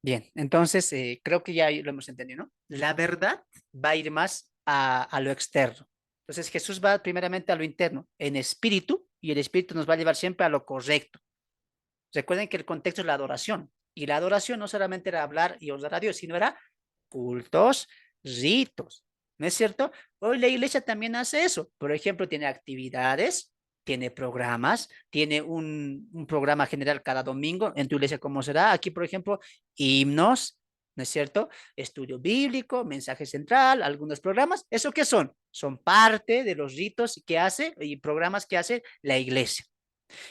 Bien, entonces creo que ya lo hemos entendido, ¿no? La verdad va a ir más a lo externo. Entonces Jesús va primeramente a lo interno, en espíritu, y el espíritu nos va a llevar siempre a lo correcto. Recuerden que el contexto es la adoración, y la adoración no solamente era hablar y honrar a Dios, sino era cultos, ritos, ¿no es cierto? Hoy la iglesia también hace eso. Por ejemplo, tiene actividades, tiene programas, tiene un programa general cada domingo. En tu iglesia, ¿cómo será? Aquí, por ejemplo, himnos, ¿no es cierto? Estudio bíblico, mensaje central, algunos programas. ¿Eso qué son? Son parte de los ritos que hace y programas que hace la iglesia.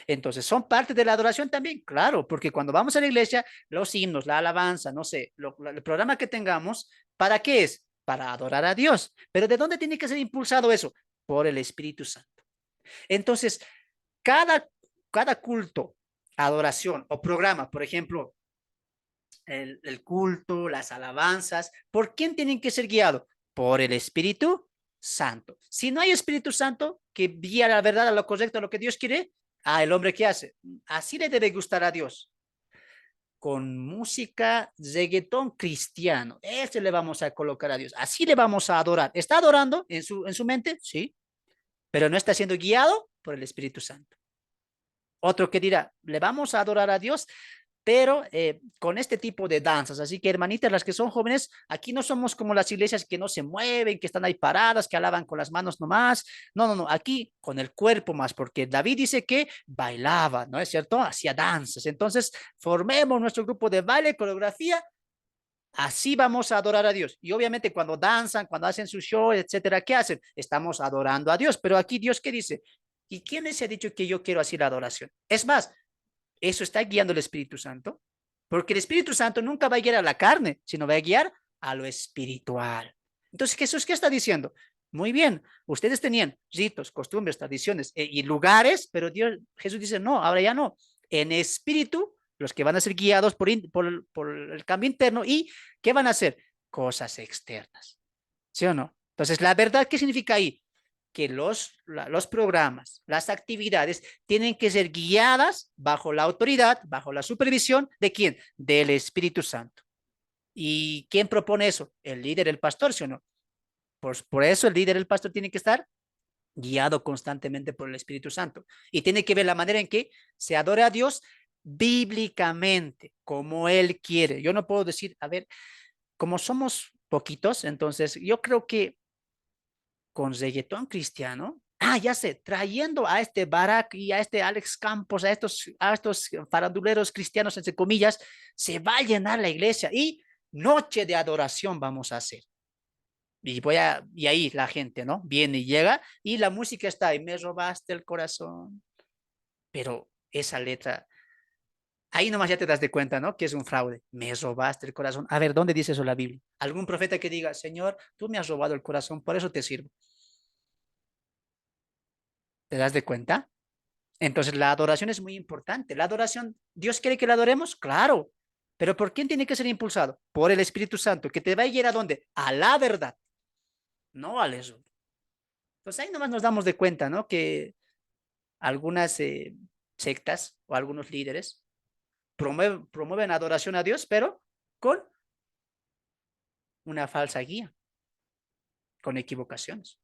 Entonces, ¿son parte de la adoración también? Claro, porque cuando vamos a la iglesia, los himnos, la alabanza, no sé, el programa que tengamos, ¿para qué es? Para adorar a Dios. Pero ¿de dónde tiene que ser impulsado eso? Por el Espíritu Santo. Entonces, cada, cada culto, adoración o programa, por ejemplo, el culto, las alabanzas, ¿por quién tienen que ser guiados? Por el Espíritu Santo. Si no hay Espíritu Santo que guía la verdad a lo correcto, a lo que Dios quiere, el hombre ¿qué hace? Así le debe gustar a Dios. Con música, reggaetón cristiano. Ese le vamos a colocar a Dios. Así le vamos a adorar. ¿Está adorando en su mente? Sí, pero no está siendo guiado por el Espíritu Santo. Otro que dirá, le vamos a adorar a Dios, pero con este tipo de danzas. Así que, hermanitas, las que son jóvenes, aquí no somos como las iglesias que no se mueven, que están ahí paradas, que alaban con las manos nomás. No, no, no, aquí con el cuerpo más, porque David dice que bailaba, ¿no es cierto? Hacía danzas. Entonces, formemos nuestro grupo de baile, coreografía. Así vamos a adorar a Dios. Y obviamente cuando danzan, cuando hacen su show, etcétera, ¿qué hacen? Estamos adorando a Dios. Pero aquí Dios, ¿qué dice? ¿Y quién les ha dicho que yo quiero así la adoración? Es más, eso está guiando el Espíritu Santo, porque el Espíritu Santo nunca va a guiar a la carne, sino va a guiar a lo espiritual. Entonces, Jesús, ¿qué está diciendo? Muy bien, ustedes tenían ritos, costumbres, tradiciones y lugares, pero Jesús dice, no, ahora ya no. En espíritu, los que van a ser guiados por el cambio interno y ¿qué van a hacer? Cosas externas. ¿Sí o no? Entonces, la verdad, ¿qué significa ahí? Que los programas, las actividades tienen que ser guiadas bajo la autoridad, bajo la supervisión de quién? Del Espíritu Santo. ¿Y quién propone eso? El líder, el pastor, ¿sí o no? Por eso el líder, el pastor tiene que estar guiado constantemente por el Espíritu Santo. Y tiene que ver la manera en que se adore a Dios bíblicamente, como Él quiere. Yo no puedo decir, a ver, como somos poquitos, entonces yo creo que con reggaetón cristiano. Ya sé, trayendo a este Barack y a este Alex Campos, a estos faranduleros cristianos, entre comillas, se va a llenar la iglesia y noche de adoración vamos a hacer. Y ahí la gente, ¿no? Viene y llega y la música está ahí, me robaste el corazón. Pero esa letra, ahí nomás ya te das de cuenta, ¿no? Que es un fraude. Me robaste el corazón. A ver, ¿dónde dice eso la Biblia? Algún profeta que diga, Señor, tú me has robado el corazón, por eso te sirvo. ¿Te das de cuenta? Entonces, la adoración es muy importante. La adoración, ¿Dios quiere que la adoremos? Claro. Pero ¿por quién tiene que ser impulsado? Por el Espíritu Santo, que te va a ir a dónde? A la verdad, no al eso. Entonces, ahí nomás nos damos de cuenta, ¿no? Que algunas sectas o algunos líderes promueven adoración a Dios, pero con una falsa guía, con equivocaciones.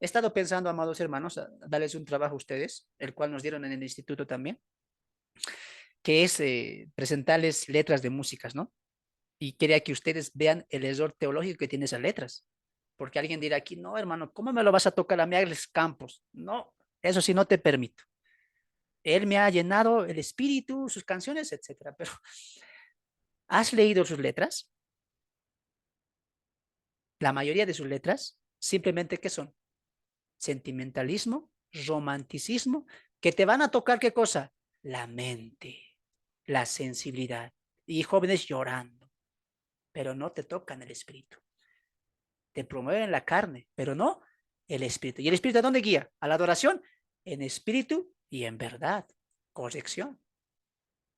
He estado pensando, amados hermanos, a darles un trabajo a ustedes, el cual nos dieron en el instituto también, que es presentarles letras de músicas, ¿no? Y quería que ustedes vean el error teológico que tiene esas letras. Porque alguien dirá aquí, no, hermano, ¿cómo me lo vas a tocar a mí, Alex Campos? No, eso sí no te permito. Él me ha llenado el espíritu, sus canciones, etcétera. Pero, ¿has leído sus letras? La mayoría de sus letras, simplemente, ¿qué son? Sentimentalismo, romanticismo, que te van a tocar, ¿qué cosa? La mente, la sensibilidad. Y jóvenes llorando, pero no te tocan el espíritu. Te promueven la carne, pero no el espíritu. ¿Y el espíritu a dónde guía? A la adoración, en espíritu y en verdad. Corrección,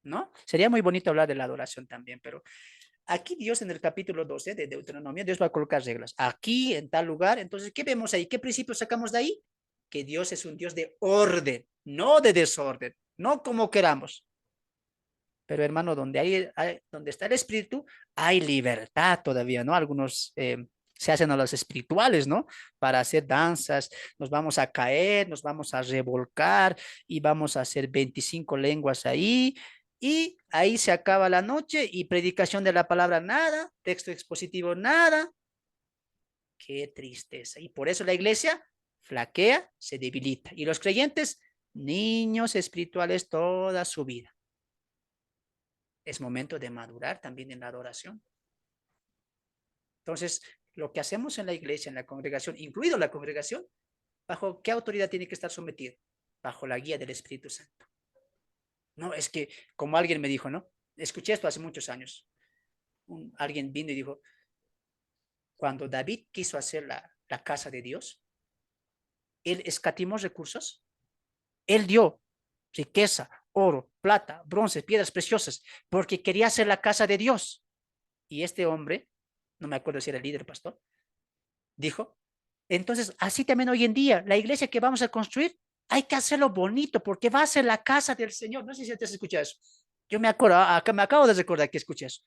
¿no? Sería muy bonito hablar de la adoración también, pero Aquí Dios en el capítulo 12 de Deuteronomio, Dios va a colocar reglas. Aquí, en tal lugar. Entonces, ¿qué vemos ahí? ¿Qué principios sacamos de ahí? Que Dios es un Dios de orden, no de desorden, no como queramos. Pero hermano, donde está el espíritu, hay libertad todavía, ¿no? Algunos se hacen a los espirituales, ¿no? Para hacer danzas, nos vamos a caer, nos vamos a revolcar y vamos a hacer 25 lenguas ahí. Y ahí se acaba la noche y predicación de la palabra nada, texto expositivo nada. Qué tristeza. Y por eso la iglesia flaquea, se debilita. Y los creyentes, niños espirituales toda su vida. Es momento de madurar también en la adoración. Entonces, lo que hacemos en la iglesia, en la congregación, incluido la congregación, ¿bajo qué autoridad tiene que estar sometido? Bajo la guía del Espíritu Santo. No, es que, como alguien me dijo, ¿no? Escuché esto hace muchos años. Alguien vino y dijo, cuando David quiso hacer la casa de Dios, él escatimó recursos, él dio riqueza, oro, plata, bronce, piedras preciosas, porque quería hacer la casa de Dios. Y este hombre, no me acuerdo si era el líder pastor, dijo, entonces así también hoy en día, la iglesia que vamos a construir, hay que hacerlo bonito porque va a ser la casa del Señor. No sé si te has escuchado eso. Yo me acuerdo, me acabo de recordar que escuché eso.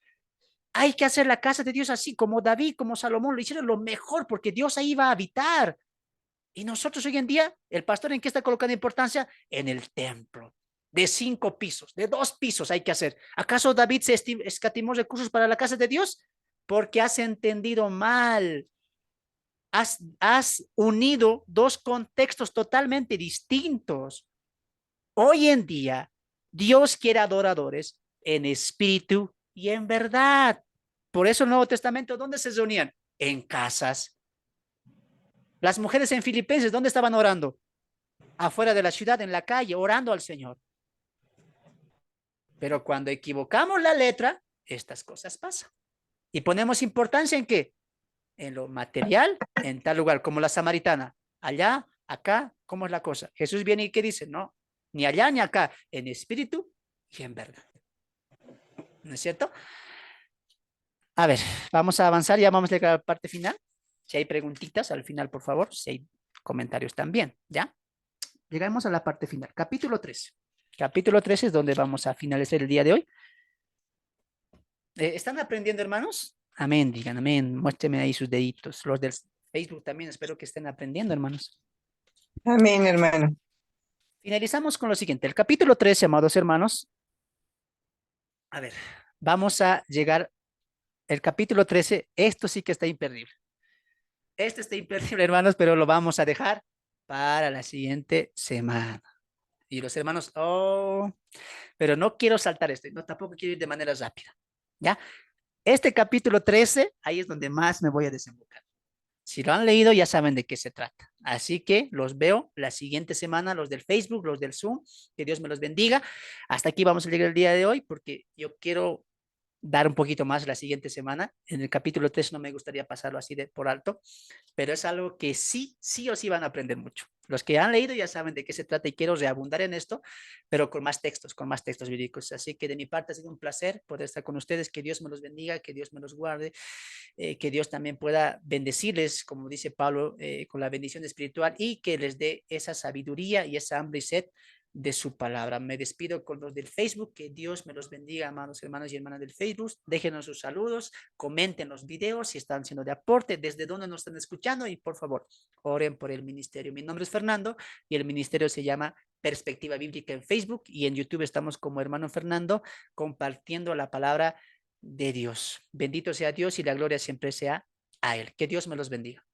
Hay que hacer la casa de Dios así, como David, como Salomón, lo hicieron lo mejor porque Dios ahí va a habitar. Y nosotros hoy en día, el pastor en qué está colocando importancia? En el templo. De 5 pisos, de 2 pisos hay que hacer. ¿Acaso David se escatimó recursos para la casa de Dios? Porque has entendido mal. Has unido dos contextos totalmente distintos. Hoy en día, Dios quiere adoradores en espíritu y en verdad. Por eso el Nuevo Testamento, ¿dónde se reunían? En casas. Las mujeres en Filipenses, ¿dónde estaban orando? Afuera de la ciudad, en la calle, orando al Señor. Pero cuando equivocamos la letra, estas cosas pasan. Y ponemos importancia en qué? En lo material, en tal lugar, como la samaritana. Allá, acá, ¿cómo es la cosa? Jesús viene y ¿qué dice? No, ni allá ni acá, en espíritu y en verdad. ¿No es cierto? A ver, vamos a avanzar, ya vamos a llegar a la parte final. Si hay preguntitas al final, por favor, si hay comentarios también, ¿ya? Llegamos a la parte final, capítulo 13. Capítulo 13 es donde vamos a finalizar el día de hoy. ¿Están aprendiendo, hermanos? Amén, digan amén. Muéstrenme ahí sus deditos. Los del Facebook también espero que estén aprendiendo, hermanos.
Amén, hermano.
Finalizamos con lo siguiente. El capítulo 13, amados hermanos. A ver, vamos a llegar. El capítulo 13, esto sí que está imperdible. Este está imperdible, hermanos, pero lo vamos a dejar para la siguiente semana. Y los hermanos, pero no quiero saltar esto, no, tampoco quiero ir de manera rápida. ¿Ya? Este capítulo 13, ahí es donde más me voy a desembocar. Si lo han leído, ya saben de qué se trata. Así que los veo la siguiente semana, los del Facebook, los del Zoom. Que Dios me los bendiga. Hasta aquí vamos a llegar el día de hoy porque yo quiero dar un poquito más la siguiente semana. En el capítulo 3 no me gustaría pasarlo así de por alto, pero es algo que sí o sí van a aprender mucho. Los que han leído ya saben de qué se trata y quiero reabundar en esto, pero con más textos bíblicos. Así que de mi parte ha sido un placer poder estar con ustedes. Que Dios me los bendiga, que Dios me los guarde, que Dios también pueda bendecirles, como dice Pablo, con la bendición espiritual y que les dé esa sabiduría y esa hambre y sed de su palabra. Me despido con los del Facebook. Que Dios me los bendiga, amados hermanos y hermanas del Facebook. Déjenos sus saludos, comenten los videos si están siendo de aporte, desde dónde nos están escuchando y por favor, oren por el ministerio. Mi nombre es Fernando y el ministerio se llama Perspectiva Bíblica en Facebook y en YouTube estamos como Hermano Fernando compartiendo la palabra de Dios. Bendito sea Dios y la gloria siempre sea a Él. Que Dios me los bendiga.